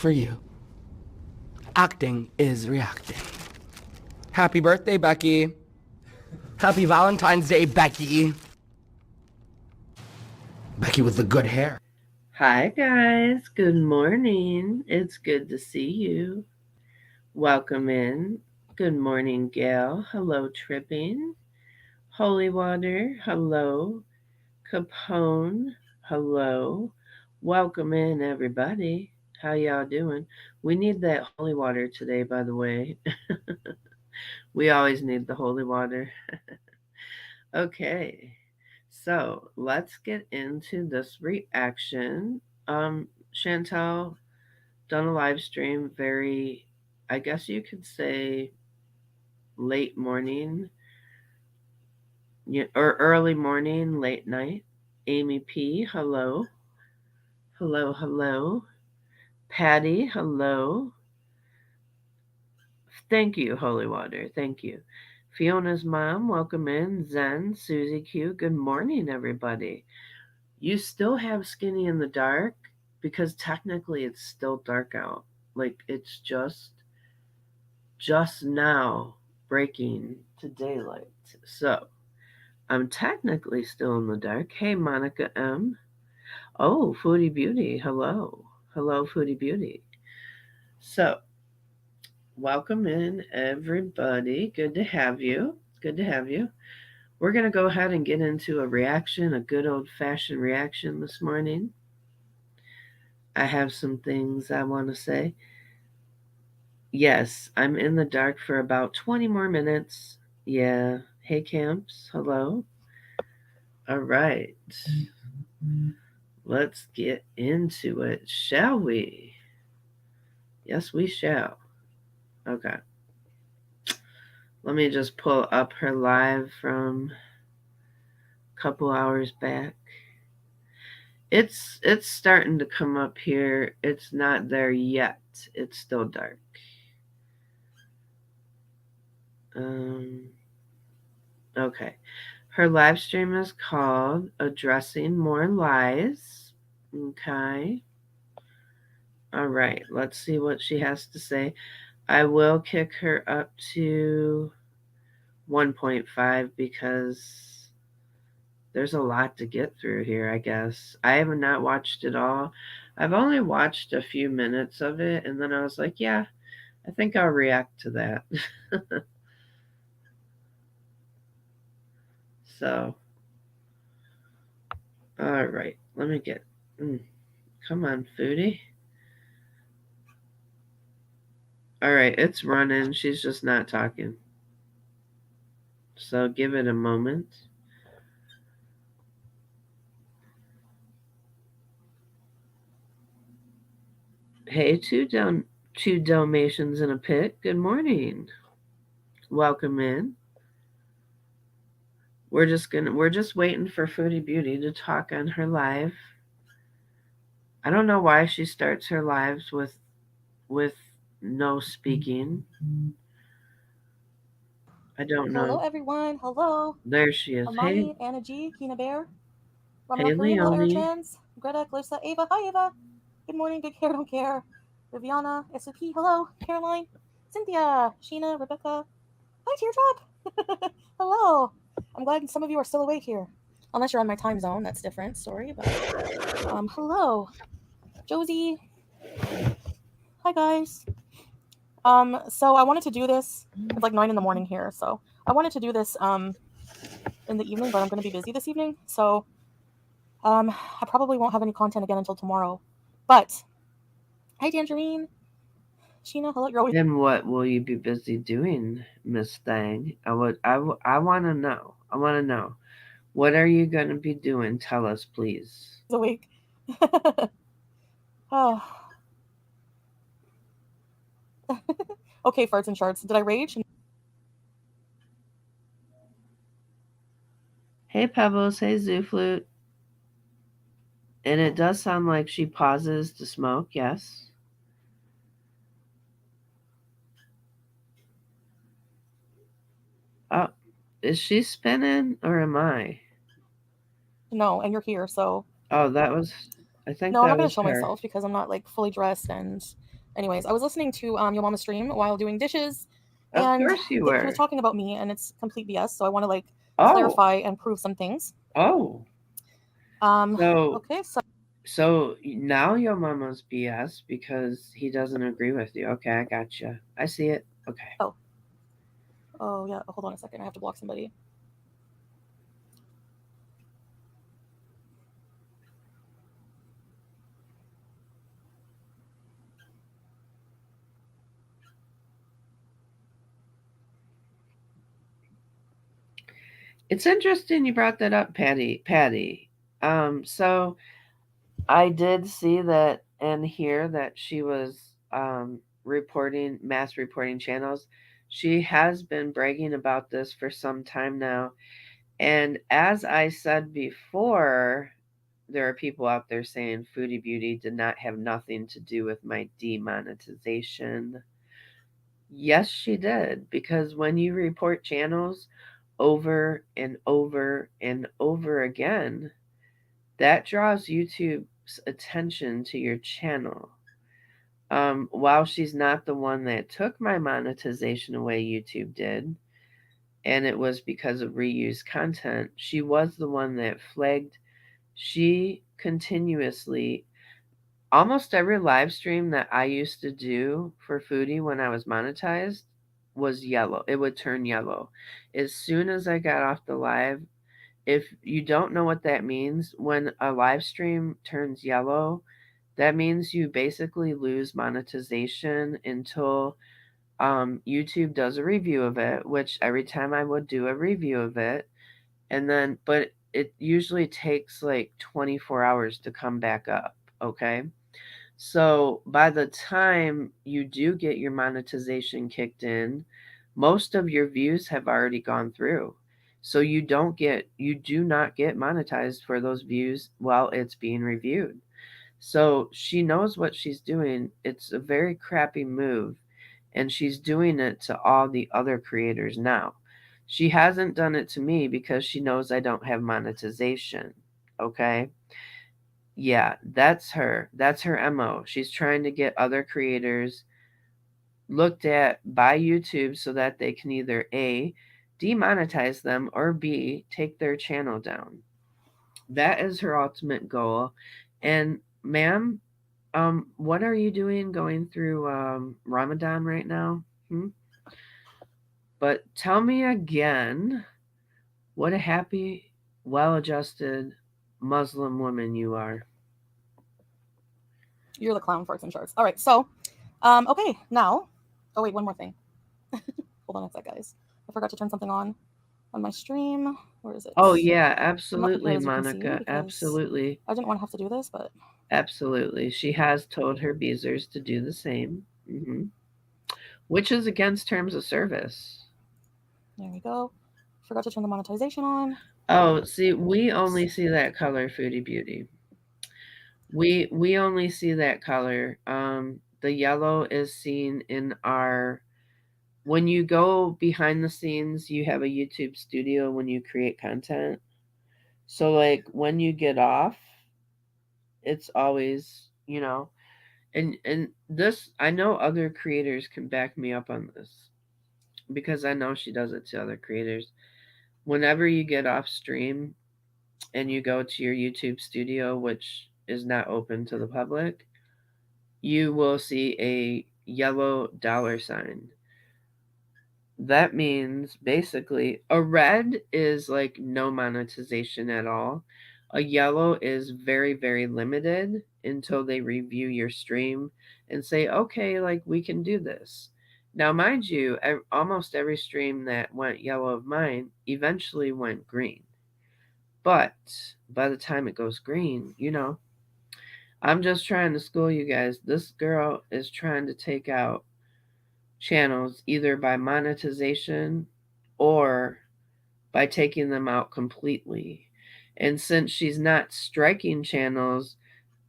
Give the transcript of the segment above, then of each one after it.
for you. Acting is reacting. Happy birthday, Becky. Happy Valentine's Day, Becky. Becky with the good hair. Hi, guys. Good morning. It's good to see you. Welcome in. Good morning, Gail. Hello, Tripping. Holy Water. Hello. Capone. Hello. Welcome in, everybody. How y'all doing? We need that holy water today, by the way. We always need the holy water. Okay. So let's get into this reaction. Chantal done a live stream very, I guess you could say, late morning or early morning, late night. Amy P, hello. Hello, hello. Patty, hello. Thank you, Holy Water. Thank you. Fiona's mom, welcome in. Zen, Susie Q, good morning, everybody. You still have Skinny in the Dark because technically it's still dark out. Like it's just now breaking to daylight. So I'm technically still in the dark. Hey, Monica M. Oh, Foodie Beauty. Hello. Hello, Foodie Beauty. So, welcome in, everybody. Good to have you. Good to have you. We're going to go ahead and get into a reaction, a good old fashioned reaction this morning. I have some things I want to say. Yes, I'm in the dark for about 20 more minutes. Yeah. Hey, Camps. Hello. All right. Let's get into it, shall we? Yes, we shall. Okay. Let me just pull up her live from a couple hours back. It's starting to come up here. It's not there yet. It's still dark. Okay. Her live stream is called Addressing More Lies. Okay. All right. Let's see what she has to say. I will kick her up to 1.5 because there's a lot to get through here, I guess. I have not watched it all. I've only watched a few minutes of it, and then I was like, yeah, I think I'll react to that. So, all right, let me get. Come on, Foodie. All right, it's running. She's just not talking. So give it a moment. Hey, two Dalmatians in a pit. Good morning. Welcome in. We're just waiting for Foodie Beauty to talk on her live. I don't know why she starts her lives with no speaking. I don't know. Hello, everyone. Hello. There she is. Hey, Amani, Anna G, Kina Bear, Ramana hey, Kareem, hello, Leonie. Airchans, Greta, Glypsa, Ava. Hi, Ava. Good morning, Big Hair Don't Care. Viviana, SOP, hello. Caroline, Cynthia, Sheena, Rebecca. Hi, Teardrop. Hello. I'm glad some of you are still awake here. Unless you're on my time zone, that's a different story. But hello, Josie. Hi, guys. So I wanted to do this. It's like 9 in the morning here, so I wanted to do this in the evening, but I'm going to be busy this evening, so I probably won't have any content again until tomorrow. But hi, Tangerine, Sheena, hello. You're always And what will you be busy doing, Miss Thang? I want to know. I want to know. What are you going to be doing? Tell us, please. awake. Oh. Okay, farts and charts. Did I rage? Hey, Pebbles. Hey, Zoo Flute. And it does sound like she pauses to smoke, yes. Oh, is she spinning or am I? No, and you're here, so Oh, that was. I think no, I'm that not going was to show her. myself because I'm not like fully dressed and Anyways, I was listening to your mama's stream while doing dishes, Of and course you he were. was talking about me, and it's complete BS. So I want to like Oh, clarify and prove some things. oh. So, Okay, so now your mama's BS because he doesn't agree with you. Okay, I gotcha. I see it. Okay. oh yeah, hold on a second. I have to block somebody. It's interesting you brought that up, Patty. So I did see that and hear that she was mass reporting channels. She has been bragging about this for some time now. And as I said before, there are people out there saying Foodie Beauty did not have nothing to do with my demonetization. Yes, she did. Because when you report channels over and over and over again, that draws YouTube's attention to your channel. While she's not the one that took my monetization away, YouTube did, and it was because of reused content, she was the one that flagged. She continuously, almost every live stream that I used to do for Foodie when I was monetized was yellow. It would turn yellow. As soon as I got off the live, if you don't know what that means, when a live stream turns yellow, that means you basically lose monetization until YouTube does a review of it, which every time I would do a review of it, and then, but it usually takes like 24 hours to come back up, okay? So by the time you do get your monetization kicked in, most of your views have already gone through. So you do not get monetized for those views while it's being reviewed. So she knows what she's doing. It's a very crappy move, and she's doing it to all the other creators now. She hasn't done it to me because she knows I don't have monetization. Okay? Yeah, that's her. That's her MO. She's trying to get other creators looked at by YouTube so that they can either A, demonetize them, or B, take their channel down. That is her ultimate goal. And ma'am, what are you doing going through Ramadan right now? Hmm? But tell me again, what a happy, well-adjusted Muslim woman you are. You're the clown for arts and charts. All right, so, okay, now, oh wait, one more thing. Hold on a sec, guys. I forgot to turn something on my stream. Where is it? Oh yeah, I'm not absolutely, prepared, as you can see, Monica. because Absolutely. I didn't want to have to do this, but Absolutely. She has told her beezers to do the same. Which is against terms of service. there we go. Forgot to turn the monetization on. Oh, see, we only see that color, Foodie Beauty. We only see that color. The yellow is seen in our, when you go behind the scenes, you have a YouTube studio when you create content. So like when you get off, it's always, and this, I know other creators can back me up on this because I know she does it to other creators. Whenever you get off stream and you go to your YouTube studio, which is not open to the public, you will see a yellow $sign. That means basically a red is like no monetization at all. A yellow is very, very limited until they review your stream and say, okay, like we can do this. Now, mind you, almost every stream that went yellow of mine eventually went green. But by the time it goes green, I'm just trying to school you guys. This girl is trying to take out channels either by monetization or by taking them out completely. And since she's not striking channels,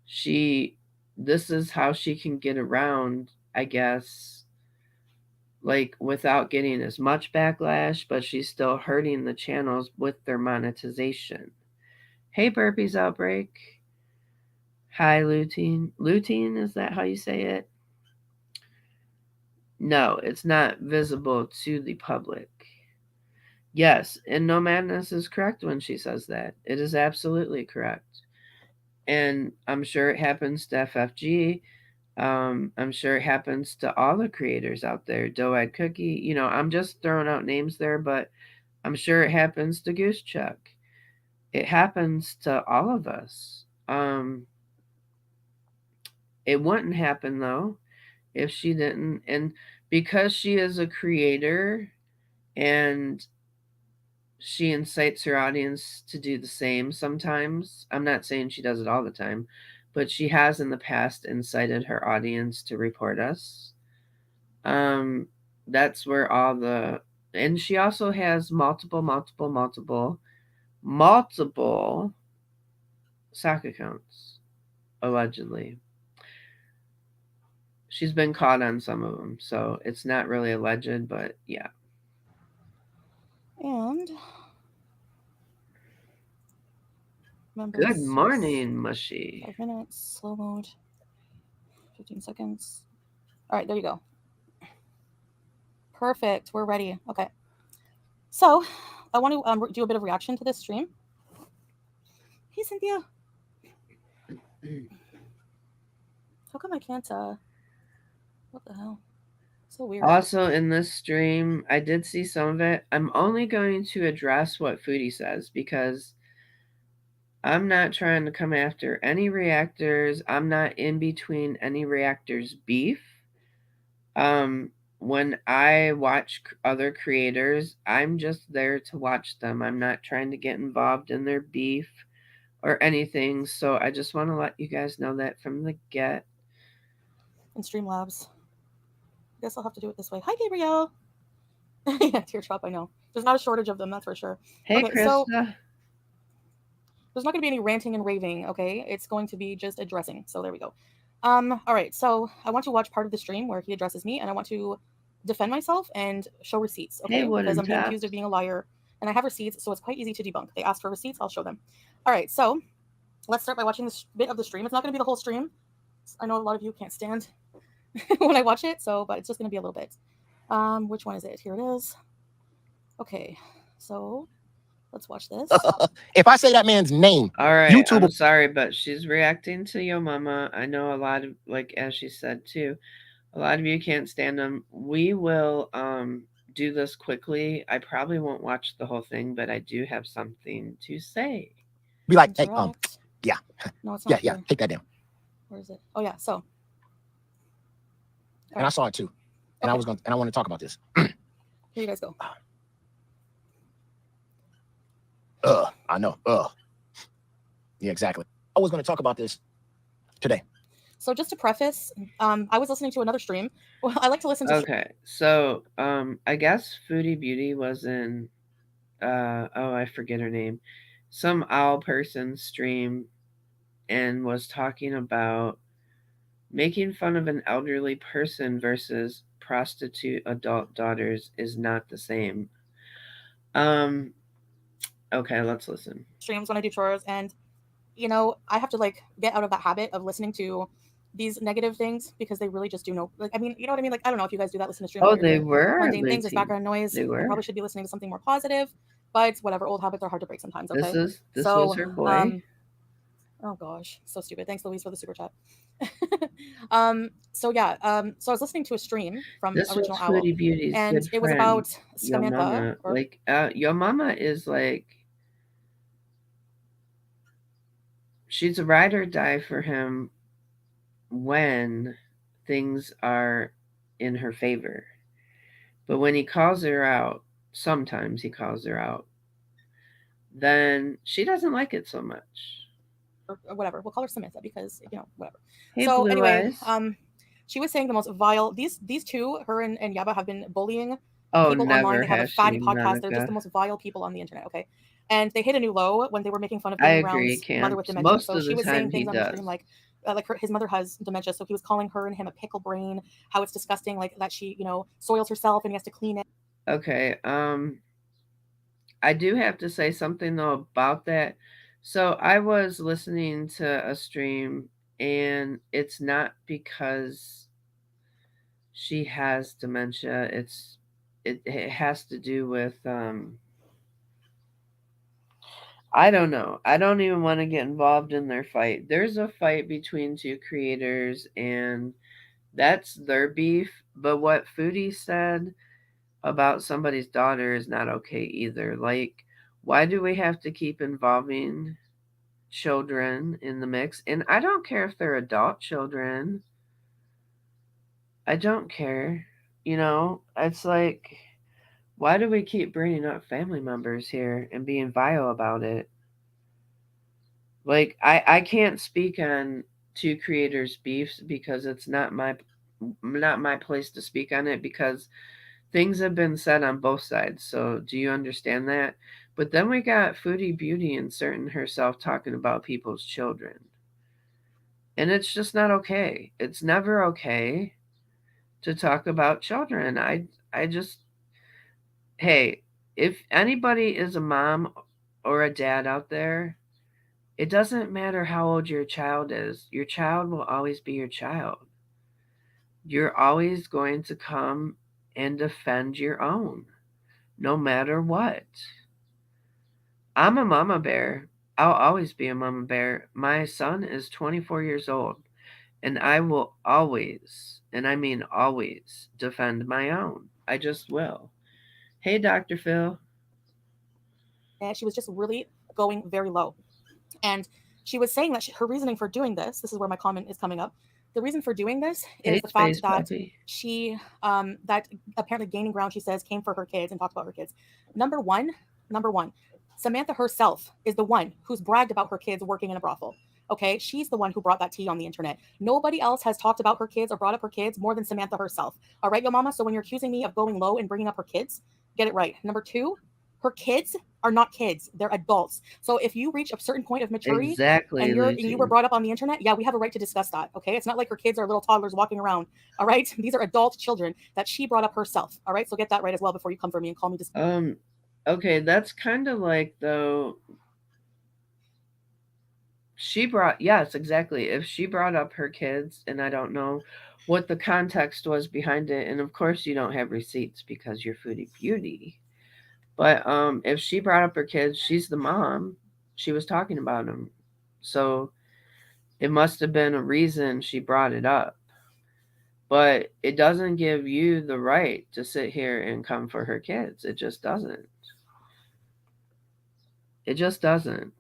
this is how she can get around, I guess, like without getting as much backlash, but she's still hurting the channels with their monetization. Hey, Burpees Outbreak. Hi, Lutein. Lutein, is that how you say it? No, it's not visible to the public. Yes, and No Madness is correct when she says that. It is absolutely correct. And I'm sure it happens to FFG. I'm sure it happens to all the creators out there. Doe-Eyed Cookie, I'm just throwing out names there, but I'm sure it happens to Goose Chuck. It happens to all of us. It wouldn't happen though if she didn't. And because she is a creator and she incites her audience to do the same sometimes. I'm not saying she does it all the time, but she has in the past incited her audience to report us. Um, that's where all the and she also has multiple sock accounts, allegedly. She's been caught on some of them, so it's not really alleged, but yeah. And Good morning, Mushy. 5 minutes, slow mode, 15 seconds. All right, there you go. Perfect, we're ready. Okay. So, I want to do a bit of reaction to this stream. Hey, Cynthia. How come I can't, what the hell? So weird. Also, in this stream, I did see some of it. I'm only going to address what Foodie says because I'm not trying to come after any reactors. I'm not in between any reactors beef. When I watch other creators, I'm just there to watch them. I'm not trying to get involved in their beef or anything. So I just want to let you guys know that from the get. In Streamlabs. I guess I'll have to do it this way. Hi, Gabrielle. Yeah, Teardrop, I know. There's not a shortage of them, that's for sure. Hey, okay, Krista. So there's not going to be any ranting and raving, okay? It's going to be just addressing. So there we go. All right, so I want to watch part of the stream where he addresses me, and I want to defend myself and show receipts, okay? Hey, because I'm being accused of being a liar, and I have receipts, so it's quite easy to debunk. They ask for receipts, I'll show them. All right, so let's start by watching this bit of the stream. It's not going to be the whole stream. I know a lot of you can't stand when I watch it, but it's just going to be a little bit. Which one is it? Here it is. Okay, so let's watch this. If I say that man's name, all right, YouTube. I'm sorry, but she's reacting to Yo Mama. I know a lot of, like, as she said too, a lot of you can't stand them. We will do this quickly. I probably won't watch the whole thing, but I do have something to say. Be like, hey, yeah, no, it's not. Yeah, take that down. Where is it? Oh yeah, so. And right. I saw it too, and okay. I want to talk about this. Here you guys go. I know. Yeah, exactly. I was going to talk about this today. So just to preface, I was listening to another stream. Well, I like to listen to. Okay, so I guess Foodie Beauty was in, I forget her name, some owl person stream, and was talking about making fun of an elderly person versus prostitute adult daughters is not the same. Okay, let's listen. Streams when I do chores, and I have to like get out of that habit of listening to these negative things because they really just do no. Like, I mean, you know what I mean? Like, I don't know if you guys do that. Listen to streams. Oh, they were mundane things as background noise. They were. I probably should be listening to something more positive, but whatever. Old habits are hard to break sometimes. Okay. This was her boy. Oh gosh, so stupid. Thanks, Louise, for the super chat. So yeah, so I was listening to a stream from this Original was Owl, Foodie Beauty's and good it was friend, about Yo Mama. Like, Yo Mama is like, she's a ride or die for him when things are in her favor. But when he calls her out, sometimes he calls her out, then she doesn't like it so much. Or whatever. We'll call her Samantha because, whatever. Hey, so Blue anyway, Eyes. She was saying the most vile, these two, her and Yaba, have been bullying never people online. They have a fatty podcast. Monica. They're just the most vile people on the internet, okay? And they hit a new low when they were making fun of I Danny agree, Brown's mother with dementia. Most so of she the was time saying things on the does. stream like his mother has dementia, so he was calling her and him a pickle brain, how it's disgusting, like that she, soils herself and he has to clean it. Okay, I do have to say something though about that. So I was listening to a stream, and it's not because she has dementia. It has to do with I don't know. I don't even want to get involved in their fight. There's a fight between two creators, and that's their beef. But what Foodie said about somebody's daughter is not okay either. Like, why do we have to keep involving children in the mix? And I don't care if they're adult children. I don't care. You know, it's like, why do we keep bringing up family members here and being vile about it? Like, I can't speak on two creators' beefs because it's not my place to speak on it, because things have been said on both sides. So do you understand that? But then we got Foodie Beauty inserting herself talking about people's children. And it's just not okay. It's never okay to talk about children. I just, hey, if anybody is a mom or a dad out there, it doesn't matter how old your child is. Your child will always be your child. You're always going to come and defend your own, no matter what. I'm a mama bear. I'll always be a mama bear. My son is 24 years old, and I will always, and I mean always, defend my own. I just will. Hey, Dr. Phil. And she was just really going very low. And she was saying that her reasoning for doing this is where my comment is coming up. The reason for doing this is the fact that she, that apparently gaining ground, she says, came for her kids and talked about her kids. Number one, Samantha herself is the one who's bragged about her kids working in a brothel. Okay, she's the one who brought that tea on the internet. Nobody else has talked about her kids or brought up her kids more than Samantha herself. All right, yo mama. So when you're accusing me of going low and bringing up her kids, get it right. Number two, her kids are not kids; they're adults. So if you reach a certain point of maturity, exactly, and you were brought up on the internet, yeah, we have a right to discuss that. Okay, it's not like her kids are little toddlers walking around. All right, these are adult children that she brought up herself. All right, so get that right as well before you come for me and call me Okay, that's kind of like, though, yes, exactly. If she brought up her kids, and I don't know what the context was behind it, and of course you don't have receipts because you're Foodie Beauty. But if she brought up her kids, she's the mom. She was talking about them. So it must have been a reason she brought it up. But it doesn't give you the right to sit here and come for her kids. It just doesn't. It just doesn't.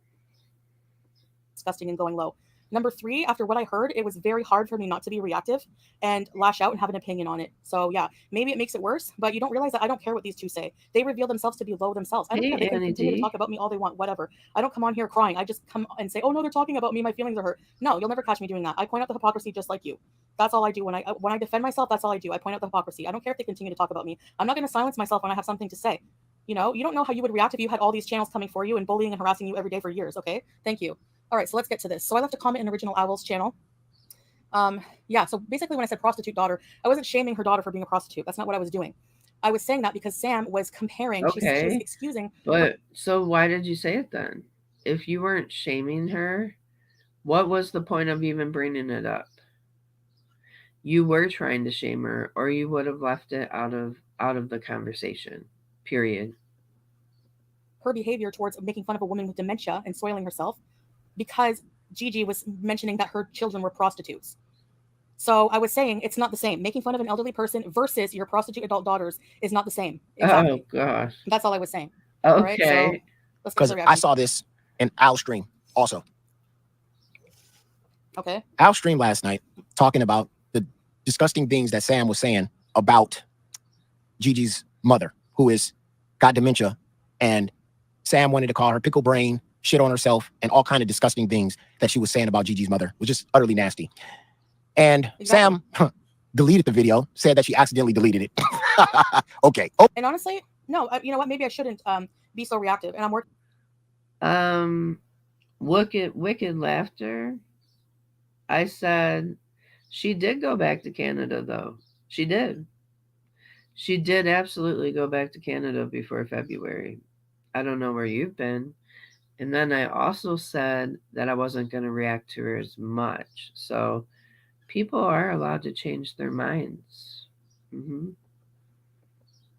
Disgusting and going low. Number three, after what I heard, it was very hard for me not to be reactive and lash out and have an opinion on it. So yeah, maybe it makes it worse, but you don't realize that I don't care what these two say. They reveal themselves to be low themselves. I don't care. They can continue to talk about me all they want, whatever. I don't come on here crying. I just come and say, oh no, they're talking about me. My feelings are hurt. No, you'll never catch me doing that. I point out the hypocrisy just like you. That's all I do when I defend myself. That's all I do. I point out the hypocrisy. I don't care if they continue to talk about me. I'm not going to silence myself when I have something to say. You know, you don't know how you would react if you had all these channels coming for you and bullying and harassing you every day for years. Okay, thank you. All right, so let's get to this. So I left a comment in Original Owl's channel. Yeah, so basically when I said prostitute daughter, I wasn't shaming her daughter for being a prostitute. That's not what I was doing. I was saying that because Sam was comparing, okay, she was excusing. But so why did you say it then? If you weren't shaming her, what was the point of even bringing it up? You were trying to shame her, or you would have left it out of the conversation. Period. Her behavior towards making fun of a woman with dementia and soiling herself, because Gigi was mentioning that her children were prostitutes. So I was saying it's not the same. Making fun of an elderly person versus your prostitute adult daughters is not the same. Exactly. Oh gosh. That's all I was saying. Okay. All right, so let's because I saw this in Al's stream also. Okay. Al's stream last night talking about the disgusting things that Sam was saying about Gigi's mother, who is got dementia, and Sam wanted to call her pickle brain, shit on herself, and all kind of disgusting things that she was saying about Gigi's mother, which is utterly nasty. And exactly. Sam deleted the video, said that she accidentally deleted it. Okay. Oh. And honestly, no, you know what? Maybe I shouldn't be so reactive. And I'm working. Wicked laughter. I said she did go back to Canada, though. She did. She did absolutely go back to Canada before February. I don't know where you've been. And then I also said that I wasn't going to react to her as much. So people are allowed to change their minds. Mm-hmm.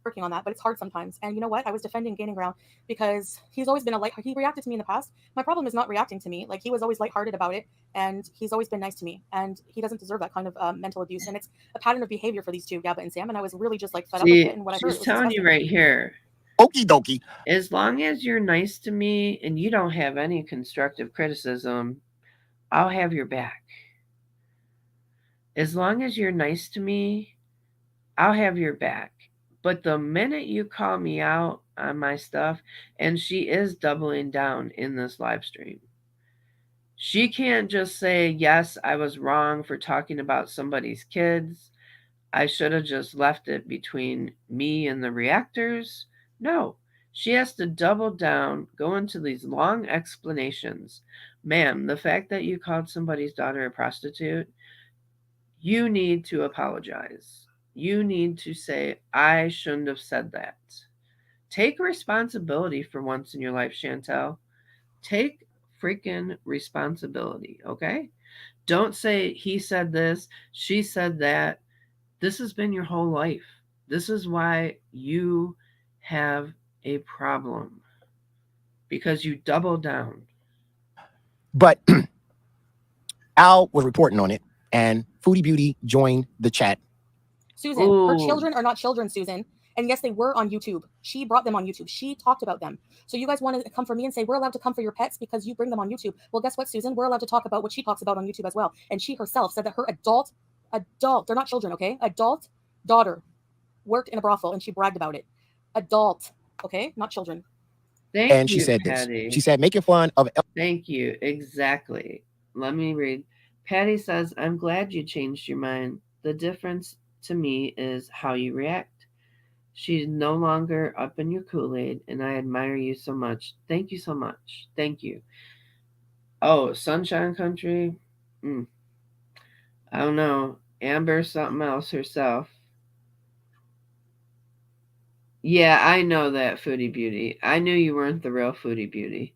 Working on that, but it's hard sometimes. And you know what? I was defending Gaining Ground because he's always been he reacted to me in the past. My problem is not reacting to me. Like, he was always lighthearted about it, and he's always been nice to me, and he doesn't deserve that kind of mental abuse. And it's a pattern of behavior for these two, Gabba and Sam, and I was really just like fed up with it. And what I heard, She's it was telling you disgusting. right here, Okie dokie. as long as you're nice to me and you don't have any constructive criticism, I'll have your back. As long as you're nice to me, I'll have your back. But the minute you call me out on my stuff, and she is doubling down in this live stream, she can't just say, yes, I was wrong for talking about somebody's kids. I should have just left it between me and the reactors. No, she has to double down, go into these long explanations. Ma'am, the fact that you called somebody's daughter a prostitute, you need to apologize. You need to say, I shouldn't have said that. Take responsibility for once in your life, Chantel. Take freaking responsibility, okay? Don't say he said this, she said that. This has been your whole life. This is why you have a problem, because you double down. But Al was reporting on it, and Foodie Beauty joined the chat. Susan, her children are not children, Susan. And yes, they were on YouTube. She brought them on YouTube. She talked about them. So you guys want to come for me and say, we're allowed to come for your pets because you bring them on YouTube. Well, guess what, Susan? We're allowed to talk about what she talks about on YouTube as well. And she herself said that her adult, they're not children, okay? Adult daughter worked in a brothel, and she bragged about it. Adult, okay? Not children. Thank she you, said Patty. this. She said, making fun of... Thank you. Exactly. Let me read. Patty says, I'm glad you changed your mind. The difference to me is how you react. She's no longer up in your Kool-Aid, and I admire you so much. Thank you so much. Thank you. Oh, Sunshine Country? I don't know. Amber something else herself. Yeah, I know that, Foodie Beauty. I knew you weren't the real Foodie Beauty.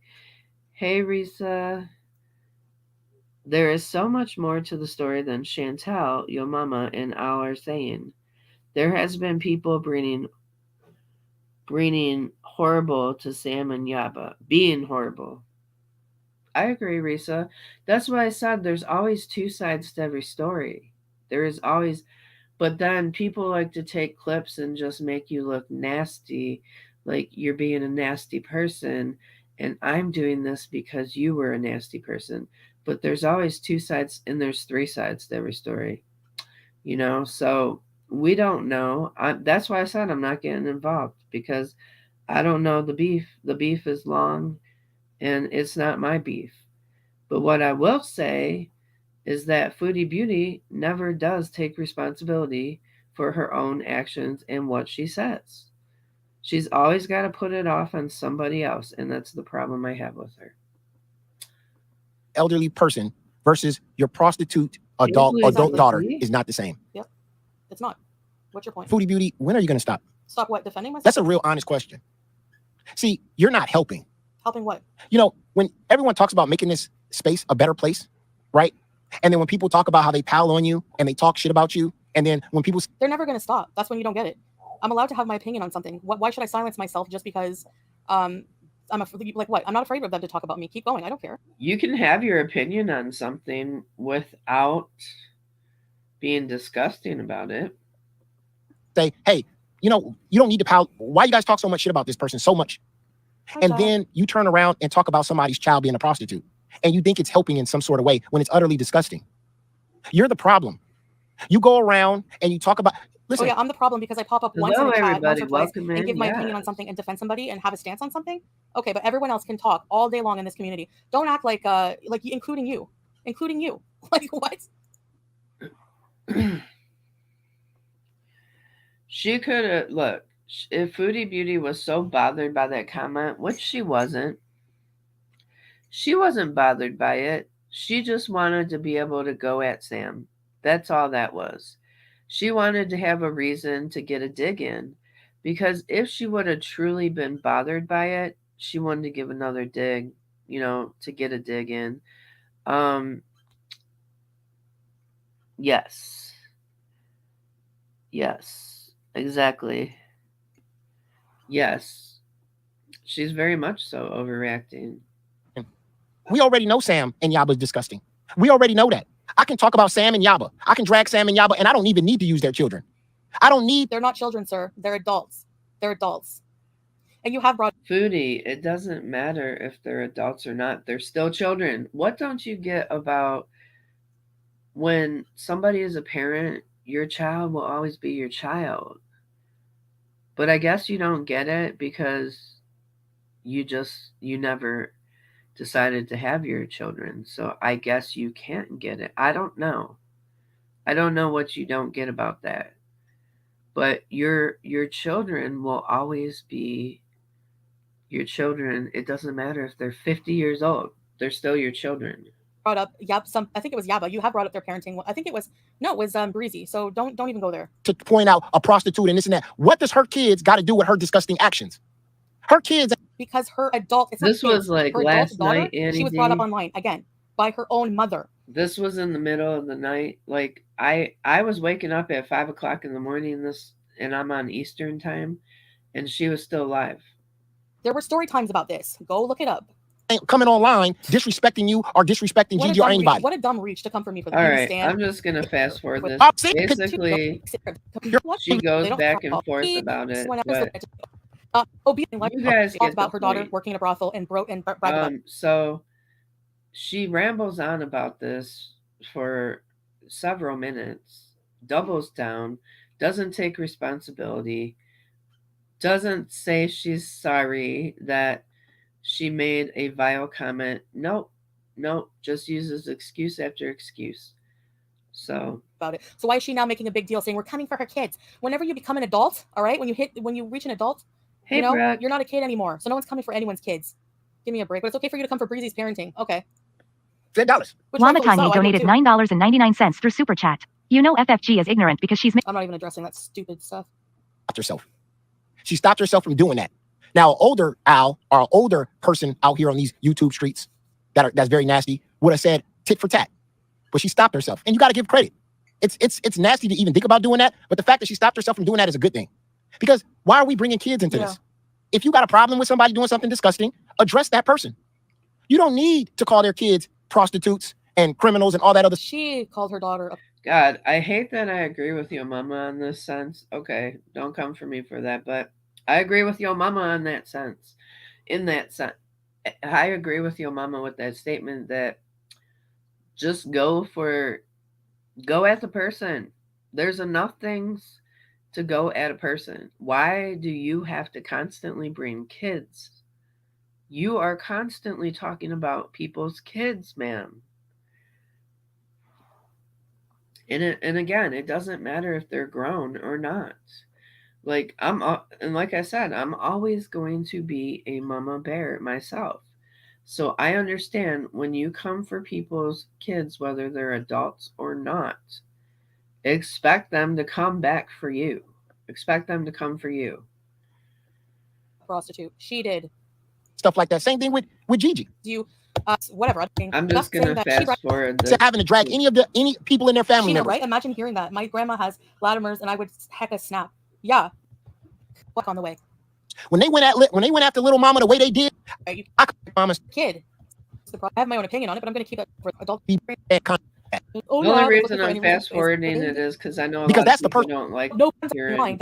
Hey, Risa. There is so much more to the story than Chantel, your mama, and all are saying. There has been people bringing horrible to Sam and Yaba, being horrible. I agree, Risa. That's why I said there's always two sides to every story. There is always, but then people like to take clips and just make you look nasty, like you're being a nasty person, and I'm doing this because you were a nasty person. But there's always two sides, and there's three sides to every story. So we don't know. That's why I said I'm not getting involved, because I don't know the beef. The beef is long, and it's not my beef. But what I will say is that Foodie Beauty never does take responsibility for her own actions and what she says. She's always got to put it off on somebody else, and that's the problem I have with her. Elderly person versus your prostitute adult daughter is not the same. Yep. It's not. What's your point? Foodie Beauty, when are you going to stop? Stop what? Defending myself? That's a real honest question. See, you're not helping. Helping what? When everyone talks about making this space a better place, right? And then when people talk about how they pile on you and they talk shit about you, and then when people... They're never going to stop. That's when you don't get it. I'm allowed to have my opinion on something. Why should I silence myself just because I'm like what? I'm not afraid of them to talk about me. Keep going. I don't care. You can have your opinion on something without being disgusting about it. Say, hey, you don't need to pile. Why you guys talk so much shit about this person so much? And then you turn around and talk about somebody's child being a prostitute, and you think it's helping in some sort of way when it's utterly disgusting. You're the problem. You go around and you talk about... Listen. Oh yeah, I'm the problem because I pop up once in a chat, once or twice, and give my opinion on something and defend somebody and have a stance on something. Okay, but everyone else can talk all day long in this community. Don't act like including you. Like what? She could have... Look, if Foodie Beauty was so bothered by that comment, which she wasn't bothered by it. She just wanted to be able to go at Sam. That's all that was. She wanted to have a reason to get a dig in, because if she would have truly been bothered by it, she wanted to give another dig, to get a dig in. Yes. Yes, exactly. Yes. She's very much so overreacting. We already know Sam and Yaba is disgusting. We already know that. I can talk about Sam and Yaba. I can drag Sam and Yaba, and I don't even need to use their children. I don't need. They're not children, sir. They're adults. They're adults. And you have brought Foodie, it doesn't matter if they're adults or not. They're still children. What don't you get about when somebody is a parent, your child will always be your child. But I guess you don't get it because you never decided to have your children. So I guess you can't get it. I don't know. I don't know what you don't get about that. But your children will always be your children. It doesn't matter if they're 50 years old. They're still your children. up I think it was Yaba. You have brought up their parenting. I think it was Breezy. So don't even go there. To point out a prostitute and this and that. What does her kids got to do with her disgusting actions? Her kids. Because her adult. It's This not was like her last daughter, night, Annie she was D. brought up online again by her own mother. This was in the middle of the night. Like I was waking up at 5 o'clock in the morning. And I'm on Eastern time, and she was still live. There were story times about this. Go look it up. Coming online, disrespecting you or disrespecting Gigi or anybody. What a dumb reach to come for me for the All right, I'm just gonna fast forward this. Basically, she goes back and forth about it. But you guys talked about her daughter working in a brothel and so she rambles on about this for several minutes, doubles down, doesn't take responsibility, doesn't say she's sorry that she made a vile comment. Nope, just uses excuse after excuse. So about it. So why is she now making a big deal saying we're coming for her kids? Whenever you become an adult, all right, when you reach an adult, hey, you know, Brooke, you're not a kid anymore. So no one's coming for anyone's kids. Give me a break. But it's okay for you to come for Breezy's parenting. Okay. $10. Lamatanya donated $9.99 through Super Chat. You know FFG is ignorant because she's... I'm not even addressing that stupid stuff. Herself. She stopped herself from doing that. Now, older Al or an older person out here on these YouTube streets that's very nasty would have said tit for tat. But she stopped herself. And you got to give credit. It's nasty to even think about doing that. But the fact that she stopped herself from doing that is a good thing. Because why are we bringing kids into this? If you got a problem with somebody doing something disgusting, address that person. You don't need to call their kids prostitutes and criminals and all that other. She called her daughter. God, I hate that I agree with your mama in this sense. Okay, don't come for me for that. But I agree with your mama in that sense. I agree with your mama with that statement that just go at the person. There's enough things to go at a person. Why do you have to constantly bring kids? You are constantly talking about people's kids, ma'am. And again, it doesn't matter if they're grown or not. Like like I said, I'm always going to be a mama bear myself. So I understand when you come for people's kids, whether they're adults or not, expect them to come back for you. Expect them to come for you. Prostitute. She did. Stuff like that. Same thing with Gigi. You whatever. I'm just gonna fast forward this. Having to drag any people in their family members. Right? Imagine hearing that. My grandma has Latimer's, and I would hecka snap. Yeah. Walk on the way. When they went after little mama the way they did, I mama's kid. I have my own opinion on it, but I'm going to keep it for adult. The only reason I'm fast forwarding it is because I know that's the person don't like. No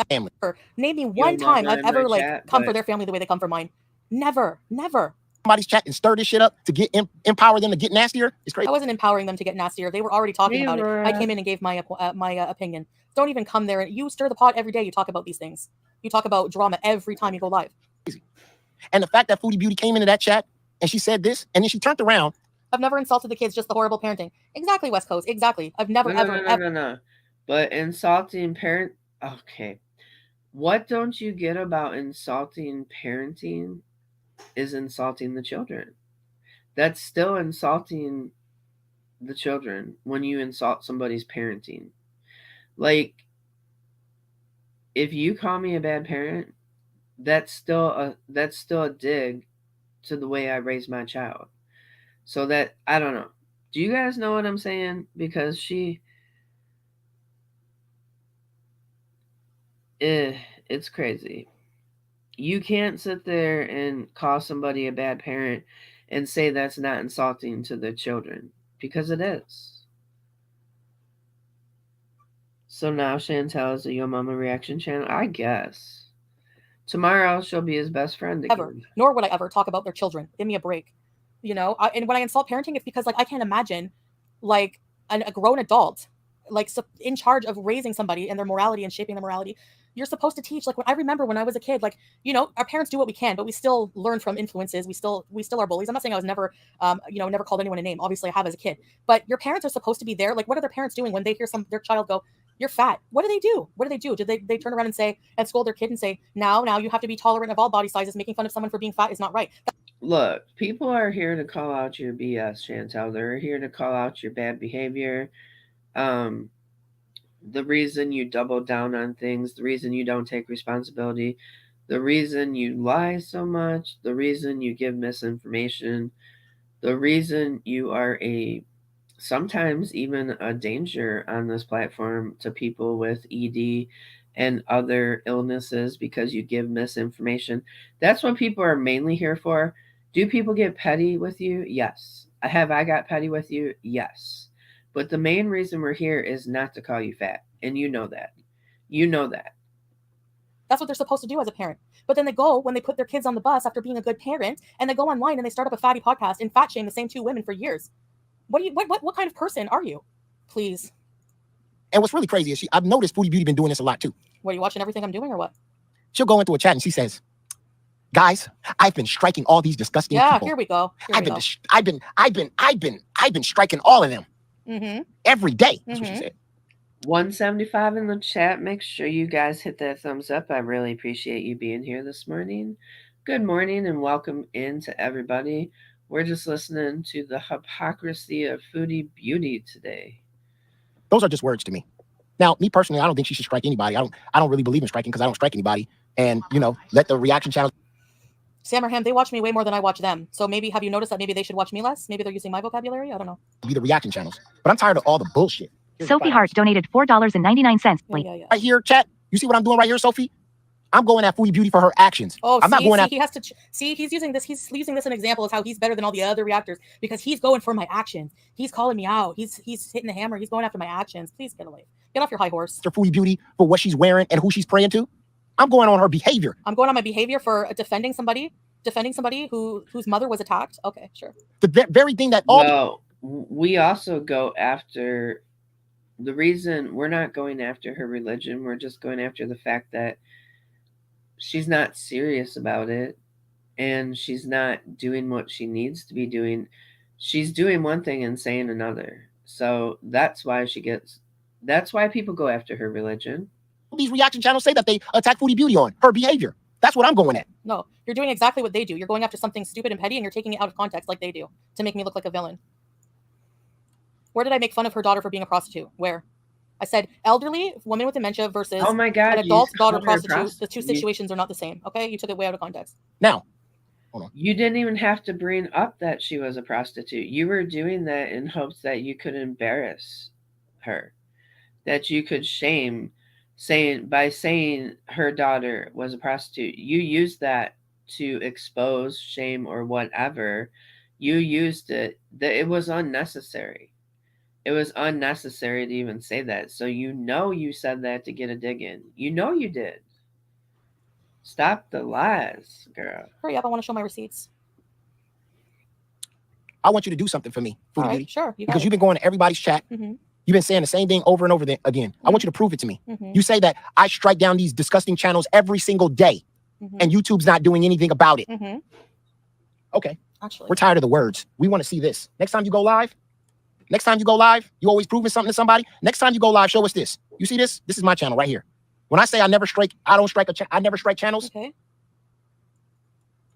family. Name me one time I've ever come for their family the way they come for mine. Never. Somebody's chat and stir this shit up to get empower them to get nastier. It's crazy. I wasn't empowering them to get nastier. They were already talking about it. I came in and gave my opinion. Don't even come there. You stir the pot every day. You talk about these things. You talk about drama every time you go live. And the fact that Foodie Beauty came into that chat and she said this, and then she turned around. I've never insulted the kids, just the horrible parenting. Exactly, West Coast. Exactly. I've never, No. But insulting parent. Okay. What don't you get about insulting parenting is insulting the children. That's still insulting the children when you insult somebody's parenting. Like, if you call me a bad parent, that's still a dig to the way I raise my child. So that, I don't know. Do you guys know what I'm saying? Because It's crazy. You can't sit there and call somebody a bad parent and say that's not insulting to their children, because it is. So now Chantel is a Yo Mama reaction channel, I guess. Tomorrow she'll be his best friend again. Ever. Nor would I ever talk about their children. Give me a break. You know, and when I insult parenting, it's because like I can't imagine like a grown adult like in charge of raising somebody and their morality and shaping their morality. You're supposed to teach, like, when I remember when I was a kid, like, you know, our parents do what we can, but we still learn from influences. We still are bullies. I'm not saying I was never, you know, never called anyone a name. Obviously I have as a kid, but your parents are supposed to be there. Like, what are their parents doing when they hear their child go, "You're fat"? What do they do? What do they do? Do they turn around and say, and scold their kid and say, now you have to be tolerant of all body sizes. Making fun of someone for being fat is not right. Look, people are here to call out your BS, Chantel. They're here to call out your bad behavior. The reason you double down on things, the reason you don't take responsibility, the reason you lie so much, the reason you give misinformation, the reason you are sometimes even a danger on this platform to people with ED and other illnesses because you give misinformation. That's what people are mainly here for. Do people get petty with you? Yes. Have I got petty with you? Yes. But the main reason we're here is not to call you fat. And you know that. You know that. That's what they're supposed to do as a parent. But then they go, when they put their kids on the bus after being a good parent, and they go online and they start up a fatty podcast and fat shame the same two women for years. What kind of person are you? Please. And what's really crazy is I've noticed Foodie Beauty been doing this a lot too. What, are you watching everything I'm doing or what? She'll go into a chat and she says, "Guys, I've been striking all these disgusting people. Yeah, here we go. I've been striking all of them every day." That's what she said. 175 in the chat. Make sure you guys hit that thumbs up. I really appreciate you being here this morning. Good morning and welcome in to everybody. We're just listening to the hypocrisy of Foodie Beauty today. Those are just words to me. Now, me personally, I don't think she should strike anybody. I don't really believe in striking because I don't strike anybody. And, you know, let the reaction channel. Sam or Ham, they watch me way more than I watch them. So maybe, have you noticed that maybe they should watch me less? Maybe they're using my vocabulary? I don't know. Be the reaction channels. But I'm tired of all the bullshit. Sophie Hart donated $4.99. Yeah. Right here, chat. You see what I'm doing right here, Sophie? I'm going at Foodie Beauty for her actions. Oh, I'm not going at. He has to see. He's using this. He's using this as an example of how he's better than all the other reactors because he's going for my actions. He's calling me out. He's hitting the hammer. He's going after my actions. Please get away. Get off your high horse. For Foodie Beauty for what she's wearing and who she's praying to. I'm going on her behavior. I'm going on my behavior for defending somebody whose mother was attacked. Okay, sure. The very thing that all. Well, we also go after. The reason we're not going after her religion, we're just going after the fact that she's not serious about it and she's not doing what she needs to be doing. She's doing one thing and saying another. So that's why people go after her religion. These reaction channels say that they attack Foodie Beauty on her behavior. That's what I'm going at. No, you're doing exactly what they do. You're going after something stupid and petty and you're taking it out of context like they do to make me look like a villain. Where did I make fun of her daughter for being a prostitute? Where? I said elderly woman with dementia versus an adult daughter prostitute. The two situations are not the same. Okay, you took it way out of context. Now, hold on. You didn't even have to bring up that she was a prostitute. You were doing that in hopes that you could embarrass her, that you could shame, by saying her daughter was a prostitute. You used that to expose, shame, or whatever. You used it. That it was unnecessary. It was unnecessary to even say that. So you said that to get a dig in. You know you did. Stop the lies, girl. Hurry up, I want to show my receipts. I want you to do something for me, Foodie Beauty. Sure. Because you've been going to everybody's chat. You've been saying the same thing over and over again. I want you to prove it to me. You say that I strike down these disgusting channels every single day and YouTube's not doing anything about it. Okay. Actually, we're tired of the words. We want to see this. Next time you go live, you always proving something to somebody. Next time you go live, show us this. You see this? This is my channel right here. When I say I never strike channels. Okay.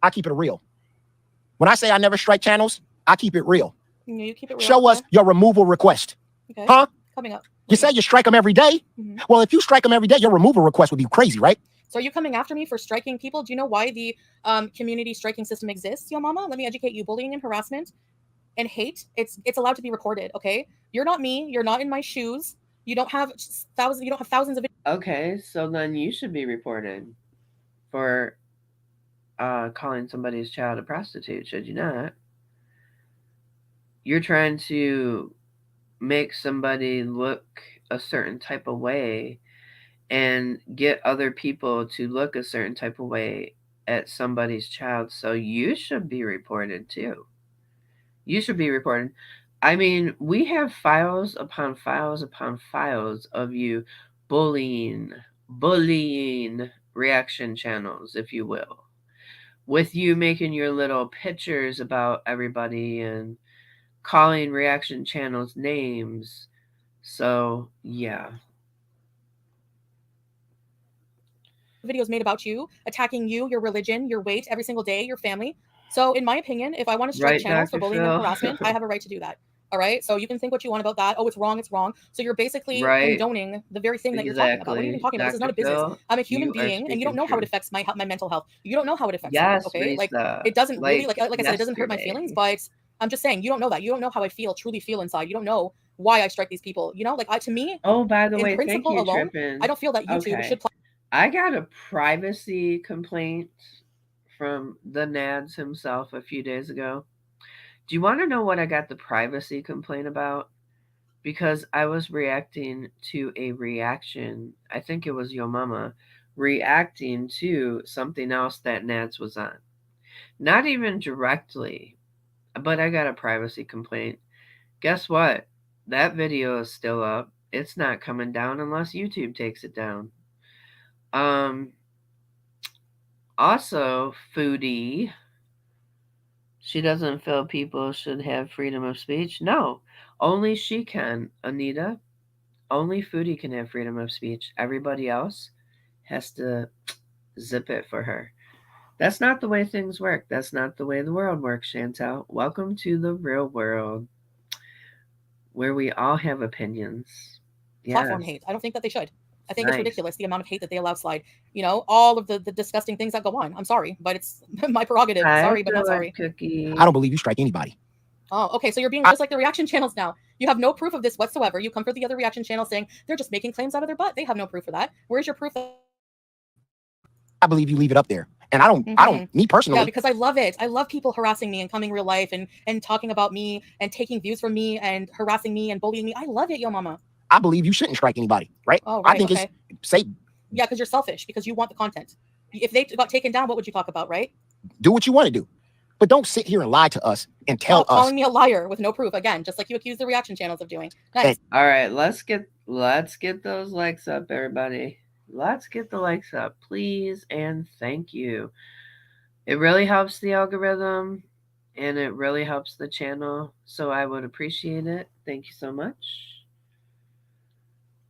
I keep it real. When I say I never strike channels, I keep it real. You keep it real. Show us your removal request. Okay. Huh? Coming up. You say you strike them every day? Well, if you strike them every day, your removal request would be crazy, right? So are you coming after me for striking people? Do you know why the community striking system exists, Yo Mama? Let me educate you. Bullying and harassment and hate, it's allowed to be recorded, okay? You're not me. You're not in my shoes. You don't have thousands. You don't have thousands of. Okay, so then you should be reported for calling somebody's child a prostitute, should you not? You're trying to make somebody look a certain type of way and get other people to look a certain type of way at somebody's child, so you should be reported too. You should be reported. I mean, we have files upon files upon files of you bullying reaction channels, if you will, with you making your little pictures about everybody and calling reaction channels names. So, yeah. Videos made about you, attacking you, your religion, your weight, every single day, your family. So in my opinion, if I want to strike Right, channels for Dr. bullying and Phil? harassment, I have a right to do that. All right. So you can think what you want about that. Oh, it's wrong. It's wrong. So you're basically Right, condoning the very thing that you're talking about. What are you even exactly. talking about? This is not Dr. a business. Phil, I'm a human you are being, and you don't speaking know how it truth. affects my mental health. You don't know how it affects me. Yes, Okay. Like Risa. it doesn't really Like like I said, it doesn't hurt my feelings, yesterday. but I'm just saying you don't know that. You don't know how I truly feel inside. You don't know why I strike these people. You know, like to me, Oh, by the in way, thank principle you, alone, Trippin. I don't feel that YouTube Okay. should play. I got a privacy complaint from the Nads himself a few days ago. Do you want to know what I got the privacy complaint about? Because I was reacting to a reaction. I think it was Yo Mama reacting to something else that Nads was on. Not even directly, but I got a privacy complaint. Guess what? That video is still up. It's not coming down unless YouTube takes it down. Um, Also, Foodie, she doesn't feel people should have freedom of speech. No, only she can, Anita. Only Foodie can have freedom of speech. Everybody else has to zip it for her. That's not the way things work. That's not the way the world works, Chantal. Welcome to the real world where we all have opinions. Platform Yes, hate. I don't think that they should. I think it's nice. ridiculous the amount of hate that they allow slide. You know, all of the disgusting things that go on. I'm sorry, but it's my prerogative. Hi, Sorry, but not sorry. Cookie. I don't believe you strike anybody. Oh, okay. So you're being just like the reaction channels now. You have no proof of this whatsoever. You come for the other reaction channels saying they're just making claims out of their butt. They have no proof for that. Where's your proof? I believe you leave it up there. And I don't, me personally. Yeah, because I love it. I love people harassing me and coming real life and talking about me and taking views from me and harassing me and bullying me. I love it, Yo Mama. I believe you shouldn't strike anybody, right? Oh, right. I think Okay. it's safe. Yeah, because you're selfish, because you want the content. If they got taken down, what would you talk about, right? Do what you want to do. But don't sit here and lie to us and tell us. Calling me a liar with no proof, again, just like you accuse the reaction channels of doing. Nice. All right, let's get those likes up, everybody. Let's get the likes up, please, and thank you. It really helps the algorithm, and it really helps the channel, so I would appreciate it. Thank you so much.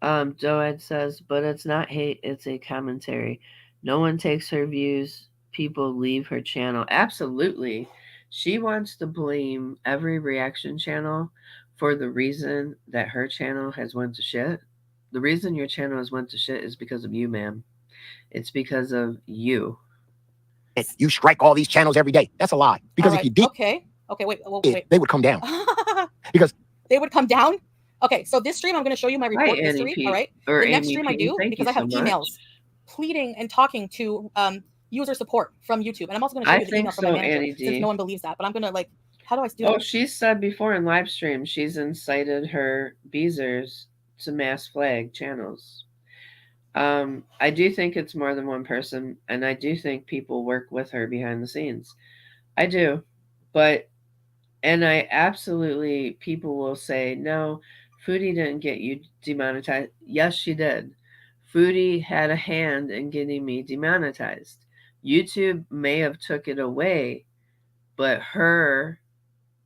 Doed says, but it's not hate, it's a commentary. No one takes her views. People leave her channel. Absolutely. She wants to blame every reaction channel for the reason that her channel has went to shit. The reason your channel has went to shit is because of you, ma'am. It's because of you. You strike all these channels every day. That's a lie. Because if you did, okay, wait, they would come down. Because they would come down. Okay, so this stream I'm going to show you my report history. All right, the next stream I do, because I have emails pleading and talking to user support from YouTube, and I'm also going to show you the email from my manager since no one believes that. But I'm going to how do I do that? Oh, she said before in live stream she's incited her Beezers to mass flag channels. I do think it's more than one person, and I do think people work with her behind the scenes. I do, and I absolutely, people will say, no, Foodie didn't get you demonetized. Yes, she did. Foodie had a hand in getting me demonetized. YouTube may have took it away, but her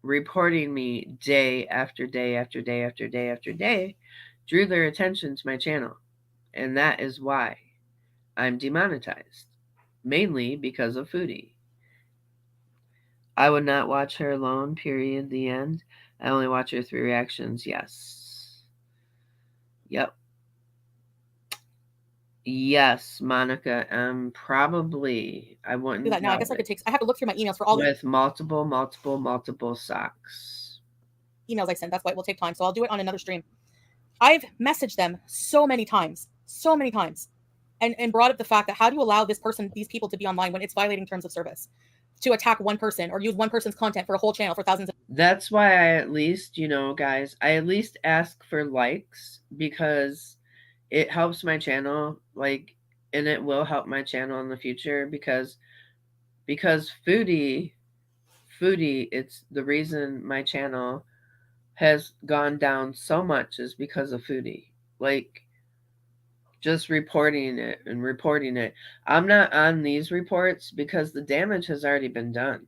reporting me day after day after day after day after day drew their attention to my channel. And that is why I'm demonetized, mainly because of Foodie. I would not watch her alone, period, the end. I only watch her 3 reactions, yes. Yep. Yes, Monica, probably. I wouldn't do that now. I guess I have to look through my emails for all with multiple socks. Emails I sent. That's why it will take time. So I'll do it on another stream. I've messaged them so many times, and brought up the fact that how do you allow these people to be online when it's violating terms of service, to attack one person or use one person's content for a whole channel for thousands of. That's why I at least, guys, I at least ask for likes because it helps my channel, and it will help my channel in the future because Foodie, it's the reason my channel has gone down so much is because of Foodie. Just reporting it. I'm not on these reports because the damage has already been done.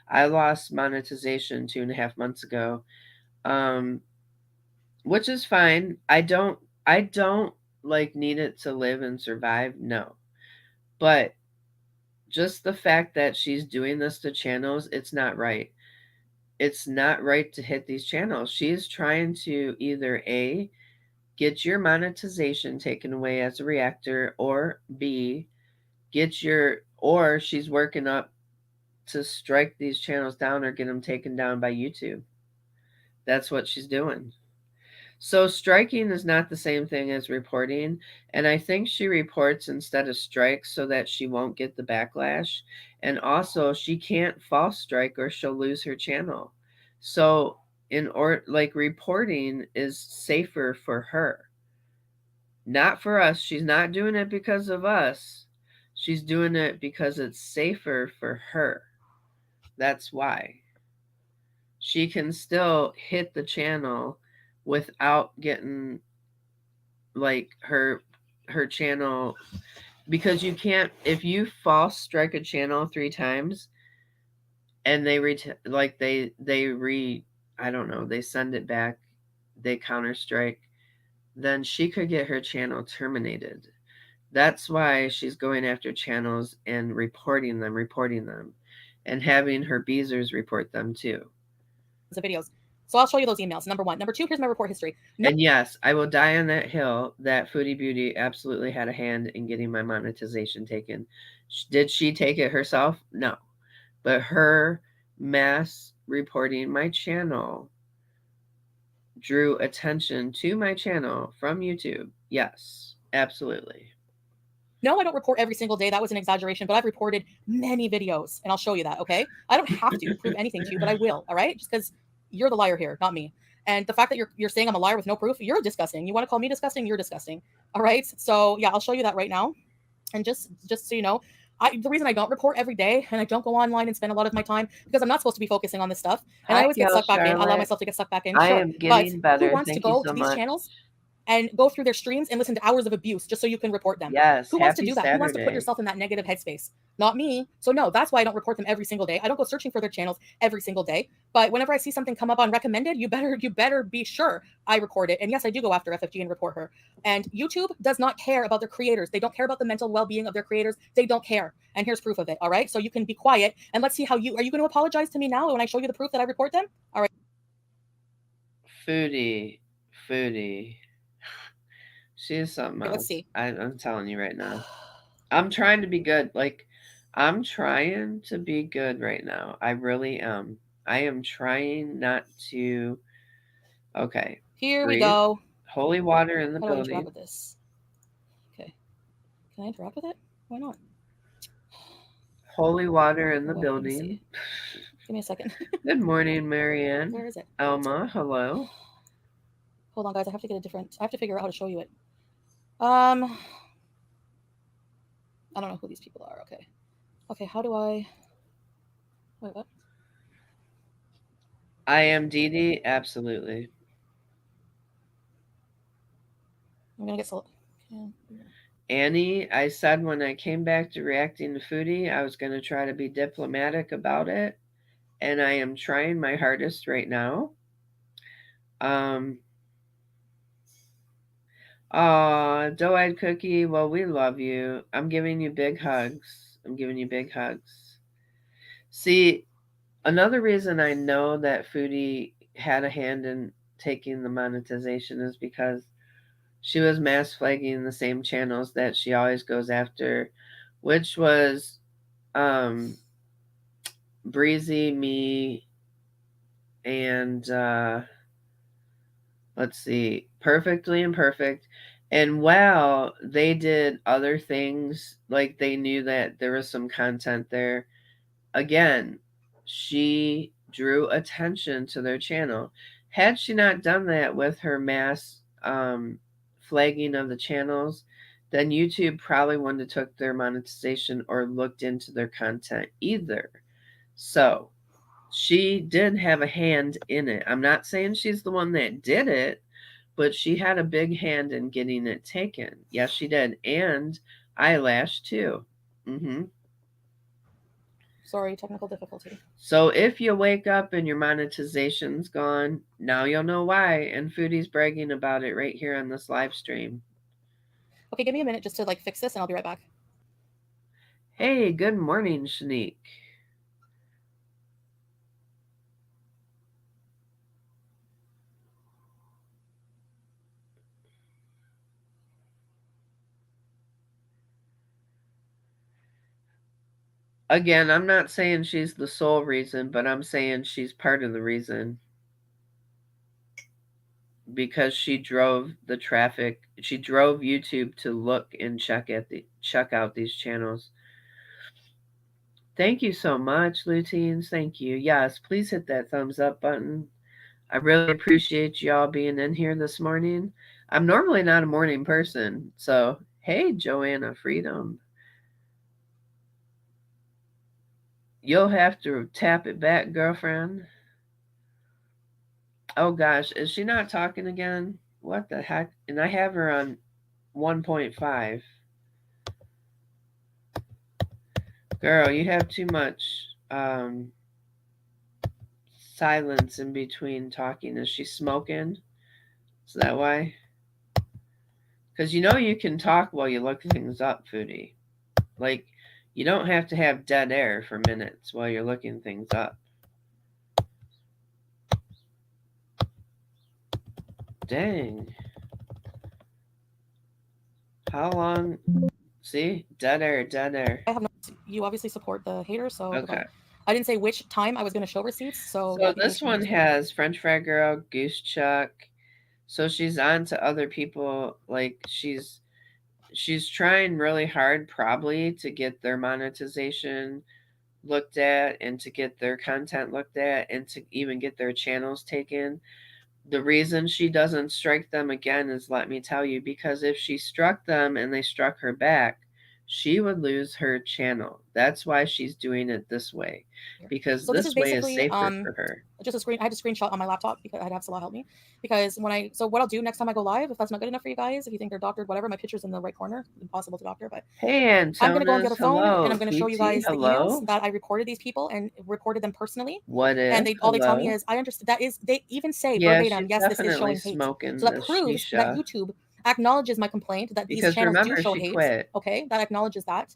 I lost monetization 2.5 months ago, which is fine. I don't need it to live and survive. No, but just the fact that she's doing this to channels, it's not right. It's not right to hit these channels. She's trying to either A, get your monetization taken away as a reactor, or B, or she's working up to strike these channels down or get them taken down by YouTube. That's what she's doing. So striking is not the same thing as reporting, and I think she reports instead of strikes so that she won't get the backlash, and also she can't false strike or she'll lose her channel. So reporting is safer for her. Not for us. She's not doing it because of us. She's doing it because it's safer for her. That's why. She can still hit the channel without getting her channel, because you can't, if you false strike a channel 3 times and they I don't know, they send it back, they counter strike, then she could get her channel terminated. That's why she's going after channels and reporting them, and having her beezers report them too. The videos. So I'll show you those emails. Number 1. Number 2, here's my report history. And yes, I will die on that hill that Foodie Beauty absolutely had a hand in getting my monetization taken. Did she take it herself? No. But her mass reporting my channel drew attention to my channel from YouTube. Yes, absolutely. No, I don't report every single day. That was an exaggeration, but I've reported many videos, and I'll show you that, okay? I don't have to prove anything to you, but I will, all right? Just because you're the liar here, not me. And the fact that you're saying I'm a liar with no proof, you're disgusting. You want to call me disgusting? You're disgusting, all right? So, yeah, I'll show you that right now. And just so you know, the reason I don't report every day and I don't go online and spend a lot of my time, because I'm not supposed to be focusing on this stuff. And I always get sucked back in. I allow myself to get sucked back in. I am getting better. Who wants to go to these channels and go through their streams and listen to hours of abuse just so you can report them? Yes. Who wants to do that? Who wants to put yourself in that negative headspace? Not me. So no, that's why I don't report them every single day. I don't go searching for their channels every single day. But whenever I see something come up on recommended, you better be sure I report it. And yes, I do go after FFG and report her. And YouTube does not care about their creators. They don't care about the mental well-being of their creators. They don't care. And here's proof of it. All right. So you can be quiet and let's see are you going to apologize to me now when I show you the proof that I report them? All right. Foodie. She is something else. Let's see. I'm telling you right now. I'm trying to be good. I'm trying to be good right now. I really am. I am trying not to. Okay. Here we go. Holy water in the building. How do I interact with this? Okay. Can I interact with it? Why not? Holy water in the building. Give me a second. Good morning, Mariam. Where is it? Elma, hello. Hold on, guys. I have to figure out how to show you it. I don't know who these people are. Okay, how do I... Wait, what? I am Dee. Absolutely. I'm gonna get Annie, I said when I came back to reacting to Foodie, I was going to try to be diplomatic about it, and I am trying my hardest right now. Doe-eyed Cookie, well, we love you. I'm giving you big hugs. See, another reason I know that Foodie had a hand in taking the monetization is because she was mass flagging the same channels that she always goes after, which was Breezy, me, and let's see, Perfectly Imperfect. And while they did other things, like they knew that there was some content there, again, she drew attention to their channel. Had she not done that with her mass flagging of the channels, then YouTube probably wouldn't have took their monetization or looked into their content either. So she did have a hand in it. I'm not saying she's the one that did it, but she had a big hand in getting it taken. Yes, she did. And eyelash too. Sorry, technical difficulty. So if you wake up and your monetization's gone, now you'll know why. And Foodie's bragging about it right here on this live stream. Okay, give me a minute just to like fix this and I'll be right back. Hey, good morning, Shanique. Again, I'm not saying she's the sole reason, but I'm saying she's part of the reason. Because she drove the traffic, she drove YouTube to look and check out these channels. Thank you so much, Luteins. Thank you. Yes, please hit that thumbs up button. I really appreciate y'all being in here this morning. I'm normally not a morning person, so hey, Joanna Freedom. You'll have to tap it back, girlfriend. Oh gosh, is she not talking again? What the heck? And I have her on 1.5. Girl, you have too much silence in between talking. Is she smoking? Is that why? Because you know you can talk while you look things up, Foodie. Like, you don't have to have dead air for minutes while you're looking things up. Dang. How long? See? Dead air, dead air. I have no. You obviously support the haters, so Okay. I didn't say which time I was going to show receipts, so this one has French Fry Girl, Goose Chuck. So she's on to other people. Like she's trying really hard, probably, to get their monetization looked at and to get their content looked at and to even get their channels taken. The reason she doesn't strike them again is, let me tell you, because if she struck them and they struck her back, she would lose her channel. That's why she's doing it this way, because so this way is safer for her. Just a screen. I had a screenshot on my laptop because I had to have Salah help me. Because so what I'll do next time I go live, if that's not good enough for you guys, if you think they're doctored, whatever, my picture's in the right corner. Impossible to doctor, but hey, Antonis, I'm gonna go on the other phone hello. and I'm gonna show you guys the emails that I reported these people and reported them personally. What is? And all they tell me is, I understand that is, they even say verbatim, yes, this is showing hate. So that proves that YouTube acknowledges my complaint that these channels do show hate. Quit. Okay, that acknowledges that.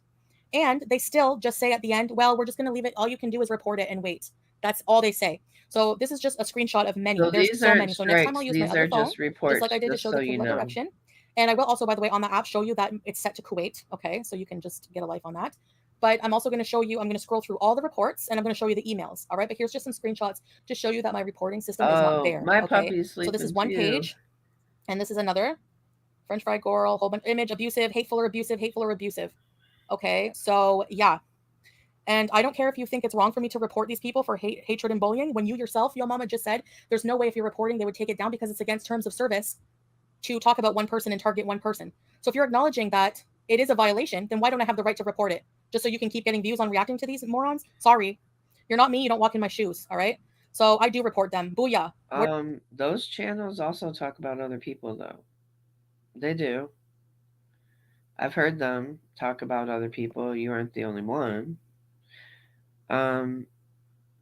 And they still just say at the end, well, we're just going to leave it. All you can do is report it and wait. That's all they say. So this is just a screenshot of many. There's so many. So next time I'll use my other phone, just like I did to show the Qibla direction. And I will also, by the way, on the app show you that it's set to Kuwait. Okay, so you can just get a life on that. But I'm also going to show you, I'm going to scroll through all the reports and I'm going to show you the emails. All right, but here's just some screenshots to show you that my reporting system is not there. My puppy's sleeping. So this is one page. And this is another. French fry girl, whole bunch, image, abusive, hateful or abusive, hateful or abusive. Okay, so yeah. And I don't care if you think it's wrong for me to report these people for hatred and bullying. When you yourself, your mama just said, there's no way if you're reporting, they would take it down because it's against terms of service to talk about one person and target one person. So if you're acknowledging that it is a violation, then why don't I have the right to report it? Just so you can keep getting views on reacting to these morons? Sorry. You're not me. You don't walk in my shoes. All right. So I do report them. Booyah. Those channels also talk about other people, though. They do. I've heard them talk about other people. You aren't the only one.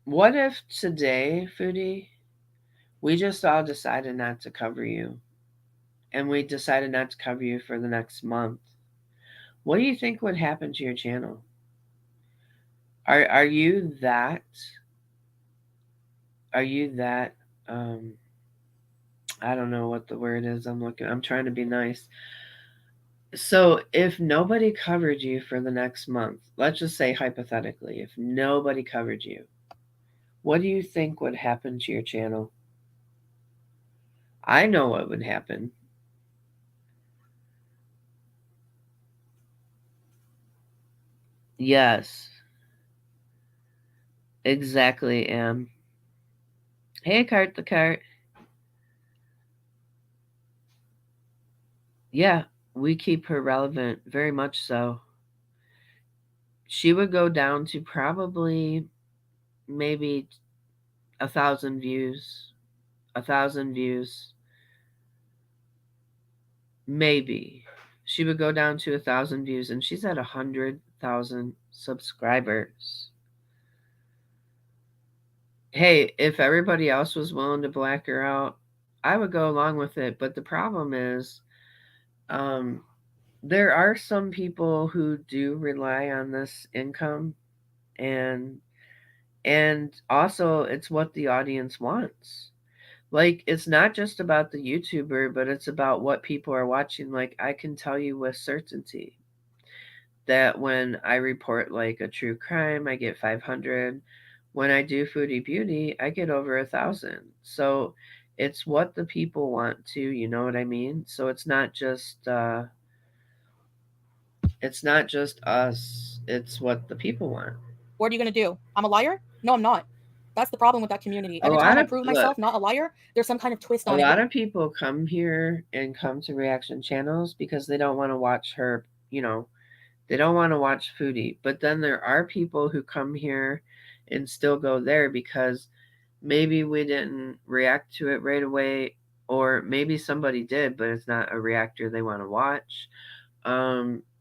What if today, Foodie, we just all decided not to cover you, and we decided not to cover you for the next month? What do you think would happen to your channel? Are you that? Are you that? I don't know what the word is. I'm trying to be nice. So if nobody covered you for the next month, let's just say hypothetically, if nobody covered you, what do you think would happen to your channel? I know what would happen. Yes. Exactly, Em. Hey, Cart the Cart. Yeah, we keep her relevant, very much so. She would go down to probably maybe 1,000 views. 1,000 views. Maybe. She would go down to 1,000 views, and she's at 100,000 subscribers. Hey, if everybody else was willing to black her out, I would go along with it. But the problem is, um, there are some people who do rely on this income, and also it's what the audience wants. Like, it's not just about the YouTuber, but it's about what people are watching. Like, I can tell you with certainty that when I report like a true crime, I get 500. When I do Foodie Beauty, I get over 1,000. So it's what the people want to, you know what I mean? So it's not just us, it's what the people want. What are you gonna do? I'm a liar? No, I'm not. That's the problem with that community. A Every lot time I of prove look, myself not a liar, there's some kind of twist a on it. lot of people come here and come to reaction channels because they don't want to watch her, you know, they don't want to watch Foodie. But then there are people who come here and still go there because maybe we didn't react to it right away, or maybe somebody did, but it's not a reactor they want to watch.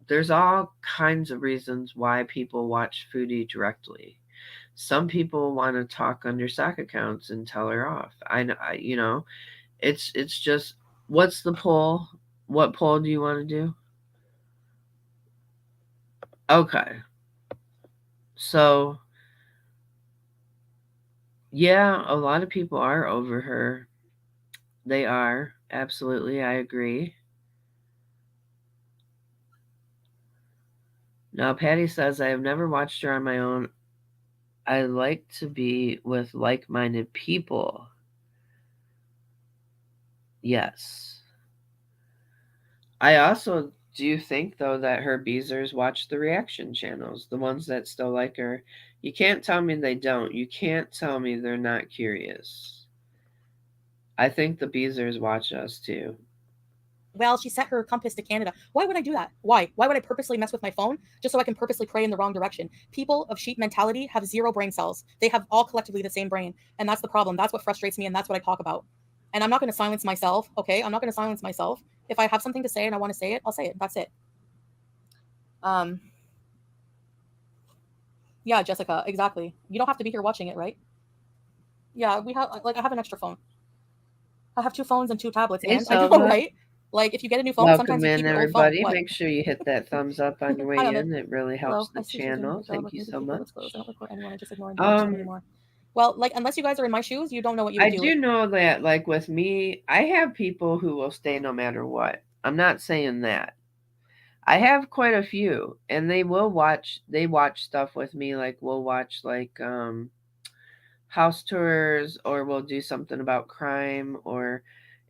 There's all kinds of reasons why people watch Foodie directly. Some people want to talk under sock accounts and tell her off. You know, it's just, what's the poll? What poll do you want to do? Okay. So, yeah, a lot of people are over her. They are. Absolutely, I agree. Now, Patty says, I have never watched her on my own. I like to be with like minded people. Yes. I also do think, though, that her Beezers watch the reaction channels, the ones that still like her. You can't tell me they don't. You can't tell me they're not curious. I think the Beezers watch us too. Well, she set her compass to Canada. Why would I do that? Why? Why would I purposely mess with my phone just so I can purposely pray in the wrong direction? People of sheep mentality have 0 brain cells. They have all collectively the same brain. And that's the problem. That's what frustrates me, and that's what I talk about. And I'm not going to silence myself, okay? I'm not going to silence myself. If I have something to say and I want to say it, I'll say it. That's it. Yeah, Jessica, exactly. You don't have to be here watching it, right? Yeah, we have, like, I have an extra phone. I have 2 phones and 2 tablets, Hey, man. I know, Selma. right? Like, if you get a new phone, Welcome sometimes you in, keep your old phone. everybody. What? Make sure you hit that thumbs up on your way Hi, in. Ahmed. It really Hello. helps I the see she's doing a channel. good job Thank with you me to so keep much. it closed. I don't record anyone. I just ignore and don't watch them anymore. Well, like, unless you guys are in my shoes, you don't know what you would I do. do know that, like, with me, I have people who will stay no matter what. I'm not saying that. I have quite a few, and they watch stuff with me. Like, we'll watch, like, house tours, or we'll do something about crime,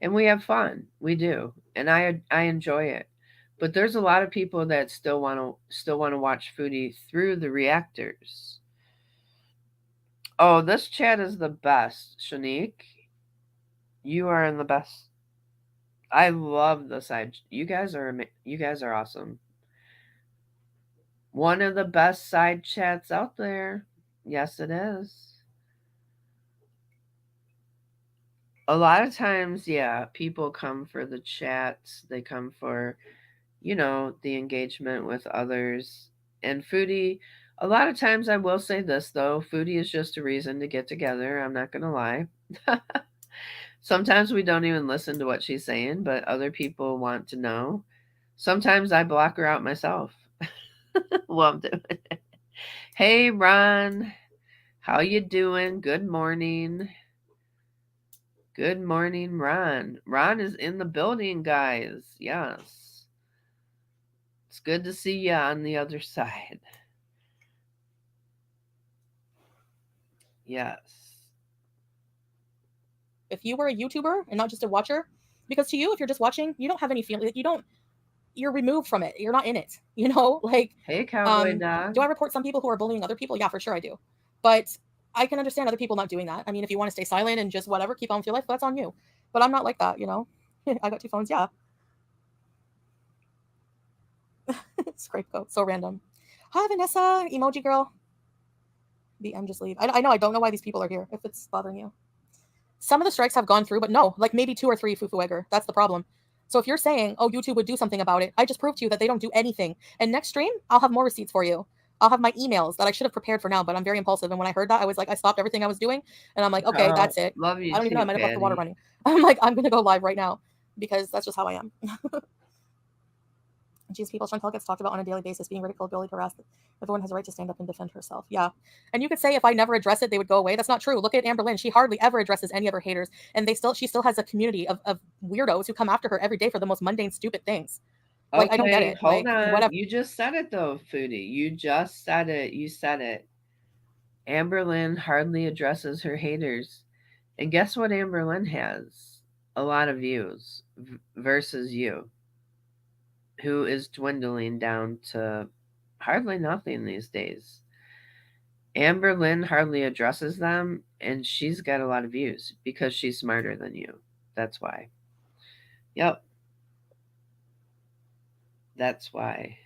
and we have fun. We do, and I enjoy it. But there's a lot of people that still want to watch Foodie through the reactors. Oh, this chat is the best, Shanique. You are in the best. I love the side. You guys are awesome. One of the best side chats out there. Yes, it is. A lot of times, yeah, people come for the chats. They come for, the engagement with others. And Foodie, a lot of times, I will say this though, Foodie is just a reason to get together. I'm not going to lie. Sometimes we don't even listen to what she's saying, but other people want to know. Sometimes I block her out myself. Well, I'm doing it. Hey, Ron. How you doing? Good morning. Good morning, Ron. Ron is in the building, guys. Yes. It's good to see you on the other side. Yes. If you were a YouTuber and not just a watcher, because to you, if you're just watching, you don't have any feeling. You're removed from it. You're not in it. You know, like, Hey, cowboy dog. do I report some people who are bullying other people? Yeah, for sure I do. But I can understand other people not doing that. I mean, if you want to stay silent and just whatever, keep on with your life, that's on you. But I'm not like that, you know. I got 2 phones, yeah. Scrape goat, so random. Hi, Vanessa, emoji girl. BM, just leave. I know, I don't know why these people are here, if it's bothering you. Some of the strikes have gone through, but no, like maybe 2 or 3, Fufu Egger. That's the problem. So if you're saying, oh, YouTube would do something about it, I just proved to you that they don't do anything. And next stream, I'll have more receipts for you. I'll have my emails that I should have prepared for now, but I'm very impulsive. And when I heard that, I was like, I stopped everything I was doing. And I'm like, okay, that's it. Love you I don't even know. I too, might have left the water Patty. running. I'm like, I'm going to go live right now because that's just how I am. Geez, people, Chantal gets talked about on a daily basis, being ridiculed, bullied, harassed. Everyone has a right to stand up and defend herself. Yeah. And you could say if I never address it, they would go away. That's not true. Look at Amber Lynn. She hardly ever addresses any of her haters. And she still has a community of weirdos who come after her every day for the most mundane, stupid things. Like, Okay, I don't get it. Hold like, on. Whatever. You just said it though, Foodie. You just said it. You said it. Amber Lynn hardly addresses her haters. And guess what Amber Lynn has? A lot of views versus you, who is dwindling down to hardly nothing these days. Amber Lynn hardly addresses them, and she's got a lot of views because she's smarter than you. That's why. Yep. That's why.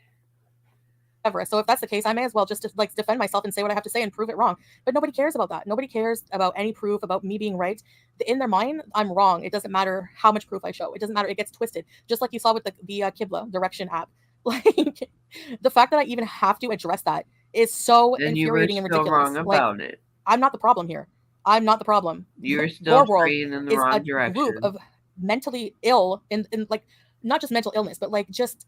So if that's the case, I may as well just like defend myself and say what I have to say and prove it wrong. But nobody cares about that. Nobody cares about any proof about me being right. In their mind, I'm wrong. It doesn't matter how much proof I show. It doesn't matter. It gets twisted, just like you saw with the Qibla direction app. Like, the fact that I even have to address that is so infuriating and ridiculous. Wrong about it. I'm not the problem here. I'm not the problem. You're still praying in the is wrong a direction. Group of mentally ill, in like not just mental illness, but like just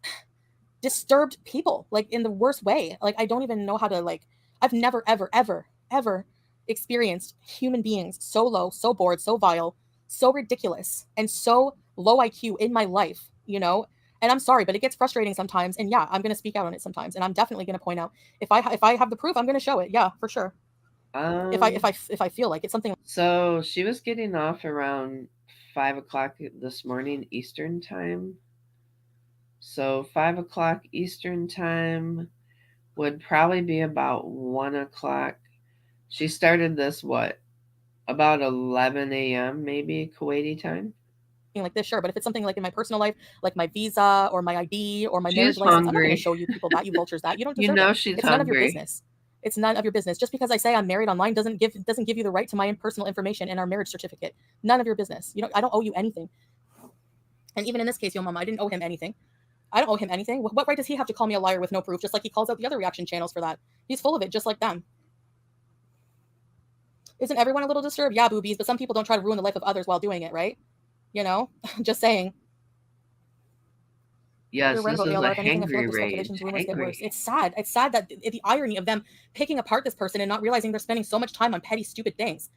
disturbed people, like in the worst way. Like, I don't even know how to, like, I've never ever experienced human beings so low, so bored, so vile, so ridiculous, and so low IQ in my life, you know. And I'm sorry, but it gets frustrating sometimes. And yeah, I'm going to speak out on it sometimes, and I'm definitely going to point out if I have the proof, I'm going to show it. Yeah, for sure. If I feel like it's something. So she was getting off around 5 o'clock this morning Eastern time. So 5 o'clock Eastern time would probably be about 1 o'clock. She started this, about 11 a.m. maybe Kuwaiti time? Like this, sure. But if it's something like in my personal life, like my visa or my ID or my marriage license, I'm not going to show you people that, you vultures, that. You don't deserve it. She's it's hungry. None of your business. It's none of your business. Just because I say I'm married online doesn't give you the right to my personal information and our marriage certificate. None of your business. I don't owe you anything. And even in this case, Yo Mama, I didn't owe him anything. I don't owe him anything. What right does he have to call me a liar with no proof, just like he calls out the other reaction channels for that? He's full of it, just like them. Isn't everyone a little disturbed? Yeah, boobies, but some people don't try to ruin the life of others while doing it, right? You know? Just saying. Yes, you're right this about is ALR. a If anything, I feel like the hangry rage. speculations, rumors get worse. It's sad. It's sad that the irony of them picking apart this person and not realizing they're spending so much time on petty, stupid things.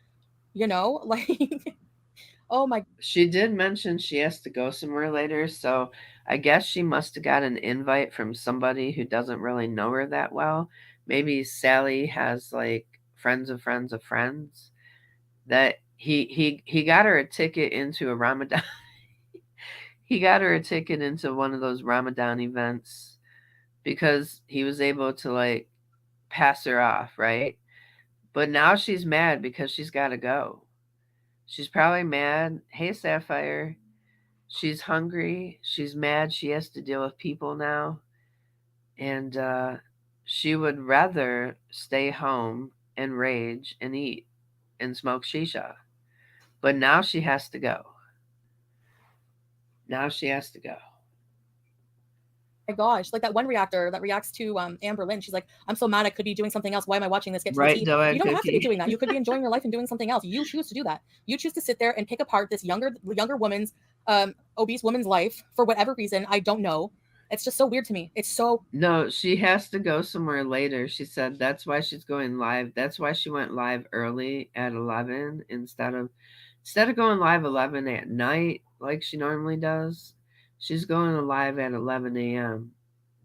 You know? Like, oh my. She did mention she has to go somewhere later, so I guess she must have got an invite from somebody who doesn't really know her that well. Maybe Sally has, like, friends of friends of friends. That he got her a ticket into a Ramadan. He got her a ticket into one of those Ramadan events because he was able to, like, pass her off, right? But now she's mad because she's got to go. She's probably mad. Hey, Sapphire. She's hungry. She's mad. She has to deal with people now. And she would rather stay home and rage and eat and smoke shisha. But now she has to go. Now she has to go. My gosh, like that one reactor that reacts to Amber Lynn. She's like, I'm so mad I could be doing something else. Why am I watching this? Get to right, the tea. You don't have to be doing that. You could be enjoying your life and doing something else. You choose to do that. You choose to sit there and pick apart this younger woman's obese woman's life for whatever reason. I don't know. It's just so weird to me. It's so. No, she has to go somewhere later. She said that's why she's going live. That's why she went live early at 11 instead of going live 11 at night like she normally does. She's going live at 11 a.m.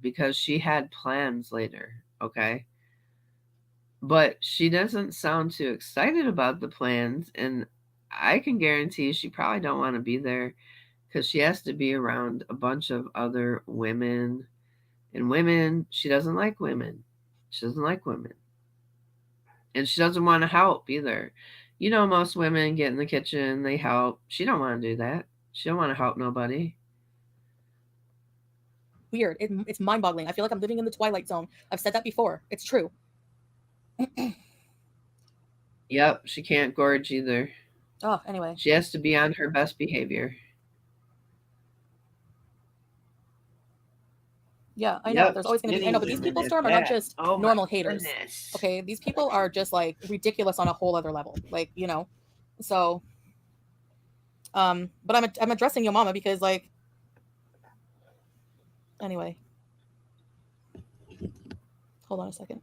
because she had plans later, okay? But she doesn't sound too excited about the plans, and I can guarantee she probably don't want to be there because she has to be around a bunch of other women. And women, she doesn't like women. She doesn't like women. And she doesn't want to help either. You know, most women get in the kitchen, they help. She don't want to do that. She don't want to help nobody. Weird. It's mind-boggling. I feel like I'm living in the Twilight Zone. I've said that before. It's true. Yep, she can't gorge either. Oh, anyway. She has to be on her best behavior. Yeah, I know. Yep, There's always going to be. I skinny know, but these women people, is Storm, are not bad. just Oh my normal haters. goodness. Okay, these people are just like ridiculous on a whole other level. Like, you know, so. But I'm addressing your mama because like. Anyway. Hold on a second.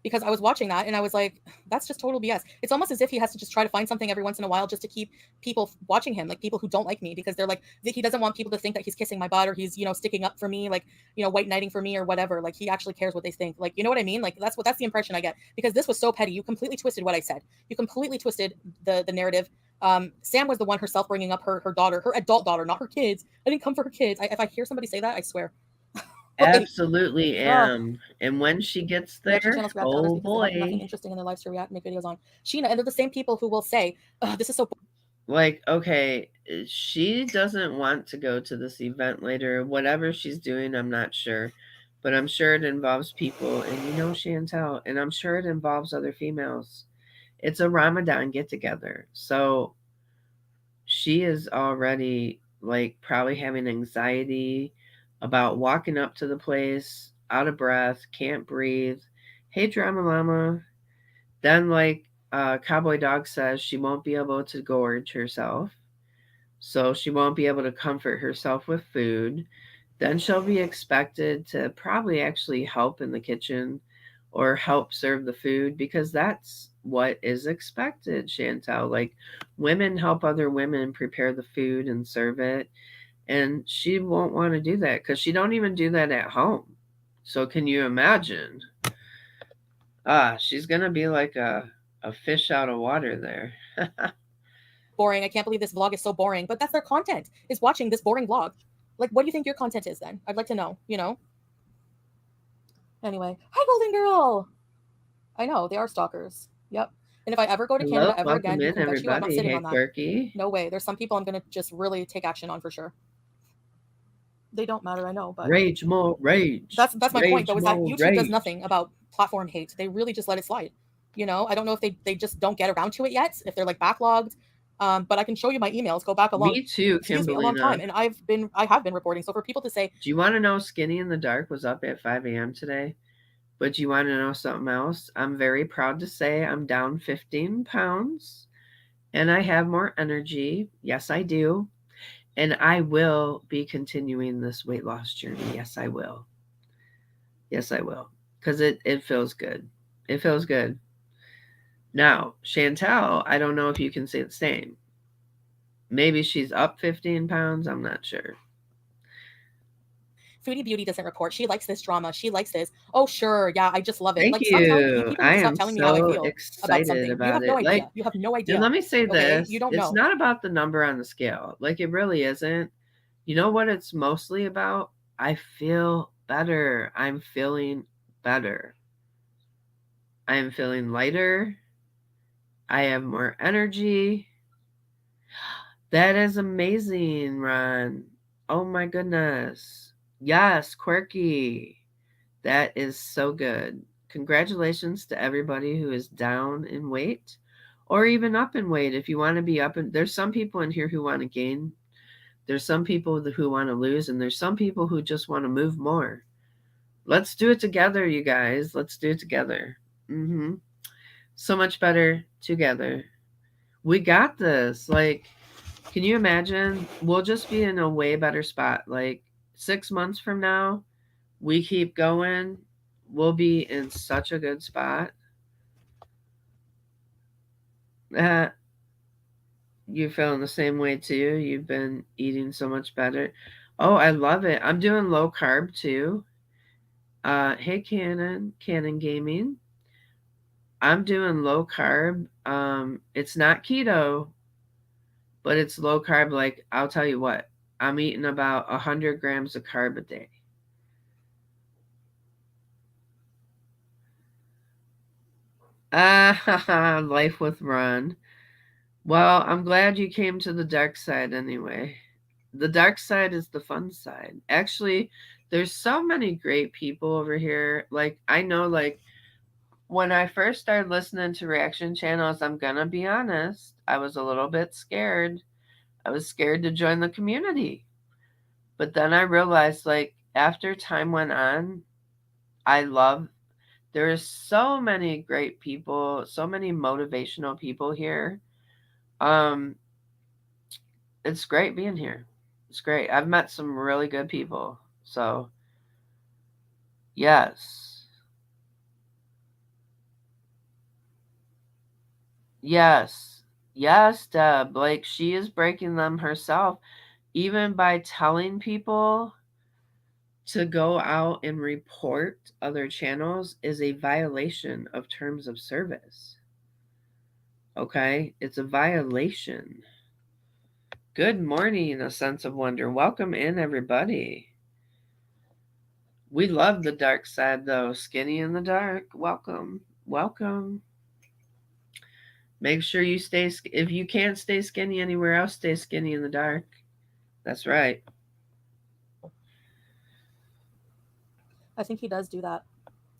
Because I was watching that and I was like, that's just total BS. It's almost as if he has to just try to find something every once in a while just to keep people watching him, like people who don't like me, because they're like, he doesn't want people to think that he's kissing my butt or he's, you know, sticking up for me, like, you know, white knighting for me or whatever. Like he actually cares what they think. Like, you know what I mean? Like that's the impression I get, because this was so petty. You completely twisted what I said. You completely twisted the narrative. Sam was the one herself bringing up her daughter, her adult daughter, not her kids. I didn't come for her kids. If I hear somebody say that, I swear. Absolutely am. And when she gets there, channels react to others because they have nothing interesting in their lives to react, make videos on. Sheena, and they're the same people who will say, "This is so." Like, okay, she doesn't want to go to this event later. Whatever she's doing, I'm not sure, but I'm sure it involves people, and you know Chantel, and I'm sure it involves other females. It's a Ramadan get together, so she is already like probably having anxiety about walking up to the place, out of breath, can't breathe. Hey, Drama Llama. Then, like Cowboy Dog says, she won't be able to gorge herself. So she won't be able to comfort herself with food. Then she'll be expected to probably actually help in the kitchen or help serve the food because that's what is expected, Chantel. Like women help other women prepare the food and serve it. And she won't want to do that because she don't even do that at home. So can you imagine? She's gonna be like a fish out of water there. Boring. I can't believe this vlog is so boring, but that's their content, is watching this boring vlog. Like, what do you think your content is then? I'd like to know, you know? Anyway, hi, Golden Girl. I know, they are stalkers. Yep. And if I ever go to Canada ever again, you can bet you I'm not sitting on that. Quirky. No way. There's some people I'm going to just really take action on for sure. They don't matter, I know, but rage, more rage. That's my rage, point, though, is that YouTube rage. does nothing about platform hate. They really just let it slide. You know, I don't know if they just don't get around to it yet, if they're like backlogged. But I can show you my emails. Go back a long, Me too, a long time, and I have been reporting. So for people to say, do you want to know Skinny in the Dark was up at 5 a.m. today? But you want to know something else? I'm very proud to say I'm down 15 pounds, and I have more energy. Yes, I do. And I will be continuing this weight loss journey. Yes, I will. Yes, I will. Because it feels good. It feels good. Now, Chantel, I don't know if you can say the same. Maybe she's up 15 pounds. I'm not sure. Foodie Beauty doesn't report. She likes this drama. She likes this. Oh, sure. Yeah, I just love it. Thank like, you. People need to stop telling me how I feel excited about something. about you have it. no idea. Like, you have no idea. Let me say this. You don't know. It's not about the number on the scale. Like, it really isn't. You know what it's mostly about? I feel better. I'm feeling better. I am feeling lighter. I have more energy. That is amazing, Ron. Oh my goodness. Yes, Quirky. That is so good. Congratulations to everybody who is down in weight or even up in weight. If you want to be up, and there's some people in here who want to gain. There's some people who want to lose, and there's some people who just want to move more. Let's do it together, you guys. Let's do it together. So much better together. We got this. Like, can you imagine? We'll just be in a way better spot. Like 6 months from now, we keep going. We'll be in such a good spot. You feeling the same way too? You've been eating so much better. Oh, I love it. I'm doing low carb too. Hey, Canon Gaming. I'm doing low carb. It's not keto, but it's low carb. Like, I'll tell you what, I'm eating about 100 grams of carb a day. Ah, life with Ron. Well, I'm glad you came to the dark side anyway. The dark side is the fun side. Actually, there's so many great people over here. Like, I know, like, when I first started listening to reaction channels, I'm gonna be honest, I was a little bit scared. I was scared to join the community. But then I realized, like, after time went on, I love, there's so many great people, so many motivational people here. Um, it's great being here. It's great. I've met some really good people. So, yes. Yes. Yes, Deb. Like, she is breaking them herself, even by telling people to go out and report other channels is a violation of terms of service. Okay? It's a violation. Good morning, A Sense of Wonder. Welcome in, everybody. We love the dark side, though. Skinny in the dark. Welcome. Welcome. Make sure you stay, if you can't stay skinny anywhere else, stay skinny in the dark. That's right. I think he does do that.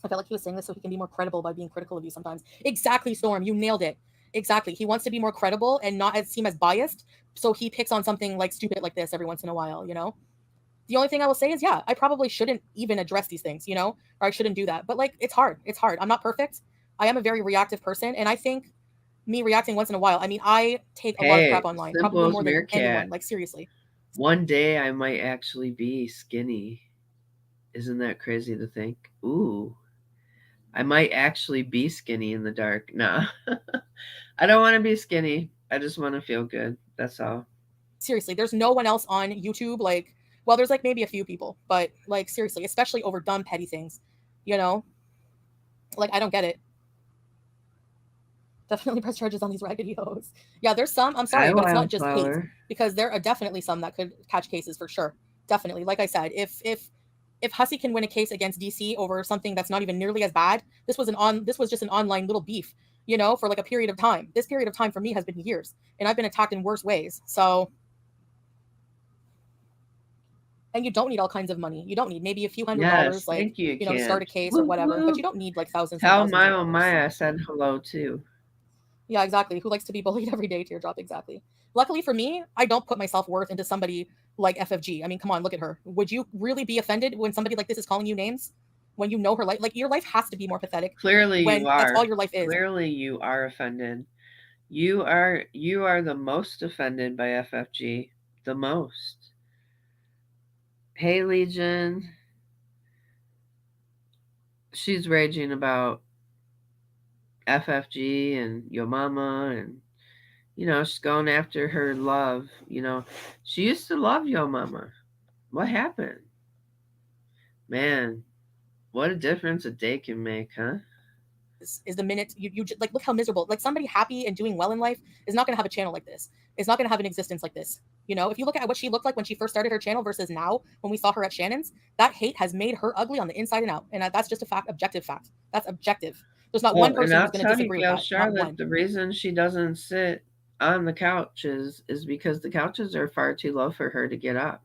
I felt like he was saying this so he can be more credible by being critical of you sometimes. Exactly, Storm. You nailed it. Exactly. He wants to be more credible and not seem as biased. So he picks on something like stupid like this every once in a while, you know? The only thing I will say is, yeah, I probably shouldn't even address these things, you know? Or I shouldn't do that. But like, it's hard. It's hard. I'm not perfect. I am a very reactive person. And I think me reacting once in a while, I mean, I take a lot of crap online, probably more than anyone. Like, seriously. One day I might actually be skinny. Isn't that crazy to think? Ooh. I might actually be skinny in the dark. Nah. I don't want to be skinny. I just want to feel good. That's all. Seriously, there's no one else on YouTube. Like, well, there's like maybe a few people, but like, seriously, especially over dumb, petty things, you know? Like, I don't get it. Definitely press charges on these raggedy hoes. Yeah, there's some. I'm sorry, but it's not just hate, because there are definitely some that could catch cases for sure. Definitely. Like I said, if Hussey can win a case against DC over something that's not even nearly as bad, this was just an online little beef, you know, for like a period of time. This period of time for me has been years, and I've been attacked in worse ways. So, and you don't need all kinds of money. You don't need maybe a few $100, like, you know, to start a case or whatever, but you don't need like thousands and thousands. Tell Maya said hello too. Yeah, exactly. Who likes to be bullied every day? Teardrop, exactly. Luckily for me, I don't put my self-worth into somebody like FFG. I mean, come on, look at her. Would you really be offended when somebody like this is calling you names? When you know her life? Like, your life has to be more pathetic. Clearly you are. That's all your life is. Clearly you are offended. You are the most offended by FFG. The most. Hey, Legion. She's raging about FFG and Yo Mama, and you know, she's going after her love. You know, she used to love Yo Mama. What happened? Man, what a difference a day can make, huh? Is the minute you like, look how miserable. Like, somebody happy and doing well in life is not going to have a channel like this. Is not going to have an existence like this. You know, if you look at what she looked like when she first started her channel versus now when we saw her at Shannon's, that hate has made her ugly on the inside and out. And that's just a fact, objective fact. That's objective. There's not one person who's going to disagree with that. Charlotte, the reason she doesn't sit on the couches is because the couches are far too low for her to get up.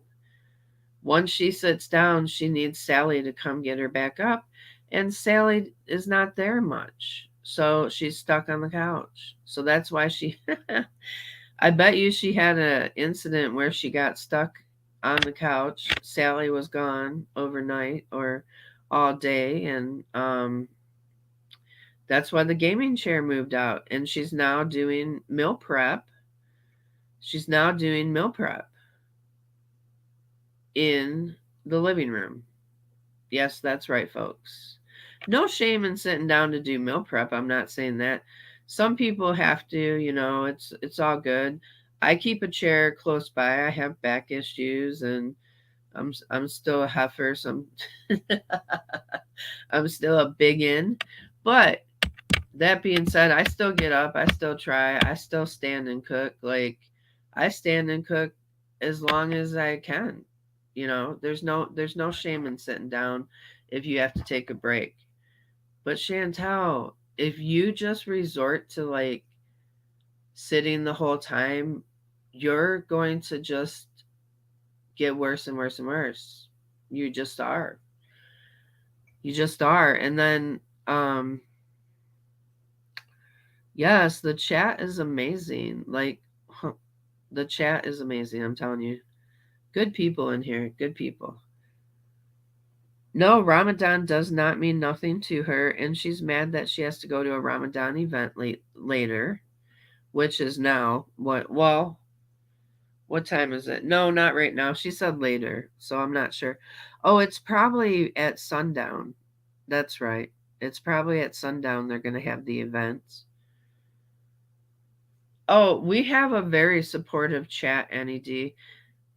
Once she sits down, she needs Sally to come get her back up, and Sally is not there much. So she's stuck on the couch. So that's why she I bet you she had an incident where she got stuck on the couch. Sally was gone overnight or all day, and that's why the gaming chair moved out, and she's now doing meal prep. She's now doing meal prep in the living room. Yes, that's right, folks. No shame in sitting down to do meal prep. I'm not saying that. Some people have to, you know, it's all good. I keep a chair close by. I have back issues, and I'm still a heifer, so I'm still a biggin. But that being said, I still get up, I still try, I still stand and cook. Like, I stand and cook as long as I can. You know, there's no shame in sitting down if you have to take a break. But Chantel, if you just resort to like sitting the whole time, you're going to just get worse and worse and worse. You just are. You just are. And then yes, the chat is amazing. Like the chat is amazing, I'm telling you. Good people in here, good people. No, Ramadan does not mean nothing to her, and she's mad that she has to go to a Ramadan event later, which is now. What time is it? No, not right now. She said later, so I'm not sure. Oh, it's probably at sundown. That's right. It's probably at sundown they're going to have the events. Oh, we have a very supportive chat, NED.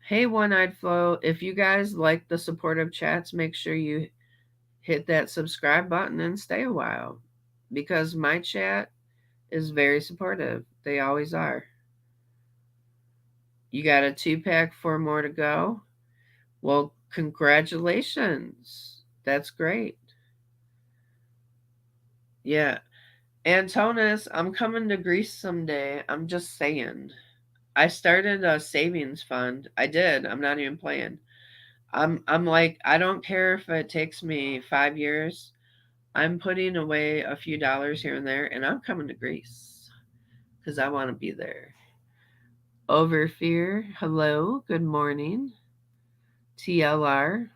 Hey, One-Eyed Flo, if you guys like the supportive chats, make sure you hit that subscribe button and stay a while, because my chat is very supportive. They always are. You got a 2-pack, 4 more to go? Well, congratulations. That's great. Yeah. Antonis, I'm coming to Greece someday. I'm just saying. I started a savings fund. I did. I'm not even playing. I'm like, I don't care if it takes me 5 years. I'm putting away a few dollars here and there, and I'm coming to Greece because I want to be there. Overfear, hello, good morning. TLR,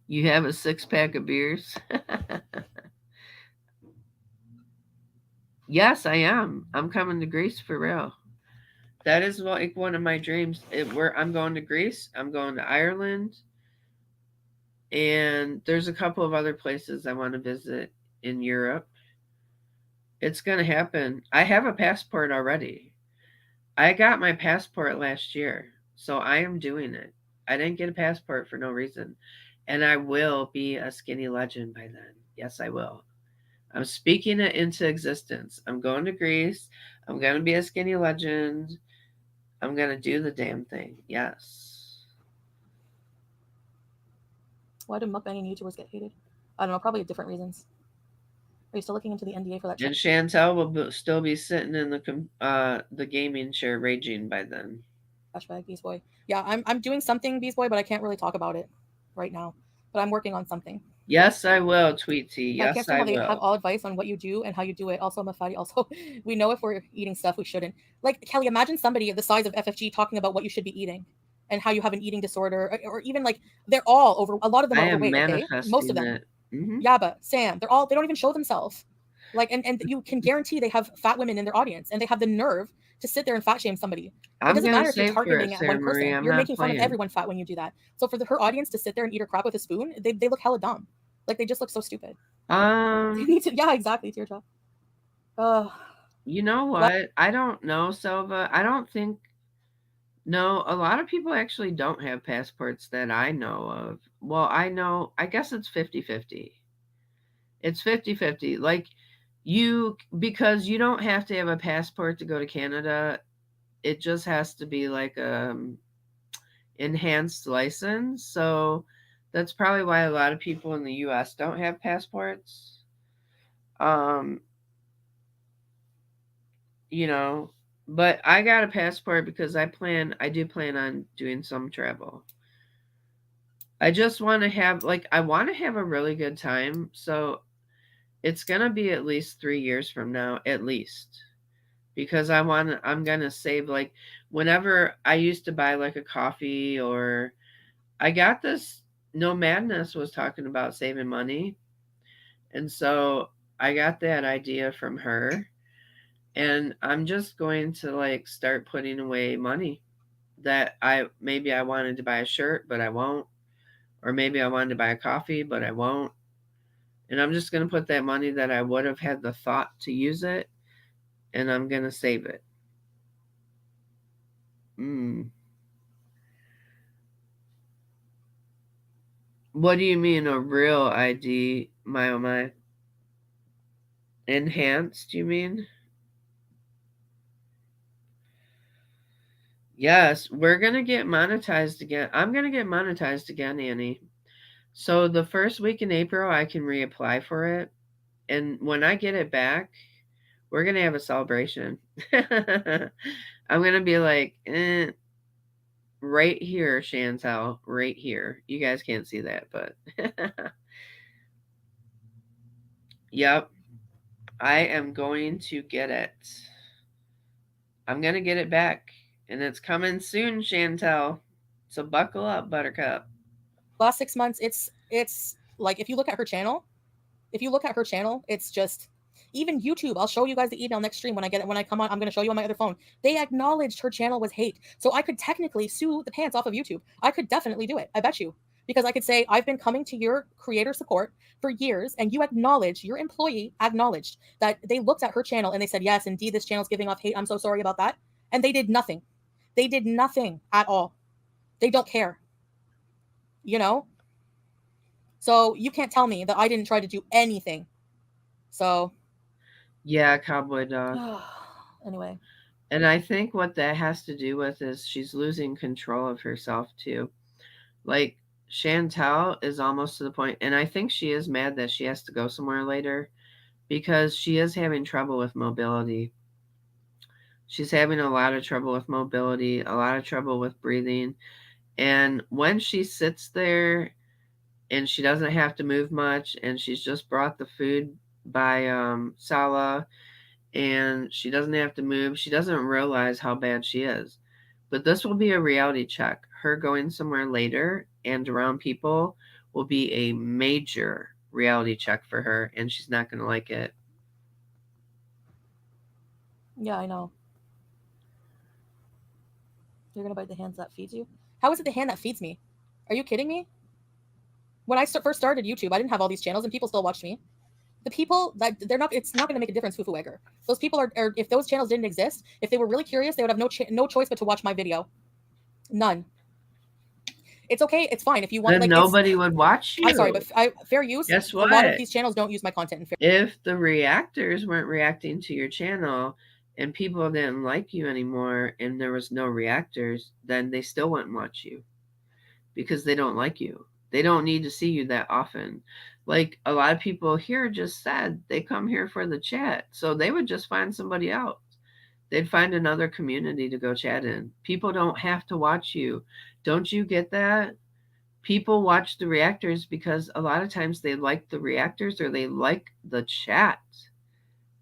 you have a 6-pack of beers? Yes, I am. I'm coming to Greece for real. That is like one of my dreams. Where I'm going to Greece, I'm going to Ireland, and there's a couple of other places I want to visit in Europe. It's going to happen. I have a passport already. I got my passport last year, so I am doing it. I didn't get a passport for no reason. And I will be a skinny legend by then. Yes, I will. I'm speaking it into existence. I'm going to Greece. I'm going to be a skinny legend. I'm going to do the damn thing. Yes. Why do mukbanging YouTubers get hated? I don't know, probably different reasons. Are you still looking into the NDA for that? And Chantel will still be sitting in the gaming chair raging by then. Flashback, Beast Boy. Yeah, I'm doing something, Beast Boy, but I can't really talk about it right now. But I'm working on something. Yes, I will, Tweet T. Yes, I can't say I how will. they have all advice on what you do and how you do it. Also, I'm a fatty. Also, we know if we're eating stuff we shouldn't. Like, Kelly, imagine somebody the size of FFG talking about what you should be eating and how you have an eating disorder, or even like they're all over. A lot of them are overweight. Okay, most of them. Mm-hmm. Yeah, but Sam, they don't even show themselves. Like, and you can guarantee they have fat women in their audience, and they have the nerve to sit there and fat shame somebody. It doesn't matter if you're targeting at one person. You're making fun of everyone fat when you do that. So for her audience to sit there and eat her crap with a spoon, they look hella dumb. Like, they just look so stupid. They need to, yeah, exactly, teardrop. You know what? I don't know, Silva. I don't think. No, a lot of people actually don't have passports that I know of. Well, I guess it's 50-50. It's 50-50. Like, because you don't have to have a passport to go to Canada. It just has to be like enhanced license. So that's probably why a lot of people in the US don't have passports. You know, but I got a passport because I do plan on doing some travel. I just want to have I want to have a really good time. So it's going to be at least 3 years from now, at least. Because I'm going to save, like, whenever I used to buy like a coffee, or I got this, No Madness was talking about saving money. And so I got that idea from her. And I'm just going to like start putting away money that maybe I wanted to buy a shirt, but I won't. Or maybe I wanted to buy a coffee, but I won't. And I'm just going to put that money that I would have had the thought to use it, and I'm going to save it. What do you mean a real ID, my oh my? Enhanced, you mean? Yes, we're gonna get monetized again. I'm gonna get monetized again, Annie. So the first week in April, I can reapply for it. And when I get it back, we're gonna have a celebration. I'm gonna be like, right here, Chantel, right here. You guys can't see that, but yep, I am going to get it. I'm gonna get it back, and it's coming soon, Chantel. So buckle up, Buttercup. Last 6 months, it's like if you look at her channel, it's just even YouTube. I'll show you guys the email next stream when I come on. I'm going to show you on my other phone. They acknowledged her channel was hate, so I could technically sue the pants off of YouTube. I could definitely do it. I bet you. Because I could say, I've been coming to your creator support for years, and your employee acknowledged that they looked at her channel and they said, yes, indeed, this channel's giving off hate. I'm so sorry about that. And they did nothing. They did nothing at all. They don't care. You know? So you can't tell me that I didn't try to do anything. So. Yeah, Cowboy Dog. Anyway. And I think what that has to do with is she's losing control of herself too. Like, Chantel is almost to the point, and I think she is mad that she has to go somewhere later because she is having trouble with mobility. She's having a lot of trouble with mobility, a lot of trouble with breathing. And when she sits there and she doesn't have to move much, and she's just brought the food by Sala, and she doesn't have to move, she doesn't realize how bad she is. But this will be a reality check. Her going somewhere later and around people will be a major reality check for her, and she's not going to like it. Yeah, I know. You're going to bite the hands that feeds you? How is it the hand that feeds me? Are you kidding me? When I first started YouTube, I didn't have all these channels, and people still watched me. The people that it's not going to make a difference, Fufu Egger. Those people are, if those channels didn't exist, if they were really curious, they would have no choice but to watch my video. None. It's okay. It's fine. If you want, then nobody would watch you. I'm sorry, but fair use. Guess what? A lot of these channels don't use my content in fair. If the reactors weren't reacting to your channel and people didn't like you anymore and there was no reactors, then they still wouldn't watch you because they don't like you. They don't need to see you that often. Like a lot of people here just said they come here for the chat. So they would just find somebody else. They'd find another community to go chat in. People don't have to watch you. Don't you get that? People watch the reactors because a lot of times they like the reactors or they like the chat.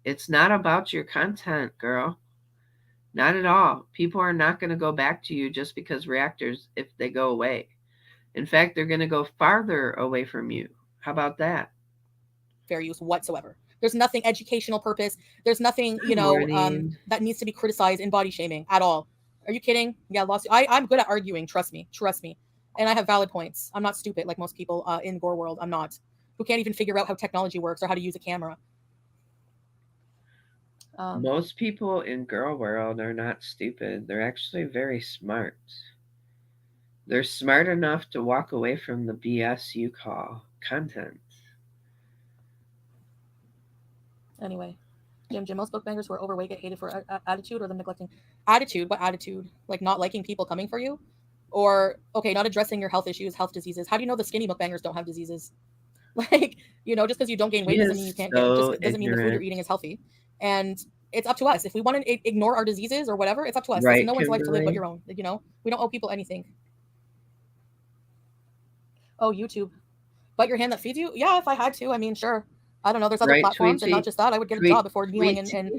It's not about your content, girl. Not at all. People are not going to go back to you just because reactors, if they go away. In fact, they're going to go farther away from you. How about that? Fair use whatsoever. There's nothing educational purpose. There's nothing, that needs to be criticized in body shaming at all. Are you kidding? Yeah, lawsuit. I'm good at arguing. Trust me. And I have valid points. I'm not stupid like most people in Gore World. I'm not. Who can't even figure out how technology works or how to use a camera. Most people in Girl World are not stupid. They're actually very smart. They're smart enough to walk away from the BS you call content. Anyway, Jim, most bookbangers who are overweight get hated for attitude or them neglecting attitude. What attitude? Like not liking people coming for you, or not addressing your health issues, health diseases. How do you know the skinny bookbangers don't have diseases? Like just because you don't gain weight doesn't mean you can't doesn't mean the food you're eating is healthy. And it's up to us. If we want to ignore our diseases or whatever, it's up to us. Right, it's no one's life to live but your own. We don't owe people anything. Oh, YouTube. Bite your hand that feeds you? Yeah, if I had to. I mean, sure. I don't know. There's other platforms, and not just that. I would get a job before kneeling and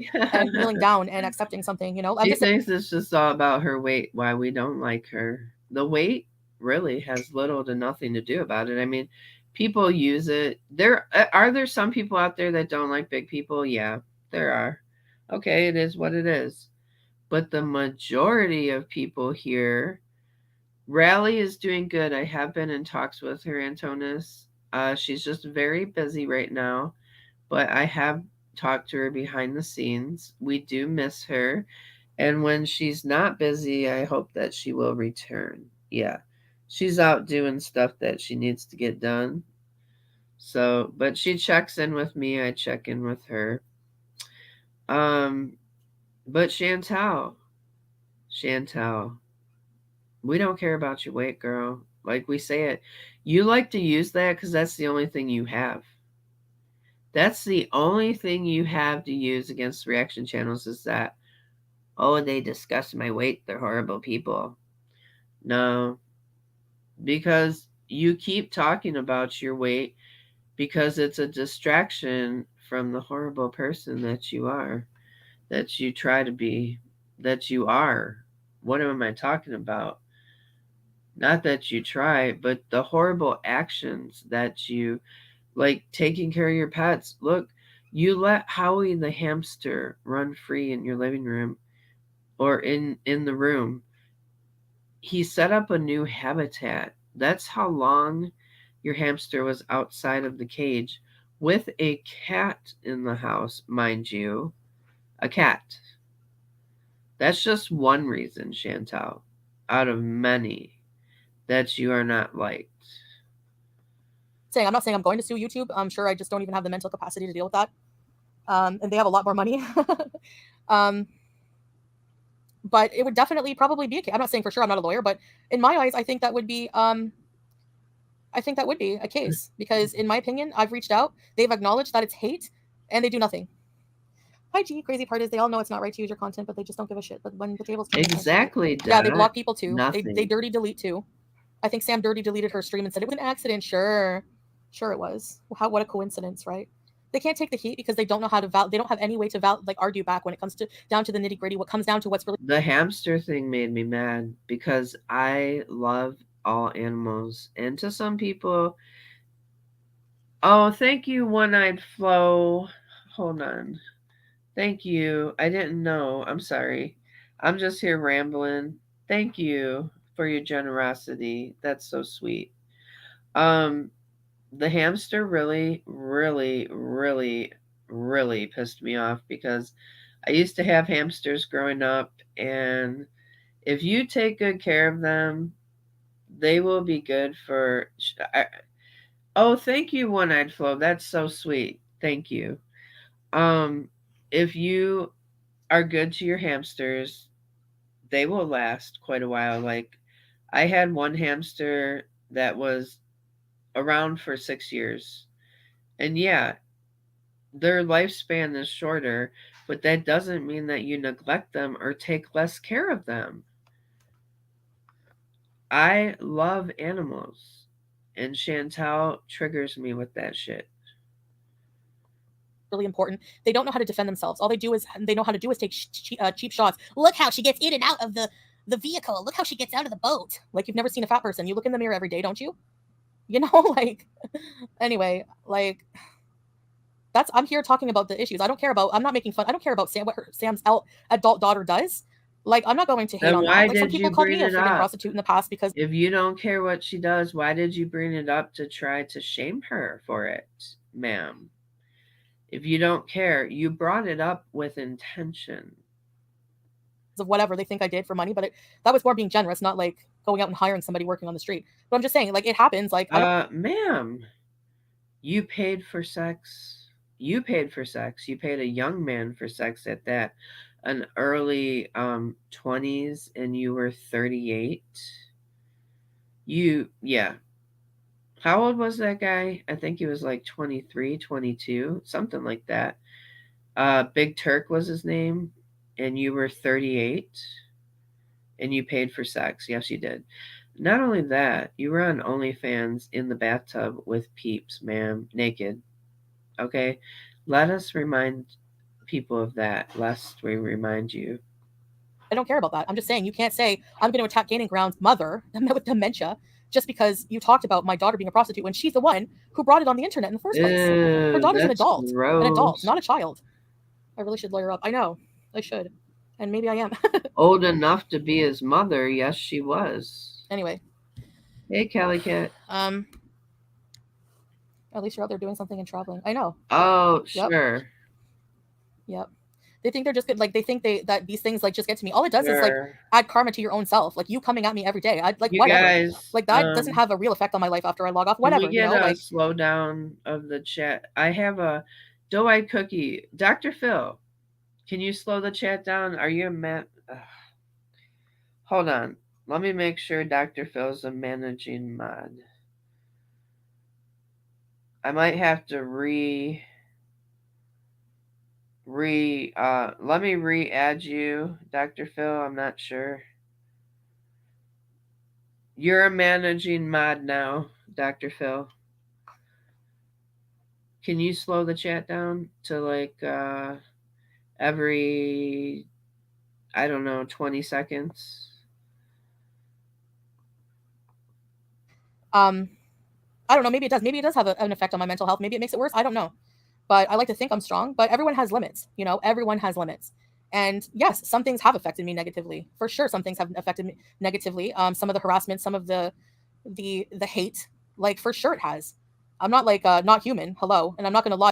kneeling down and accepting something. She thinks it's just all about her weight. Why we don't like her? The weight really has little to nothing to do about it. I mean, people use it. Are there some people out there that don't like big people? Yeah, there are. Okay, it is what it is. But the majority of people here, Rally is doing good. I have been in talks with her, Antonis. She's just very busy right now, but I have talked to her behind the scenes. We do miss her. And when she's not busy, I hope that she will return. Yeah. she's out doing stuff that she needs to get done. So, but she checks in with me. I check in with her. But Chantal, we don't care about your weight, girl. Like we say it, you like to use that because that's the only thing you have. That's the only thing you have to use against reaction channels is that, oh, they discuss my weight. They're horrible people. No, because you keep talking about your weight because it's a distraction from the horrible person that you are, that you try to be, that you are. What am I talking about? Not that you try, but the horrible actions that you, like taking care of your pets. Look, you let Howie the hamster run free in your living room or in the room. He set up a new habitat. That's how long your hamster was outside of the cage with a cat in the house, mind you. A cat. That's just one reason, Chantal, out of many, that you are not liked. I'm not saying I'm going to sue YouTube. I'm sure I just don't even have the mental capacity to deal with that. And they have a lot more money. But it would definitely probably be a case. I'm not saying for sure, I'm not a lawyer, but in my eyes, I think that would be a case because in my opinion, I've reached out, they've acknowledged that it's hate, and they do nothing. Hi G, crazy part is they all know it's not right to use your content, but they just don't give a shit. But when the tables turn, Exactly. yeah, they block people too. Nothing. They dirty delete too. I think Sam dirty deleted her stream and said it was an accident. Sure it was. What a coincidence, right? They can't take the heat because they don't know how to they don't have any way to argue back when it comes to down to the nitty gritty. What comes down to what's really the hamster thing made me mad because I love all animals, and to some people, oh, thank you, One-Eyed Flo. Hold on. Thank you. I didn't know. I'm sorry. I'm just here rambling. Thank you for your generosity. That's so sweet. The hamster really, really, really, really pissed me off because I used to have hamsters growing up, and if you take good care of them, they will be good for. Oh, thank you, One-Eyed Flo. That's so sweet. Thank you. If you are good to your hamsters, they will last quite a while. Like I had one hamster that was around for 6 years. And yeah, their lifespan is shorter, but that doesn't mean that you neglect them or take less care of them. I love animals, and Chantal triggers me with that shit. really important. They don't know how to defend themselves. All they know how to do is take cheap shots. Look how she gets in and out of the vehicle. Look how she gets out of the boat. Like you've never seen a fat person. You look in the mirror every day, don't you? You know, like anyway, like I'm here talking about the issues. I'm not making fun. I don't care about Sam's adult daughter does. Like I'm not going to hate on that. Like some people called me a freaking prostitute in the past because if you don't care what she does, why did you bring it up to try to shame her for it, ma'am? If you don't care, you brought it up with intention. Of whatever they think I did for money, but that was more being generous, not like going out and hiring somebody working on the street. But I'm just saying, like it happens. Like, ma'am, you paid for sex. You paid for sex. You paid a young man for sex at that, an early 20s, and you were 38. Yeah. How old was that guy? I think he was like 23, 22, something like that. Big Turk was his name, and you were 38, and you paid for sex. Yes, you did. Not only that, you were on OnlyFans in the bathtub with peeps, ma'am, naked. Okay? Let us remind people of that, lest we remind you. I don't care about that. I'm just saying you can't say I'm going to attack Gaining Ground's mother with dementia just because you talked about my daughter being a prostitute when she's the one who brought it on the internet in the first place. Her daughter's an adult. Gross. An adult, not a child. I really should lawyer up. I know. I should. And maybe I am. Old enough to be his mother. Yes, she was. Anyway. Hey, Cali Cat. At least you're out there doing something and traveling. I know. Oh, sure. Yep. They think they're just good. Like they think that these things like just get to me. All it does is like add karma to your own self. Like you coming at me every day. I like You whatever. guys, Like that doesn't have a real effect on my life after I log off. Whatever. Can we get you know, a like slowdown of the chat? I have a doe-eyed cookie. Dr. Phil, can you slow the chat down? Are you a man? Hold on. Let me make sure Dr. Phil's a managing mod. I might have to let me re-add you, Dr. Phil. I'm not sure. You're a managing mod now, Dr. Phil. Can you slow the chat down to like every, I don't know, 20 seconds? I don't know, maybe it does. Maybe it does have an effect on my mental health. Maybe it makes it worse. I don't know. But I like to think I'm strong, but everyone has limits, you know, everyone has limits. And yes, some things have affected me negatively. For sure, some things have affected me negatively. Some of the harassment, some of the hate, like for sure it has. I'm not like not human. Hello, and I'm not gonna lie.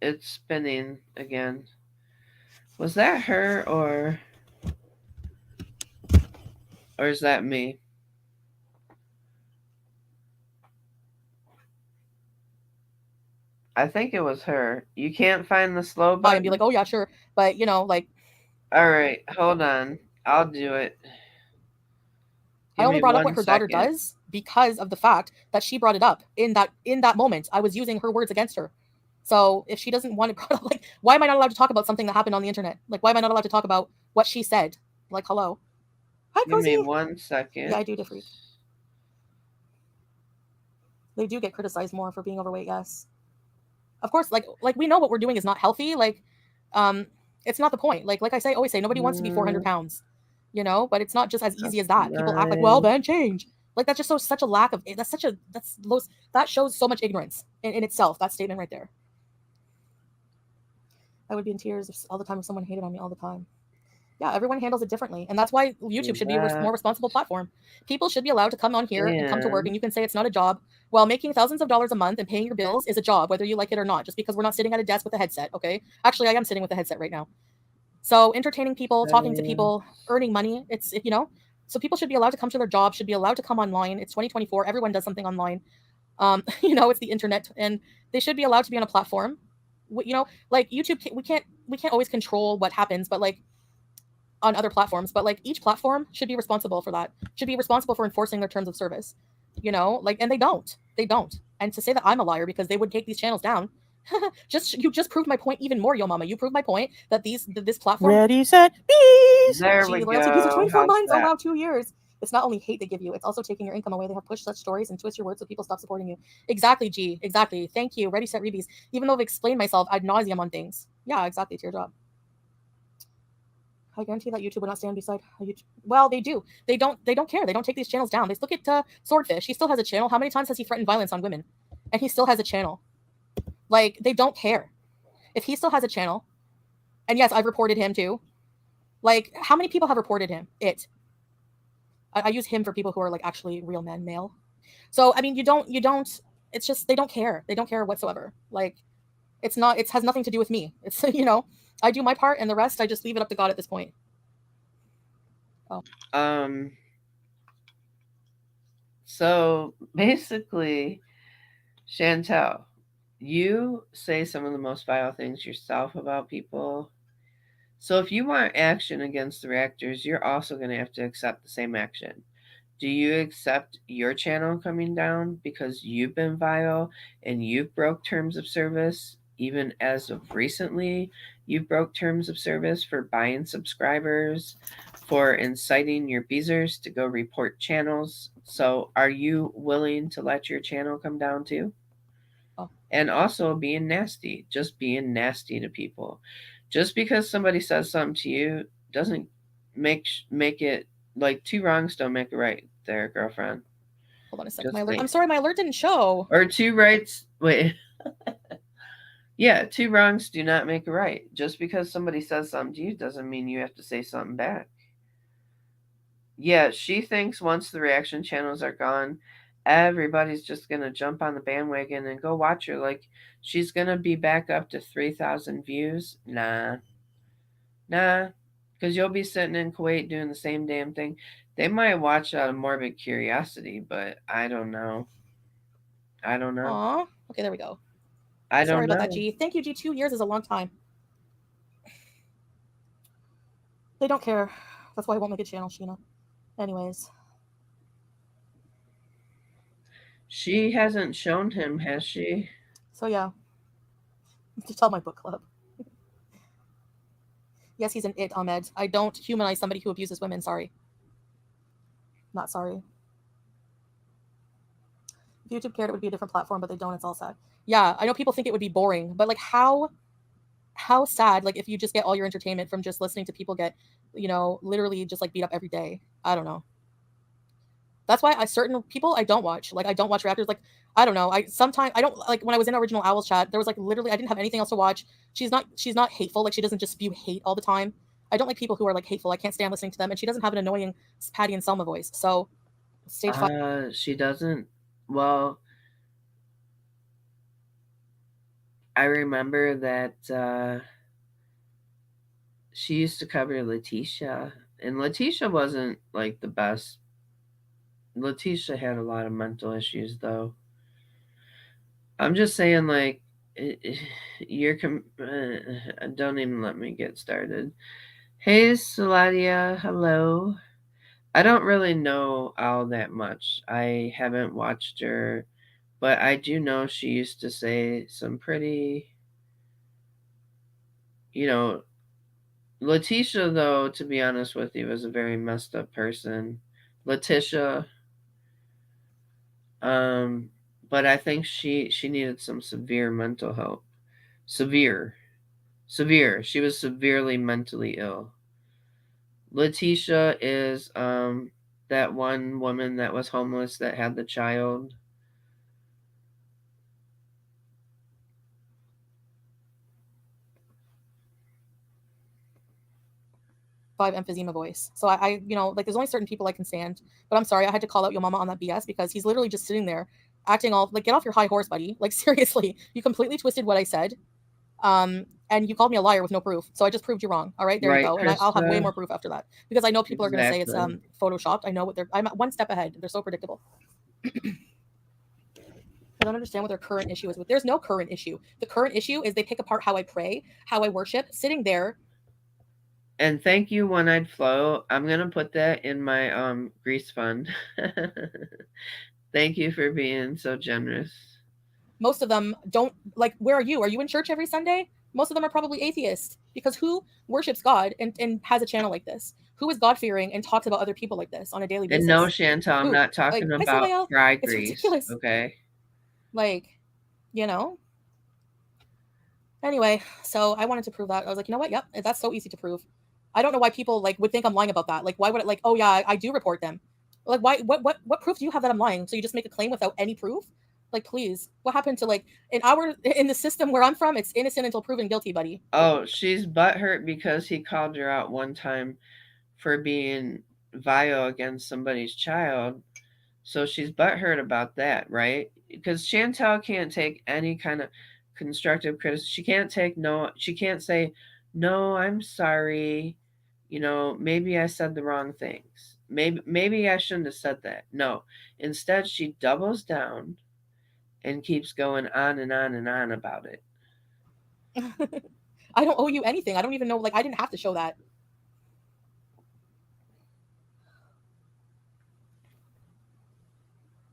It's spinning again. Was that her or is that me? I think it was her. You can't find the slow button? And be like, oh yeah, sure. But you know, like all right, hold on. I'll do it. I only brought up what her daughter does because of the fact that she brought it up in that moment. I was using her words against her. So if she doesn't want to brought up, like, why am I not allowed to talk about something that happened on the internet? Like, why am I not allowed to talk about what she said? Like, hello. Hi, Cozy. Give me 1 second. Yeah, I do differ. They do get criticized more for being overweight, yes. Of course, like we know what we're doing is not healthy. Like, it's not the point. Like I always say, nobody wants to be 400 pounds, you know, but it's not just as easy as that. People act like, well, then change. Like that's just such a lack of, that shows so much ignorance in itself, that statement right there. I would be in tears all the time if someone hated on me all the time. Yeah, everyone handles it differently. And that's why YouTube should be a more responsible platform. People should be allowed to come on here and come to work, and you can say it's not a job. Well, making thousands of dollars a month and paying your bills is a job, whether you like it or not, just because we're not sitting at a desk with a headset, okay? Actually, I am sitting with a headset right now. So entertaining people, talking to people, earning money, it's, you know, so people should be allowed to come to their job, should be allowed to come online. It's 2024. Everyone does something online. You know, it's the internet, and they should be allowed to be on a platform. You know, like YouTube, we can't always control what happens, but like on other platforms, but like each platform should be responsible for that, should be responsible for enforcing their terms of service, you know, like, and they don't. And to say that I'm a liar because they would take these channels down, you just proved my point even more, Yo Mama. You proved my point that this platform. Ready, set, bees. There we go. Loyalty, 24 months. Oh wow, 2 years. It's not only hate they give you, it's also taking your income away. They have pushed such stories and twist your words so people stop supporting you. Exactly, G. Exactly. Thank you. Ready, set, rebees. Even though I've explained myself ad nauseum on things. Yeah, exactly. It's your job. I guarantee that YouTube would not stand beside YouTube. Well, they do. They don't care. They don't take these channels down. They look at Swordfish. He still has a channel. How many times has he threatened violence on women? And he still has a channel. Like, they don't care. If he still has a channel, and yes, I've reported him too. Like, how many people have reported him? I use him for people who are like actually real men, male. So, I mean, you don't, it's just, they don't care. They don't care whatsoever. Like, it has nothing to do with me. It's, you know, I do my part and the rest, I just leave it up to God at this point. Oh. So basically, Chantel, you say some of the most vile things yourself about people. So if you want action against the reactors, you're also going to have to accept the same action. Do you accept your channel coming down because you've been vile and you've broke terms of service? Even as of recently, you broke terms of service for buying subscribers, for inciting your beezers to go report channels. So are you willing to let your channel come down too? Oh. And also being nasty, just being nasty to people. Just because somebody says something to you doesn't make it, like, 2 wrongs don't make it right there, girlfriend. Hold on a second. I'm sorry, my alert didn't show. Or 2 rights, wait. Yeah, 2 wrongs do not make it right. Just because somebody says something to you doesn't mean you have to say something back. Yeah, she thinks once the reaction channels are gone, everybody's just gonna jump on the bandwagon and go watch her. Like, she's gonna be back up to 3,000 views. Nah, because you'll be sitting in Kuwait doing the same damn thing. They might watch out of morbid curiosity, but I don't know. I don't know. Aw. Okay, there we go. I Sorry don't about know. that, G. Thank you, G. 2 years is a long time. They don't care. That's why I won't make a channel, Sheena. Anyways. She hasn't shown him, has she? So yeah. To tell my book club. Yes, he's an it, Ahmed. I don't humanize somebody who abuses women. Sorry. Not sorry. If YouTube cared, it would be a different platform, but they don't. It's all sad. Yeah, I know people think it would be boring, but like how sad, like if you just get all your entertainment from just listening to people get, literally just like beat up every day. I don't know. That's why certain people I don't watch. Like I don't watch Reactors. Like I don't know. I don't like when I was in Original Owls chat. There was like literally I didn't have anything else to watch. She's not hateful. Like she doesn't just spew hate all the time. I don't like people who are like hateful. I can't stand listening to them. And she doesn't have an annoying Patty and Selma voice. So stage 5. She doesn't. Well, I remember that she used to cover Letitia, and Letitia wasn't like the best. Letitia had a lot of mental issues, though. I'm just saying, like, don't even let me get started. Hey, Saladia, hello. I don't really know Al that much. I haven't watched her, but I do know she used to say some pretty, Letitia, though, to be honest with you, was a very messed up person. Letitia, but I think she needed some severe mental help. Severe. She was severely mentally ill. Letitia is that one woman that was homeless that had the child. Emphysema voice. So I like there's only certain people I can stand. But I'm sorry, I had to call out your mama on that BS because he's literally just sitting there acting all like, get off your high horse, buddy. Like seriously, you completely twisted what I said. And you called me a liar with no proof. So I just proved you wrong. All right, there you go. And I'll have way more proof after that because I know people are going to say it's photoshopped. I know I'm one step ahead. They're so predictable. I don't understand what their current issue is with. There's no current issue. The current issue is they pick apart how I pray, how I worship, sitting there. And thank you, One-Eyed Flo. I'm gonna put that in my grease fund. Thank you for being so generous. Most of them don't like. Where are you? Are you in church every Sunday? Most of them are probably atheists because who worships God and has a channel like this? Who is God-fearing and talks about other people like this on a daily basis? And no, Chantal, I'm not talking about fry grease. It's ridiculous. Okay. Like, Anyway, so I wanted to prove that. I was like, you know what? Yep, that's so easy to prove. I don't know why people would think I'm lying about that. Like, why would it oh yeah, I do report them. Like, why? What proof do you have that I'm lying? So you just make a claim without any proof? Like, please, what happened to in the system where I'm from? It's innocent until proven guilty, buddy. Oh, she's butthurt because he called her out one time for being vile against somebody's child. So she's butthurt about that, right? Because Chantal can't take any kind of constructive criticism. She can't take no. She can't say, "No, I'm sorry. Maybe I said the wrong things. Maybe I shouldn't have said that." No. Instead, she doubles down and keeps going on and on and on about it. I don't owe you anything. I don't even know. I didn't have to show that.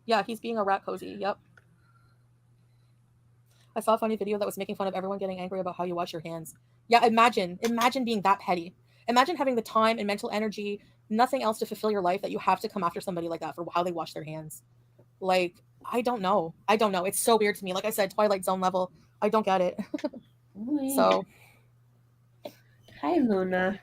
Yeah, he's being a rat cozy. Yep. I saw a funny video that was making fun of everyone getting angry about how you wash your hands. Yeah, imagine being that petty. Imagine having the time and mental energy, nothing else to fulfill your life, that you have to come after somebody like that for how they wash their hands. I don't know. It's so weird to me. Like I said, Twilight Zone level. I don't get it. So. Hi, Luna.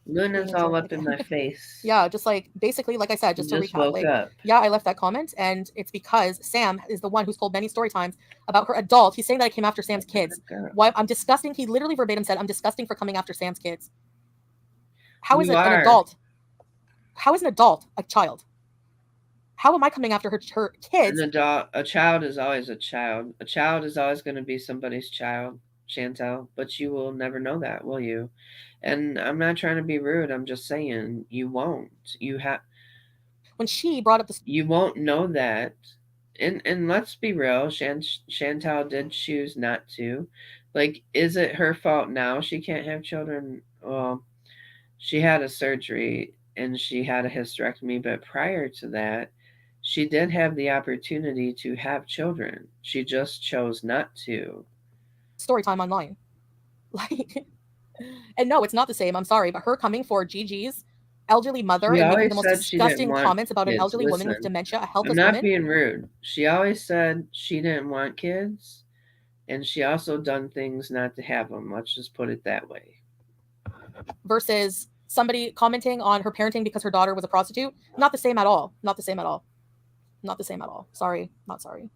Luna's all up in my face. Yeah, just basically, like I said, just to recap. Yeah, I left that comment, and it's because Sam is the one who's told many story times about her adult. He's saying that I came after Sam's kids. Why? I'm disgusting. He literally verbatim said, "I'm disgusting for coming after Sam's kids." How is it an adult? How is an adult a child? How am I coming after her kids? A child is always a child. A child is always going to be somebody's child, Chantel. But you will never know that, will you? And I'm not trying to be rude. I'm just saying you won't. You have. When she brought up the You won't know that. And let's be real. Chantal did choose not to. Like, is it her fault now she can't have children? Well, she had a surgery and she had a hysterectomy, but prior to that, she did have the opportunity to have children. She just chose not to. story time online. Like, and no, it's not the same. I'm sorry, but her coming for Gigi's elderly mother She and making always the most said she didn't disgusting want comments about an kids. elderly woman with Listen, dementia, a I'm helpless not woman. being rude. She always said she didn't want kids, and she also done things not to have them. Let's just put it that way. Versus somebody commenting on her parenting because her daughter was a prostitute. Not the same at all. Not the same at all. Not the same at all. Sorry. Not sorry.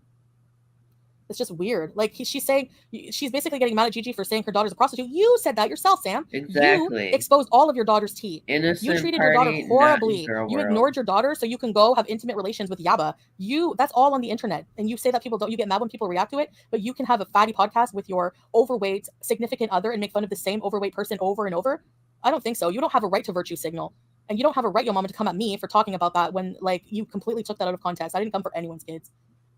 It's just weird. Like she's saying, she's basically getting mad at Gigi for saying her daughter's a prostitute. You said that yourself, Sam. Exactly. You exposed all of your daughter's tea. Innocent You treated party, your daughter horribly. Not in girl You world. ignored your daughter so you can go have intimate relations with Yaba. That's all on the internet. And you say that people don't, you get mad when people react to it, but you can have a fatty podcast with your overweight significant other and make fun of the same overweight person over and over. I don't think so. You don't have a right to virtue signal. And you don't have a right, yo mama, to come at me for talking about that when like you completely took that out of context. I didn't come for anyone's kids.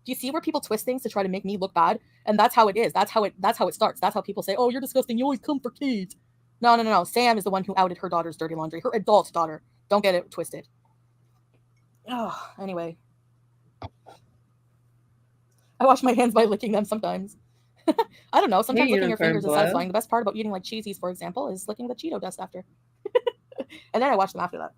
Do you see where people twist things to try to make me look bad? And that's how it is. That's how it starts. That's how people say, "Oh, you're disgusting. You always come for kids." No. Sam is the one who outed her daughter's dirty laundry. Her adult daughter. Don't get it twisted. Oh, anyway. I wash my hands by licking them sometimes. I don't know. Sometimes licking your fingers is satisfying. The best part about eating like cheesies, for example, is licking the Cheeto dust after. And then I wash them after that.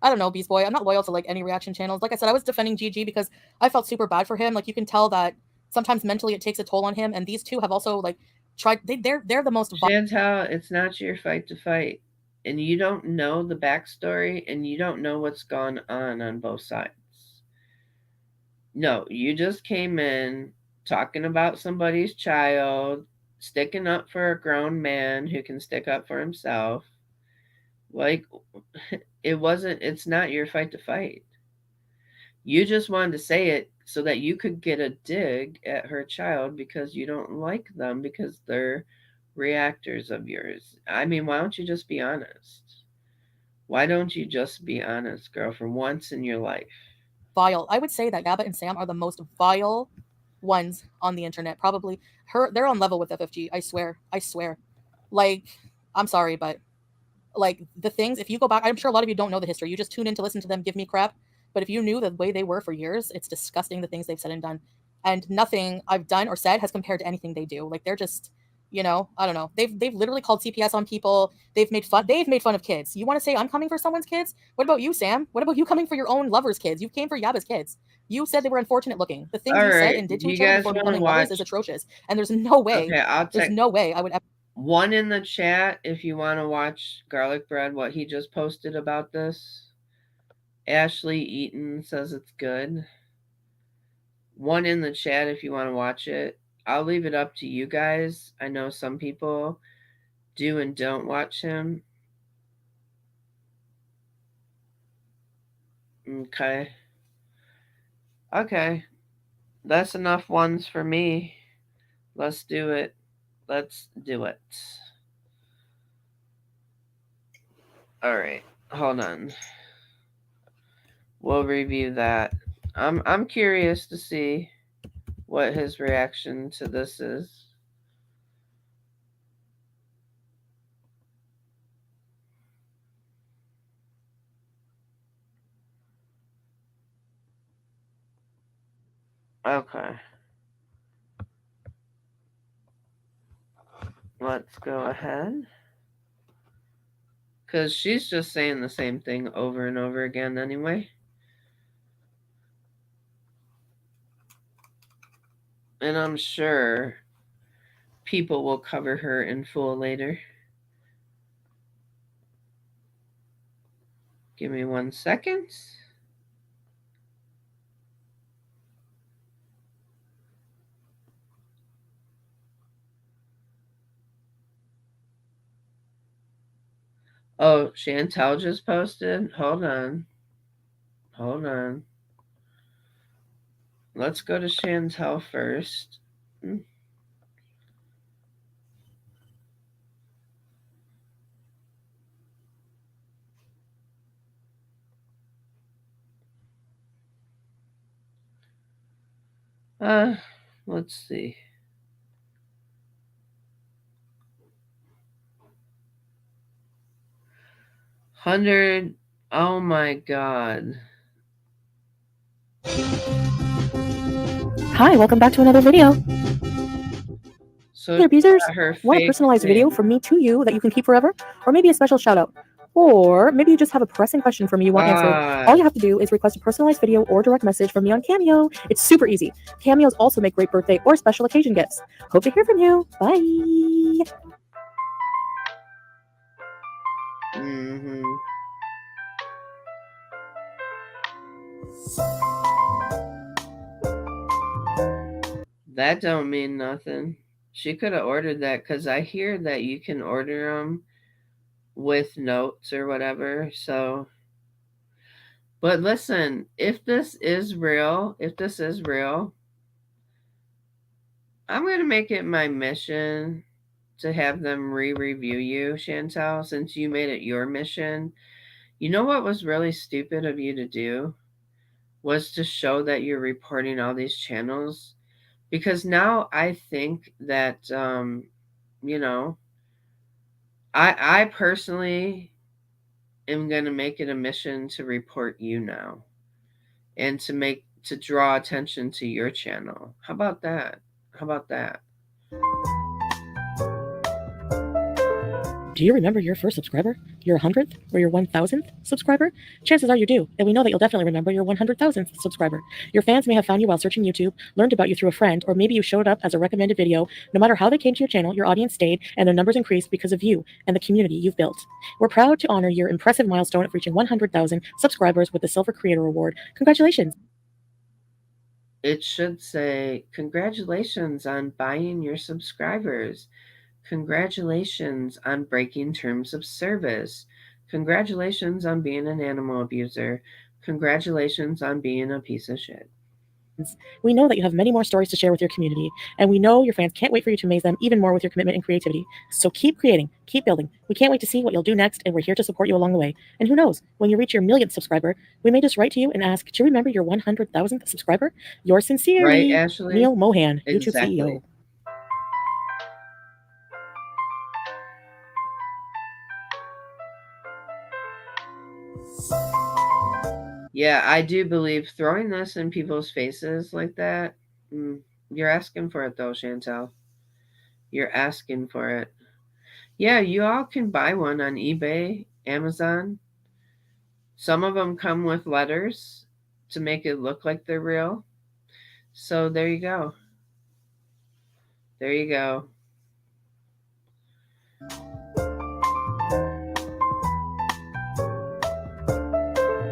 I don't know, Beast Boy. I'm not loyal to like any reaction channels. Like I said, I was defending Gigi because I felt super bad for him. Like you can tell that sometimes mentally it takes a toll on him. And these two have also like tried. They're the most. Chantal, it's not your fight to fight, and you don't know the backstory, and you don't know what's gone on both sides. No, you just came in talking about somebody's child, sticking up for a grown man who can stick up for himself. Like, it's not your fight to fight. You just wanted to say it so that you could get a dig at her child because you don't like them because they're reactors of yours. I mean, why don't you just be honest? Why don't you just be honest, girl, for once in your life? Vile. I would say that Yaba and Sam are the most vile ones on the internet. Probably they're on level with FFG. I swear. Like, I'm sorry, but like the things, if you go back, I'm sure a lot of you don't know the history. You just tune in to listen to them give me crap. But if you knew the way they were for years, it's disgusting the things they've said and done. And nothing I've done or said has compared to anything they do. Like they're just, I don't know. They've literally called CPS on people. They've made fun of kids. You want to say I'm coming for someone's kids? What about you, Sam? What about you coming for your own lover's kids? You came for Yaba's kids. You said they were unfortunate looking. The things you said and did to each other before becoming lovers is atrocious. And there's no way. Okay, there's no way I would ever. One in the chat if you want to watch Garlic Bread, what he just posted about this. Ashley Eaton says it's good. One in the chat if you want to watch it. I'll leave it up to you guys. I know some people do and don't watch him. Okay. That's enough ones for me. Let's do it. All right. Hold on. We'll review that. I'm curious to see what his reaction to this is. Okay. Let's go ahead. Because she's just saying the same thing over and over again anyway. And I'm sure people will cover her in full later. Give me 1 second. Oh, Chantel just posted? Hold on. Hold on. Let's go to Chantel first. Let's see. $100. Oh my God. Hi, welcome back to another video. So Hey, abusers, her want a fake personalized name. video from me to you that you can keep forever? Or maybe a special shout out? Or maybe you just have a pressing question for me you want answered. All you have to do is request a personalized video or direct message from me on Cameo. It's super easy. Cameos also make great birthday or special occasion gifts. Hope to hear from you. Bye. That don't mean nothing. She could have ordered that because I hear that you can order them with notes or whatever. So, but listen, if this is real, I'm going to make it my mission to have them re-review you, Chantal, since you made it your mission. You know what was really stupid of you to do was to show that you're reporting all these channels, because now I think that you know, I personally am going to make it a mission to report you now and to draw attention to your channel. How about that? How about that? Do you remember your first subscriber? Your 100th or your 1000th subscriber? Chances are you do, and we know that you'll definitely remember your 100,000th subscriber. Your fans may have found you while searching YouTube, learned about you through a friend, or maybe you showed up as a recommended video. No matter how they came to your channel, your audience stayed, and their numbers increased because of you and the community you've built. We're proud to honor your impressive milestone of reaching 100,000 subscribers with the Silver Creator Award. Congratulations! It should say, congratulations on buying your subscribers. Congratulations on breaking terms of service. Congratulations on being an animal abuser. Congratulations on being a piece of shit. We know that you have many more stories to share with your community, and we know your fans can't wait for you to amaze them even more with your commitment and creativity. So keep creating, keep building. We can't wait to see what you'll do next, and we're here to support you along the way. And who knows, when you reach your 1,000th subscriber, we may just write to you and ask, do you remember your 100,000th subscriber? Yours sincerely, Right, Ashley? Neil Mohan, YouTube Exactly. CEO. Yeah, I do believe throwing this in people's faces like that, you're asking for it though, Chantel. You're asking for it. Yeah, you all can buy one on eBay, Amazon. Some of them come with letters to make it look like they're real. So there you go. There you go.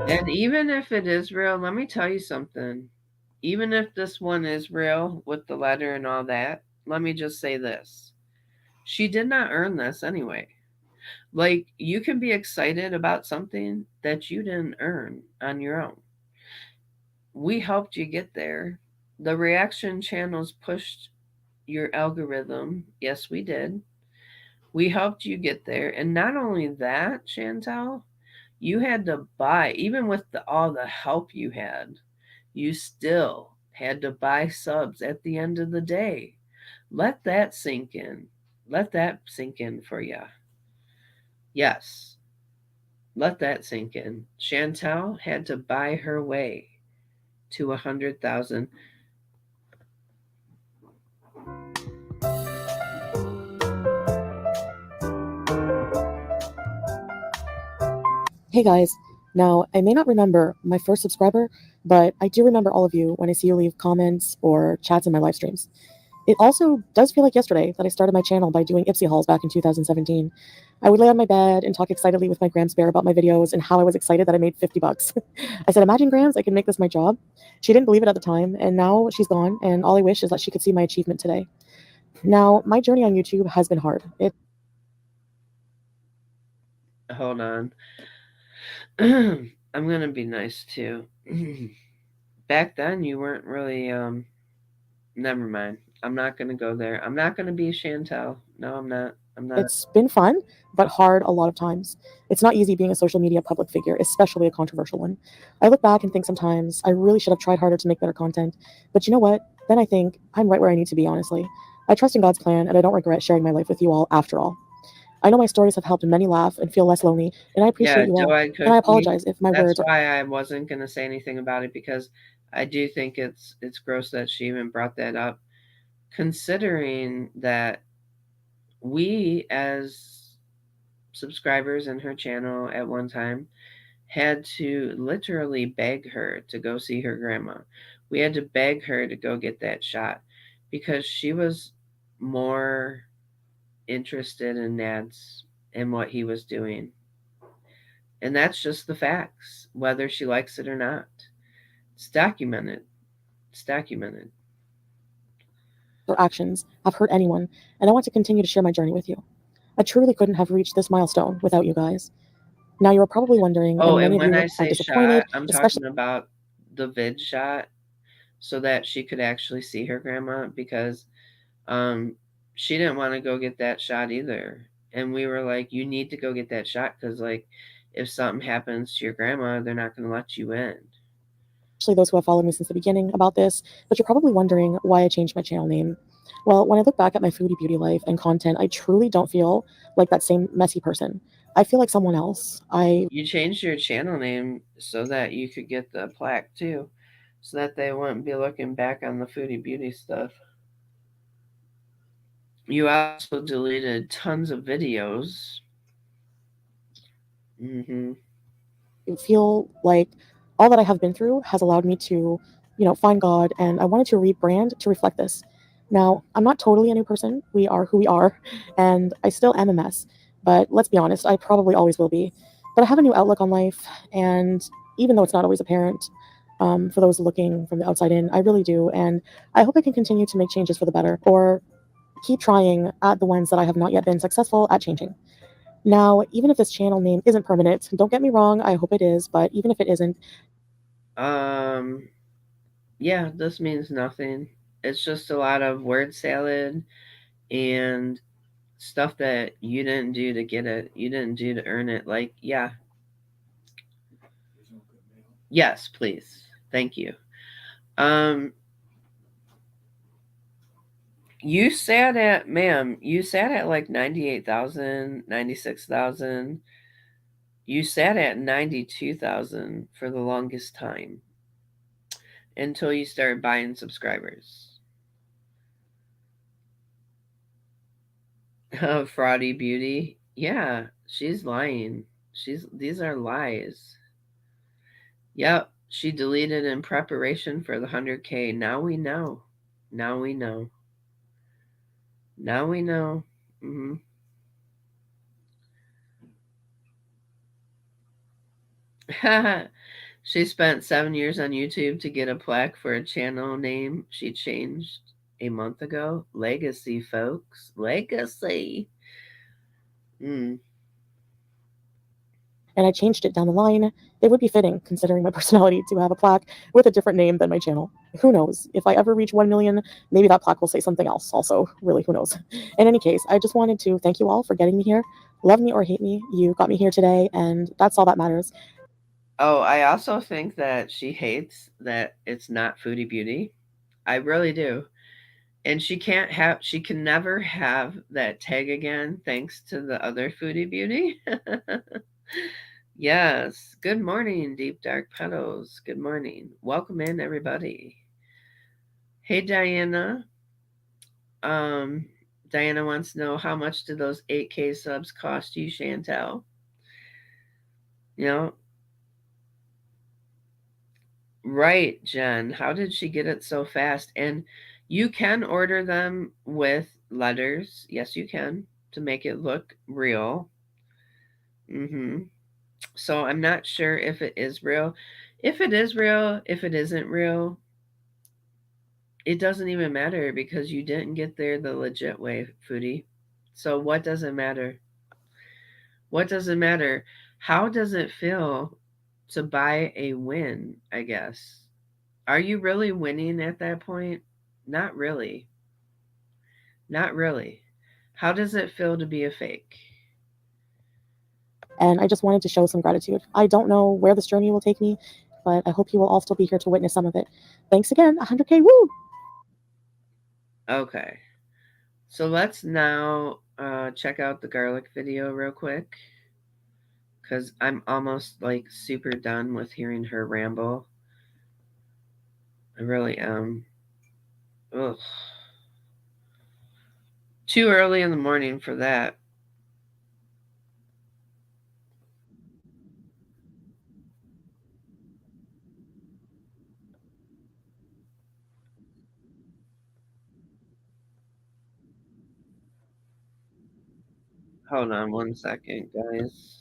And even if it is real, let me tell you something. Even if this one is real with the letter and all that, let me just say this. She did not earn this anyway. Like, you can be excited about something that you didn't earn on your own. We helped you get there. The reaction channels pushed your algorithm. Yes, we did. We helped you get there. And not only that, Chantal, you had to buy, even with all the help you had, you still had to buy subs at the end of the day. Let that sink in. Let that sink in for you. Yes. Let that sink in. Chantal had to buy her way to 100,000. Hey guys, now I may not remember my first subscriber, but I do remember all of you when I see you leave comments or chats in my live streams. It also does feel like yesterday that I started my channel by doing Ipsy hauls back in 2017. I would lay on my bed and talk excitedly with my Grams Bear about my videos and how I was excited that I made 50 bucks. I said, imagine Grams, I can make this my job. She didn't believe it at the time, and now she's gone, and all I wish is that she could see my achievement today. Now, my journey on YouTube has been hard. Hold on. I'm gonna be nice too. Back then, you weren't really. Never mind. I'm not gonna go there. I'm not gonna be Chantel. No, I'm not. I'm not. It's been fun, but hard a lot of times. It's not easy being a social media public figure, especially a controversial one. I look back and think sometimes I really should have tried harder to make better content. But you know what? Then I think I'm right where I need to be, honestly. I trust in God's plan, and I don't regret sharing my life with you all after all. I know my stories have helped many laugh and feel less lonely, and I Yeah, appreciate you all. doe-eyed And I cookie. apologize if my That's words. why I wasn't gonna say anything about it because I do think it's gross that she even brought that up, considering that we as subscribers in her channel at one time had to literally beg her to go see her grandma. We had to beg her to go get that shot because she was more interested in Nad's and what he was doing. And that's just the facts, whether she likes it or not. It's documented. It's documented. Or actions have hurt anyone, and I want to continue to share my journey with you. I truly couldn't have reached this milestone without you guys. Now, you are probably wondering, Oh, and and many of when you I are say shot, disappointed, I'm especially talking about the vid shot so that she could actually see her grandma because um she didn't want to go get that shot either. And we were like, you need to go get that shot because like if something happens to your grandma, they're not going to let you in. those who have followed me since the beginning about this, but you're probably wondering why I changed my channel name. Well, when I look back at my foodie beauty life and content, I truly don't feel like that same messy person. I feel like someone else. I You changed your channel name so that you could get the plaque too, so that they wouldn't be looking back on the foodie beauty stuff. You also deleted tons of videos. Hmm. feel like all that I have been through has allowed me to, find God, and I wanted to rebrand to reflect this. Now, I'm not totally a new person. We are who we are, and I still am a mess. But let's be honest, I probably always will be. But I have a new outlook on life, and even though it's not always apparent, for those looking from the outside in, I really do. And I hope I can continue to make changes for the better, or keep trying at the ones that I have not yet been successful at changing. Now, even if this channel name isn't permanent, don't get me wrong, I hope it is, but even if it isn't, Um, yeah, this means nothing. It's just a lot of word salad and stuff that you didn't do to get it. You didn't do to earn it. Like, yeah, yes, please. Thank you. Um, you sat at, ma'am, you sat at like 98,000, 96,000. You sat at 92,000 for the longest time until you started buying subscribers. Fraudy beauty. Yeah, she's lying. These are lies. Yep, she deleted in preparation for the 100K. Now we know. Now we know. Now we know. Hmm. She spent 7 years on YouTube to get a plaque for a channel name she changed a month ago. Legacy, folks. Legacy. Mm. and I changed it down the line, it would be fitting, considering my personality, to have a plaque with a different name than my channel. Who knows? If I ever reach 1 million, maybe that plaque will say something else. Also, really, who knows? In any case, I just wanted to thank you all for getting me here. Love me or hate me, you got me here today, and that's all that matters. Oh, I also think that she hates that it's not Foodie Beauty. I really do. And she can never have that tag again thanks to the other Foodie Beauty. Yes. Good morning, Deep Dark Petals. Good morning. Welcome in, everybody. Hey, Diana. Um, Diana wants to know how much do those 8K subs cost you, Chantel? You know, right, Jen. How did she get it so fast? And you can order them with letters. Yes, you can to make it look real. Mm-hmm. So I'm not sure if it is real. If it is real, if it isn't real, it doesn't even matter because you didn't get there the legit way, Foodie. So what does it matter? What does it matter? How does it feel to buy a win, I guess. Are you really winning at that point? Not really. Not really. How does it feel to be a fake? And I just wanted to show some gratitude. I don't know where this journey will take me, but I hope you will all still be here to witness some of it. Thanks again. 100K, woo! Okay. So let's now check out the garlic video real quick. Because I'm almost like super done with hearing her ramble. I really am. Ugh. Too early in the morning for that. Hold on 1 second, guys.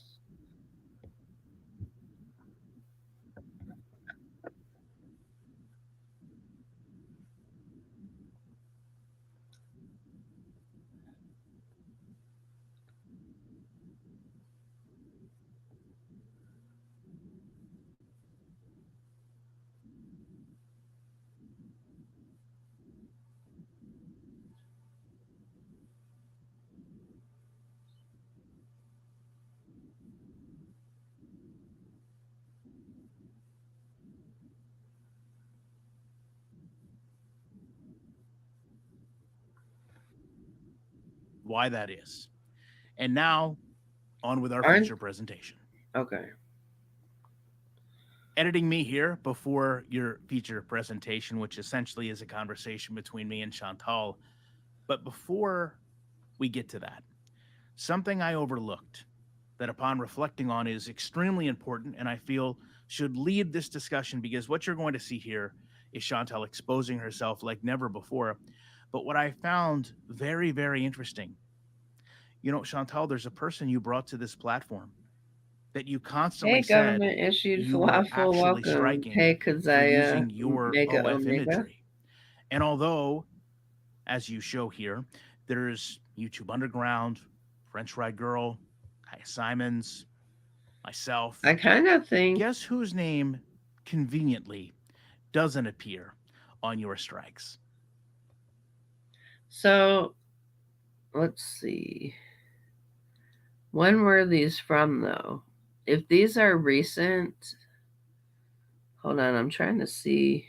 Why that is. And now, on with our Aren't- feature presentation. Okay. Editing me here before your feature presentation, which essentially is a conversation between me and Chantal. But before we get to that, something I overlooked that upon reflecting on is extremely important and I feel should lead this discussion, because what you're going to see here is Chantal exposing herself like never before. But what I found very, very interesting, you know, Chantal, there's a person you brought to this platform that you constantly Hey, said government issued you were falafel, actually welcome. striking Hey, for Kazaya, using your Mega OF Omega. imagery. And although, as you show here, there's YouTube Underground, French Ride Girl, Hi Simons, myself. I kind of think. Guess whose name conveniently doesn't appear on your strikes? So, let's see. When were these from, though? If these are recent. Hold on, I'm trying to see.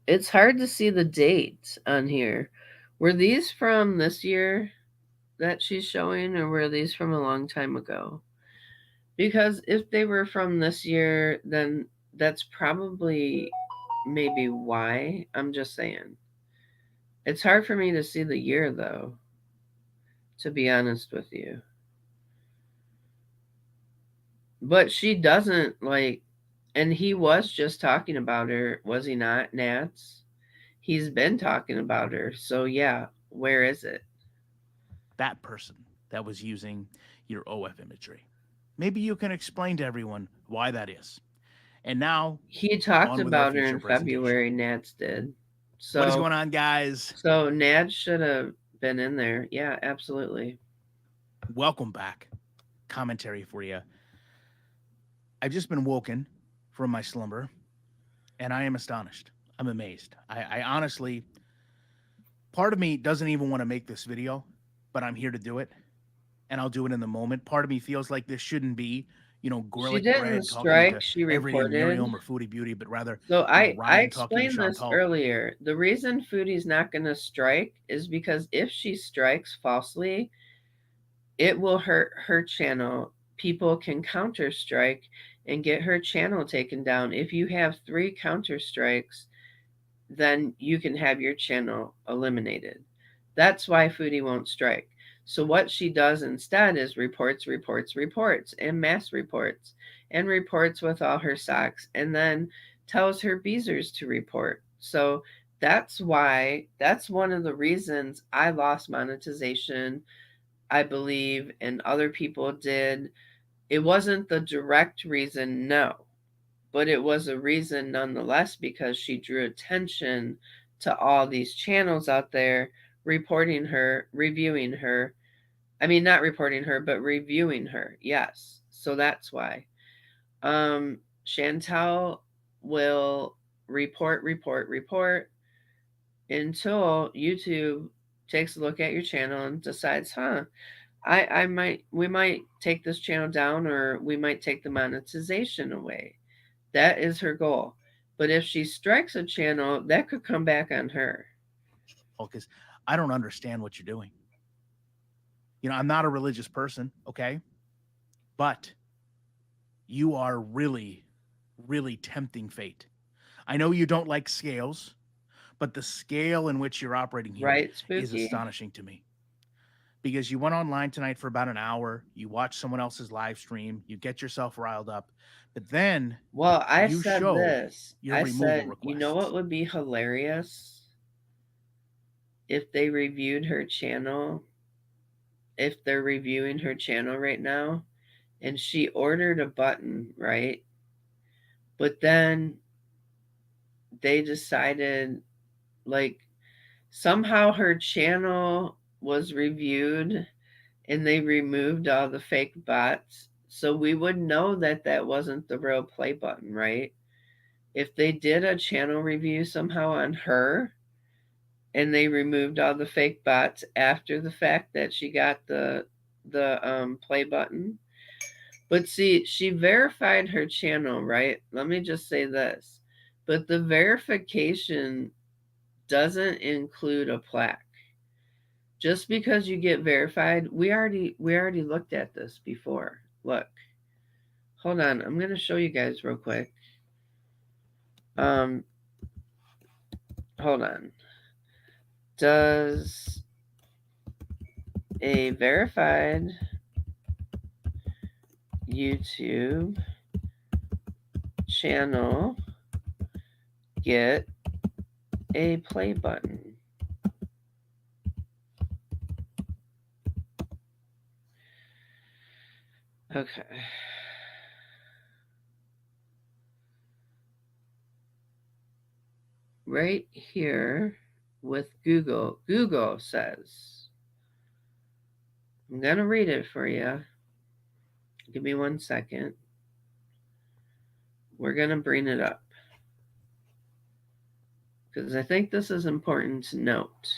It's hard to see the date on here. Were these from this year that she's showing, or were these from a long time ago? Because if they were from this year, then that's probably maybe why. I'm just saying. It's hard for me to see the year, though, to be honest with you. But she doesn't like, and he was just talking about her, was he not, Nats? He's been talking about her. So, yeah, where is it? That person that was using your OF imagery. Maybe you can explain to everyone why that is. And now, He talked on with our about her feature in presentation. February, Nats did. So, what is going on, guys? So, Nats should have been in there. Yeah, absolutely. Welcome back. Commentary for you. I've just been woken from my slumber, and I am astonished. I'm amazed. I honestly, part of me doesn't even want to make this video, but I'm here to do it, and I'll do it in the moment. Part of me feels like this shouldn't be, you know, garlic didn't bread strike, talking to she everyday reported. Miriam or Foodie Beauty, but rather, So I Ryan talking to explained this Chantal. earlier. The reason Foodie's not going to strike is because if she strikes falsely, it will hurt her channel. People can counter strike and get her channel taken down. If you have 3 counter strikes, then you can have your channel eliminated. That's why Foodie won't strike. So what she does instead is reports, and mass reports, and reports with all her socks, and then tells her beezers to report. So that's why, that's one of the reasons I lost monetization, I believe, and other people did. It wasn't the direct reason, no, but it was a reason nonetheless, because she drew attention to all these channels out there reporting her, reviewing her. I mean, not reporting her, but reviewing her. Yes. So that's why. Chantel will report until YouTube takes a look at your channel and decides, we might take this channel down, or we might take the monetization away. That is her goal. But if she strikes a channel, that could come back on her. Because I don't understand what you're doing. I'm not a religious person, okay? But you are really, really tempting fate. I know you don't like scales, but the scale in which you're operating here Right, is Spooky? astonishing to me. Because you went online tonight for about an hour, you watched someone else's live stream, you get yourself riled up, but then I you said show this. your I removal said, request. you know what would be hilarious? If they reviewed her channel, if they're reviewing her channel right now, and she ordered a button, right? But then they decided, like, somehow her channel was reviewed and they removed all the fake bots. So we would know that that wasn't the real play button, right? If they did a channel review somehow on her and they removed all the fake bots after the fact that she got the play button. But see, she verified her channel, right? Let me just say this. But the verification doesn't include a plaque. Just because you get verified, we already looked at this before. Look. Hold on, I'm gonna show you guys real quick. Hold on. Does a verified YouTube channel get a play button? Okay. Right here with Google says, I'm going to read it for you. Give me 1 second. We're going to bring it up, because I think this is important to note,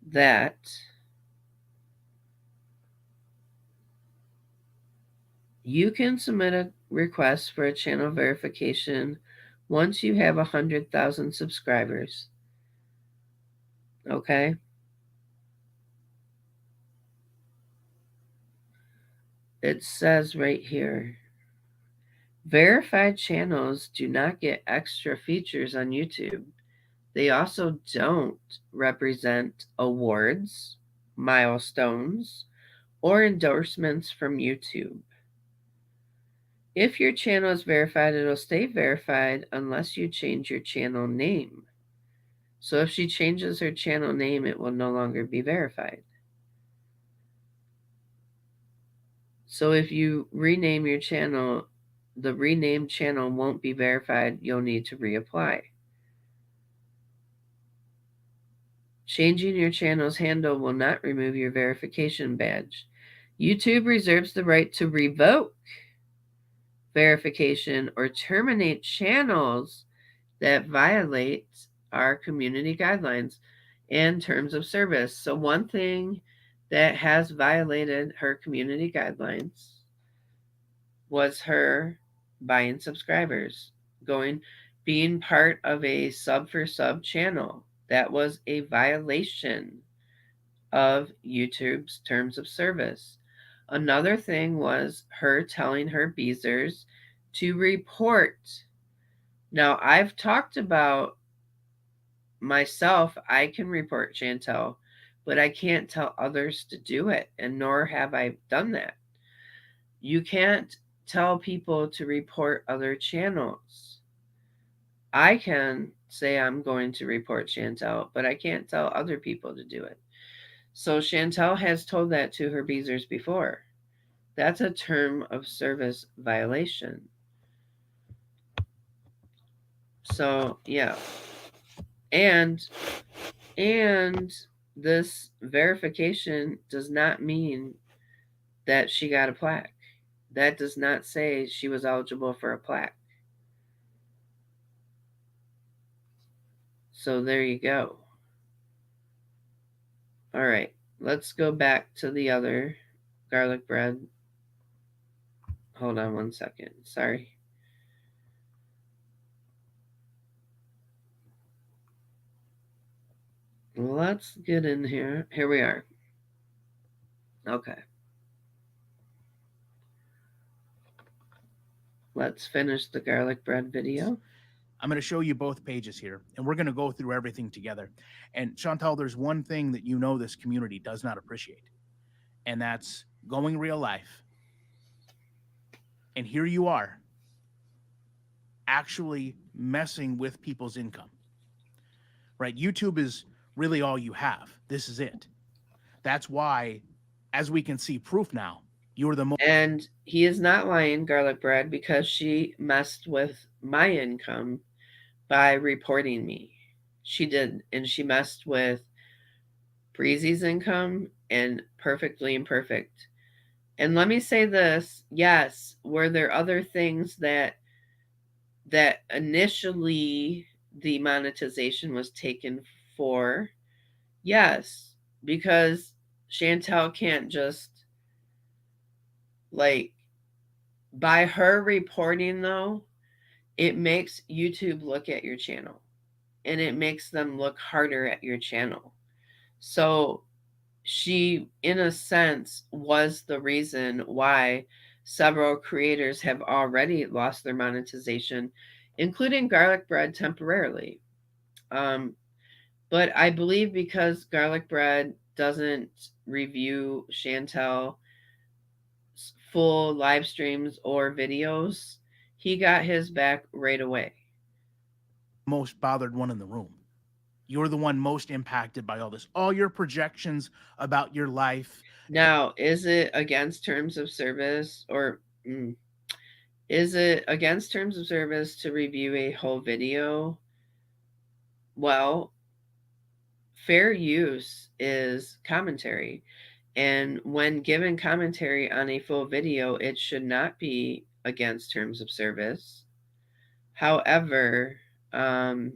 that you can submit a request for a channel verification once you have 100,000 subscribers. Okay? It says right here, verified channels do not get extra features on YouTube. They also don't represent awards, milestones, or endorsements from YouTube. If your channel is verified, it'll stay verified unless you change your channel name. So if she changes her channel name, it will no longer be verified. So if you rename your channel, the renamed channel won't be verified. You'll need to reapply. Changing your channel's handle will not remove your verification badge. YouTube reserves the right to revoke verification or terminate channels that violate our community guidelines and terms of service. So one thing that has violated her community guidelines was her buying subscribers, being part of a sub for sub channel. That was a violation of YouTube's terms of service. Another thing was her telling her Beezers to report. Now, I've talked about myself, I can report Chantel, but I can't tell others to do it, and nor have I done that. You can't tell people to report other channels. I can say I'm going to report Chantel, but I can't tell other people to do it. So Chantel has told that to her Beezers before. That's a term of service violation. So yeah. And this verification does not mean that she got a plaque. that does not say she was eligible for a plaque. So there you go. All right, let's go back to the other garlic bread. Hold on one second. Sorry. Let's get in here. Here we are. Okay. Let's finish the garlic bread video. I'm going to show you both pages here, and we're going to go through everything together. And Chantal, there's one thing that you know this community does not appreciate, and that's going real life. And here you are, actually messing with people's income, right? YouTube is really all you have. This is it. That's why, as we can see proof now, you're the most. And he is not lying, garlic bread, because she messed with my income by reporting me. She did, and she messed with Breezy's income and Perfectly Imperfect. And let me say this, yes, were there other things that initially the monetization was taken for? Yes, because Chantel can't just, like, by her reporting though, it makes YouTube look at your channel and it makes them look harder at your channel. So she, in a sense, was the reason why several creators have already lost their monetization, including garlic bread temporarily. But I believe because garlic bread doesn't review Chantel full live streams or videos, he got his back right away. Most bothered one in the room. You're the one most impacted by all this. All your projections about your life. Now, is it against terms of service or is it against terms of service to review a whole video? Well, fair use is commentary. And when given commentary on a full video, it should not be against terms of service. However, I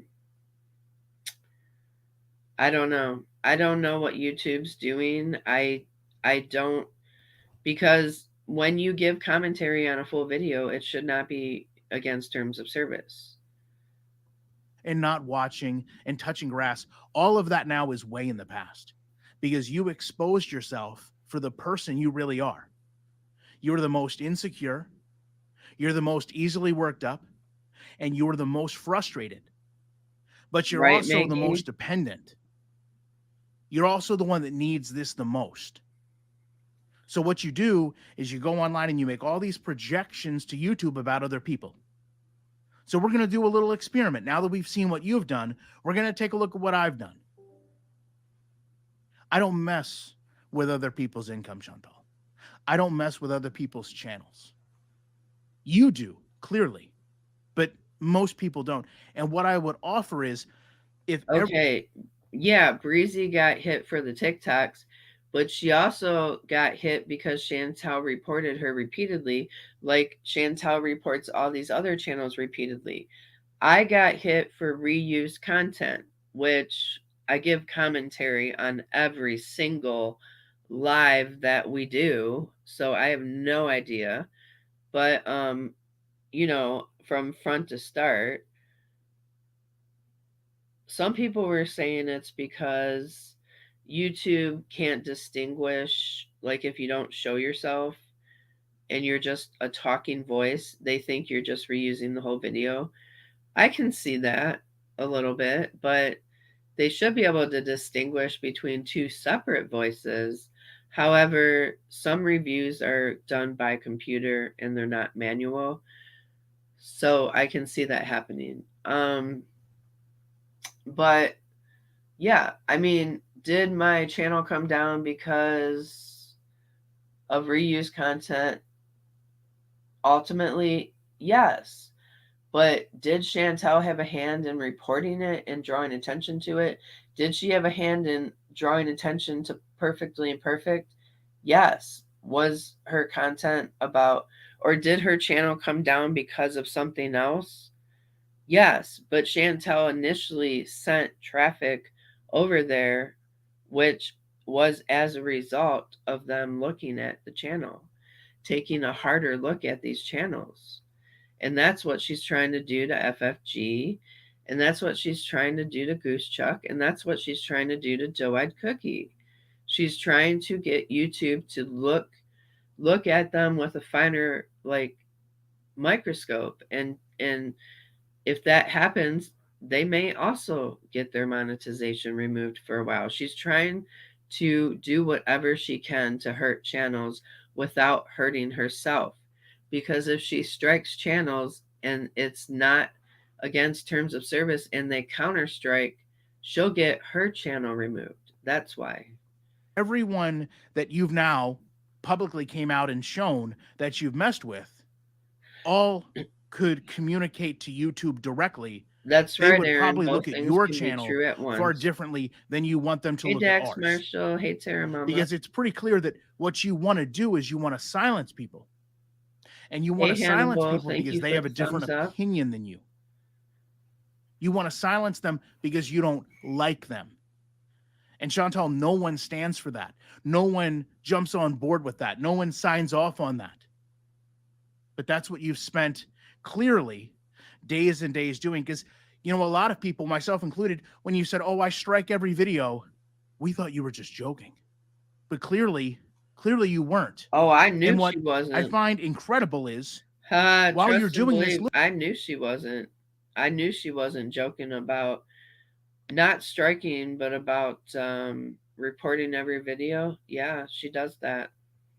don't know. I don't know what YouTube's doing. I don't, because when you give commentary on a full video, it should not be against terms of service. And not watching and touching grass, all of that now is way in the past because you exposed yourself for the person you really are. You're the most insecure, you're the most easily worked up, and you're the most frustrated. But you're Right, also Maggie? the most dependent. You're also the one that needs this the most. So what you do is you go online and you make all these projections to YouTube about other people. So we're going to do a little experiment. Now that we've seen what you've done, we're going to take a look at what I've done. I don't mess with other people's income, Chantal. I don't mess with other people's channels. You do, clearly, but most people don't. And what I would offer is, if yeah, Breezy got hit for the TikToks, but she also got hit because Chantel reported her repeatedly, like Chantel reports all these other channels repeatedly. I got hit for reused content, which I give commentary on every single live that we do, so I have no idea. But from front to start, some people were saying it's because YouTube can't distinguish, like, if you don't show yourself and you're just a talking voice, they think you're just reusing the whole video. I can see that a little bit, but they should be able to distinguish between two separate voices. However, some reviews are done by computer and they're not manual. So I can see that happening. But yeah, I mean, did my channel come down because of reused content? Ultimately, yes. But did Chantel have a hand in reporting it and drawing attention to it? Did she have a hand in drawing attention to Perfectly Imperfect? Yes. Was her content about Or did her channel come down because of something else? Yes, but Chantel initially sent traffic over there, which was as a result of them looking at the channel, taking a harder look at these channels. And that's what she's trying to do to FFG. And that's what she's trying to do to Goose Chuck. And that's what she's trying to do to Doe-Eyed Cookie. She's trying to get YouTube to look at them with a finer microscope, and if that happens, they may also get their monetization removed for a while. She's trying to do whatever she can to hurt channels without hurting herself. Because if she strikes channels and it's not against terms of service and they counter strike, she'll get her channel removed. That's why. Everyone that you've now publicly came out and shown that you've messed with all could communicate to YouTube directly. That's they right, would Aaron. probably Both look at things your can be channel true at once. far differently than you want them to Hey, look Dax, at ours. Marshall. Hey, Tara Mama. Because it's pretty clear that what you want to do is you want to silence people. And you want to silence Hannibal, people because they have a different opinion than you. You want to silence them because you don't like them. And Chantal, no one stands for that. No one jumps on board with that. No one signs off on that. But that's what you've spent clearly days and days doing. Because, you know, a lot of people, myself included, when you said, oh, I strike every video, we thought you were just joking. But clearly you weren't. Oh, I knew and what she wasn't. I find incredible is while you're doing this, I knew she wasn't. I knew she wasn't joking about not striking, but about reporting every video. Yeah, she does that.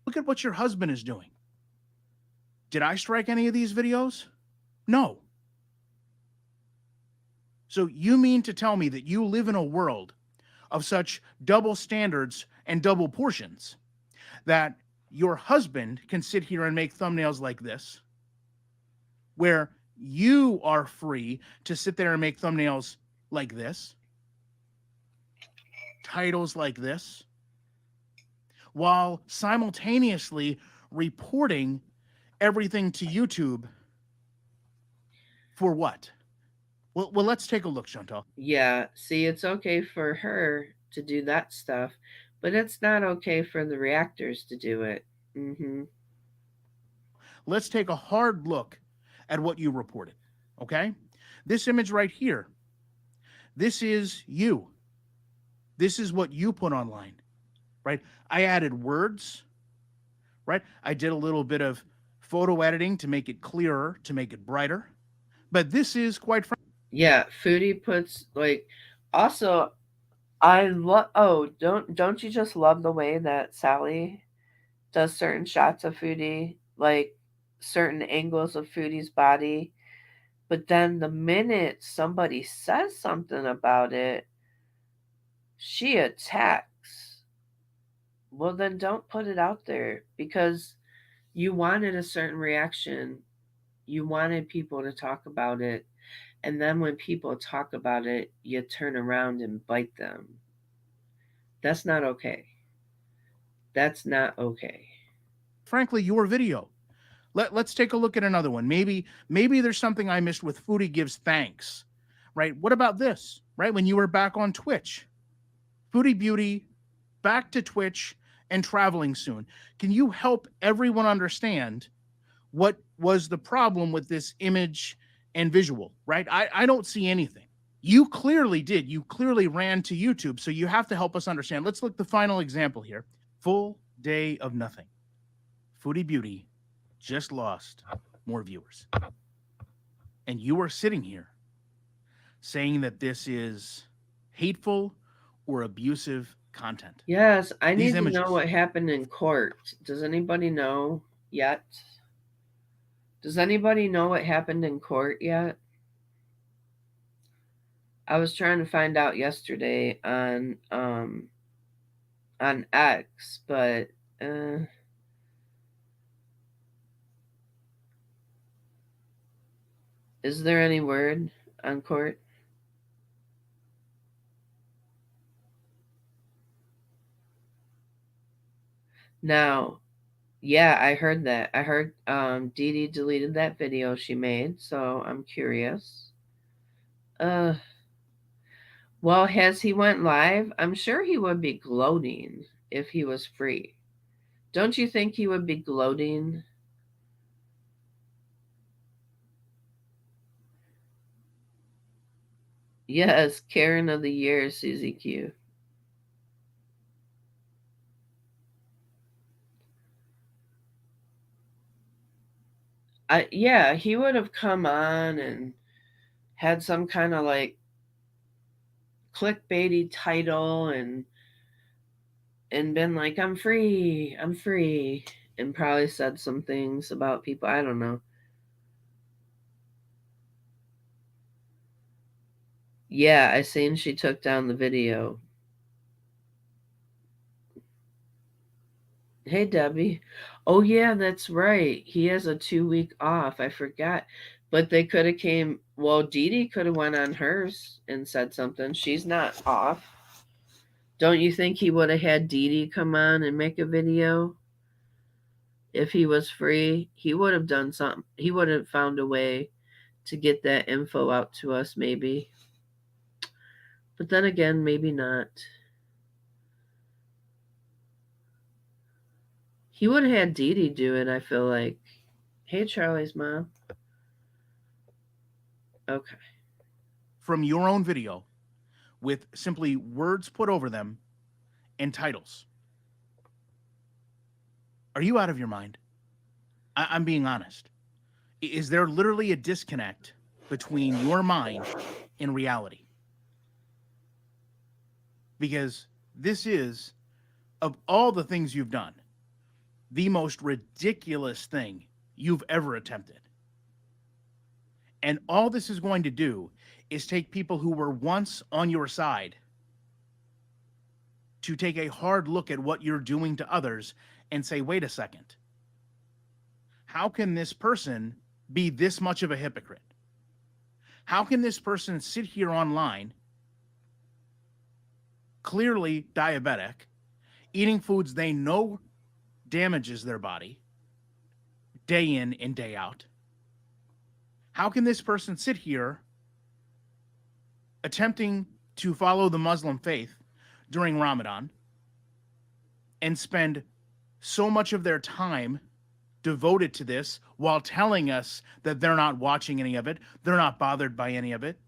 Look at what your husband is doing. Did I strike any of these videos? No. So you mean to tell me that you live in a world of such double standards and double portions that your husband can sit here and make thumbnails like this, where you are free to sit there and make thumbnails like this, titles like this, while simultaneously reporting everything to YouTube for what? Well, let's take a look, Chantal. Yeah, see, it's okay for her to do that stuff, but it's not okay for the reactors to do it. Mm-hmm. Let's take a hard look at what you reported, okay? This image right here, this is you. This is what you put online, right? I added words, right? I did a little bit of photo editing to make it clearer, to make it brighter. But this is quite frankly. Yeah, Foodie puts also I love don't you just love the way that Sally does certain shots of Foodie, like certain angles of Foodie's body, but then the minute somebody says something about it, she attacks. Well, then don't put it out there, because you wanted a certain reaction. You wanted people to talk about it. And then when people talk about it, you turn around and bite them. That's not okay. That's not okay. Frankly, your video. Let's take a look at another one. Maybe there's something I missed with Foodie Gives Thanks, right? What about this, right? When you were back on Twitch, Foodie Beauty, back to Twitch and traveling soon. Can you help everyone understand what was the problem with this image and visual, right? I don't see anything. You clearly did. You clearly ran to YouTube, so you have to help us understand. Let's look at the final example here. Full day of nothing. Foodie Beauty just lost more viewers. And you are sitting here saying that this is hateful or abusive content. Yes, I These need to images. know what happened in court. Does anybody know yet? Does anybody know what happened in court yet? I was trying to find out yesterday on X, but is there any word on court? Now, Yeah, I heard that. I heard Dee Dee deleted that video she made, so I'm curious. Uh, well, has he went live? I'm sure he would be gloating if he was free. Don't you think he would be gloating? Yes, Karen of the year, Susie Q. Yeah, he would have come on and had some kind of like clickbaity title and been like, I'm free, and probably said some things about people. I don't know. Yeah, I seen she took down the video. Hey, Debbie. Oh, yeah, that's right. He has a 2 week off. I forgot. But they could have came. Well, Dee Dee could have went on hers and said something. She's not off. Don't you think he would have had Dee Dee come on and make a video if he was free? He would have done something. He would have found a way to get that info out to us, maybe. But then again, maybe not. He would have had Dee Dee do it, I feel like. Hey, Charlie's mom. Okay. From your own video with simply words put over them and titles. Are you out of your mind? I'm being honest. Is there literally a disconnect between your mind and reality? Because this is, of all the things you've done, the most ridiculous thing you've ever attempted. And all this is going to do is take people who were once on your side to take a hard look at what you're doing to others and say, wait a second. How can this person be this much of a hypocrite? How can this person sit here online, clearly diabetic, eating foods they know damages their body, day in and day out? How can this person sit here attempting to follow the Muslim faith during Ramadan and spend so much of their time devoted to this while telling us that they're not watching any of it, they're not bothered by any of it?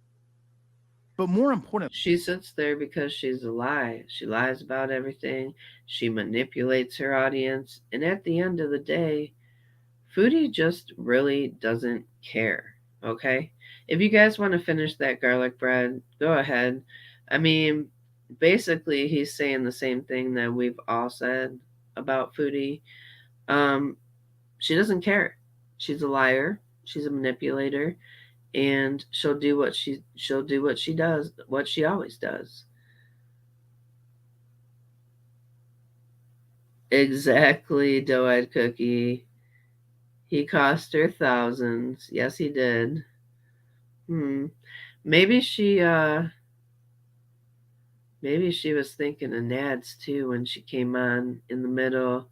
But more importantly, she sits there because she's a lie. She lies about everything. She manipulates her audience. And at the end of the day, Foodie just really doesn't care. Okay? If you guys want to finish that garlic bread, go ahead. I mean, basically, he's saying the same thing that we've all said about Foodie. She doesn't care. She's a liar. She's a manipulator, and she'll do what she does, what she always does. Exactly, doe-eyed cookie. He cost her thousands. Yes, he did. Maybe she was thinking of Nads too when she came on in the middle,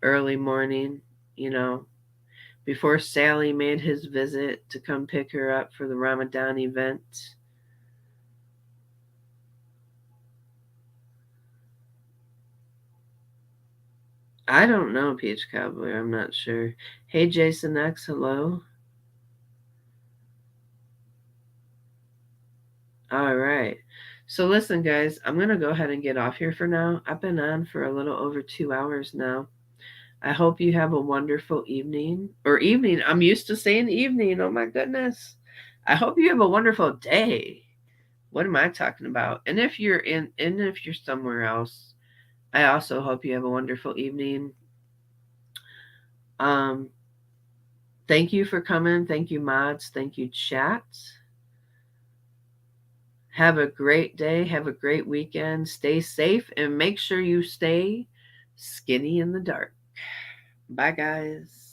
early morning, you know, before Sally made his visit to come pick her up for the Ramadan event. I don't know, Peach Cowboy. I'm not sure. Hey, Jason X, hello. All right. So listen, guys, I'm going to go ahead and get off here for now. I've been on for a little over 2 hours now. I hope you have a wonderful evening. Or evening. I'm used to saying evening. Oh, my goodness. I hope you have a wonderful day. What am I talking about? And if you're somewhere else, I also hope you have a wonderful evening. Thank you for coming. Thank you, mods. Thank you, chat. Have a great day. Have a great weekend. Stay safe and make sure you stay skinny in the dark. Bye, guys.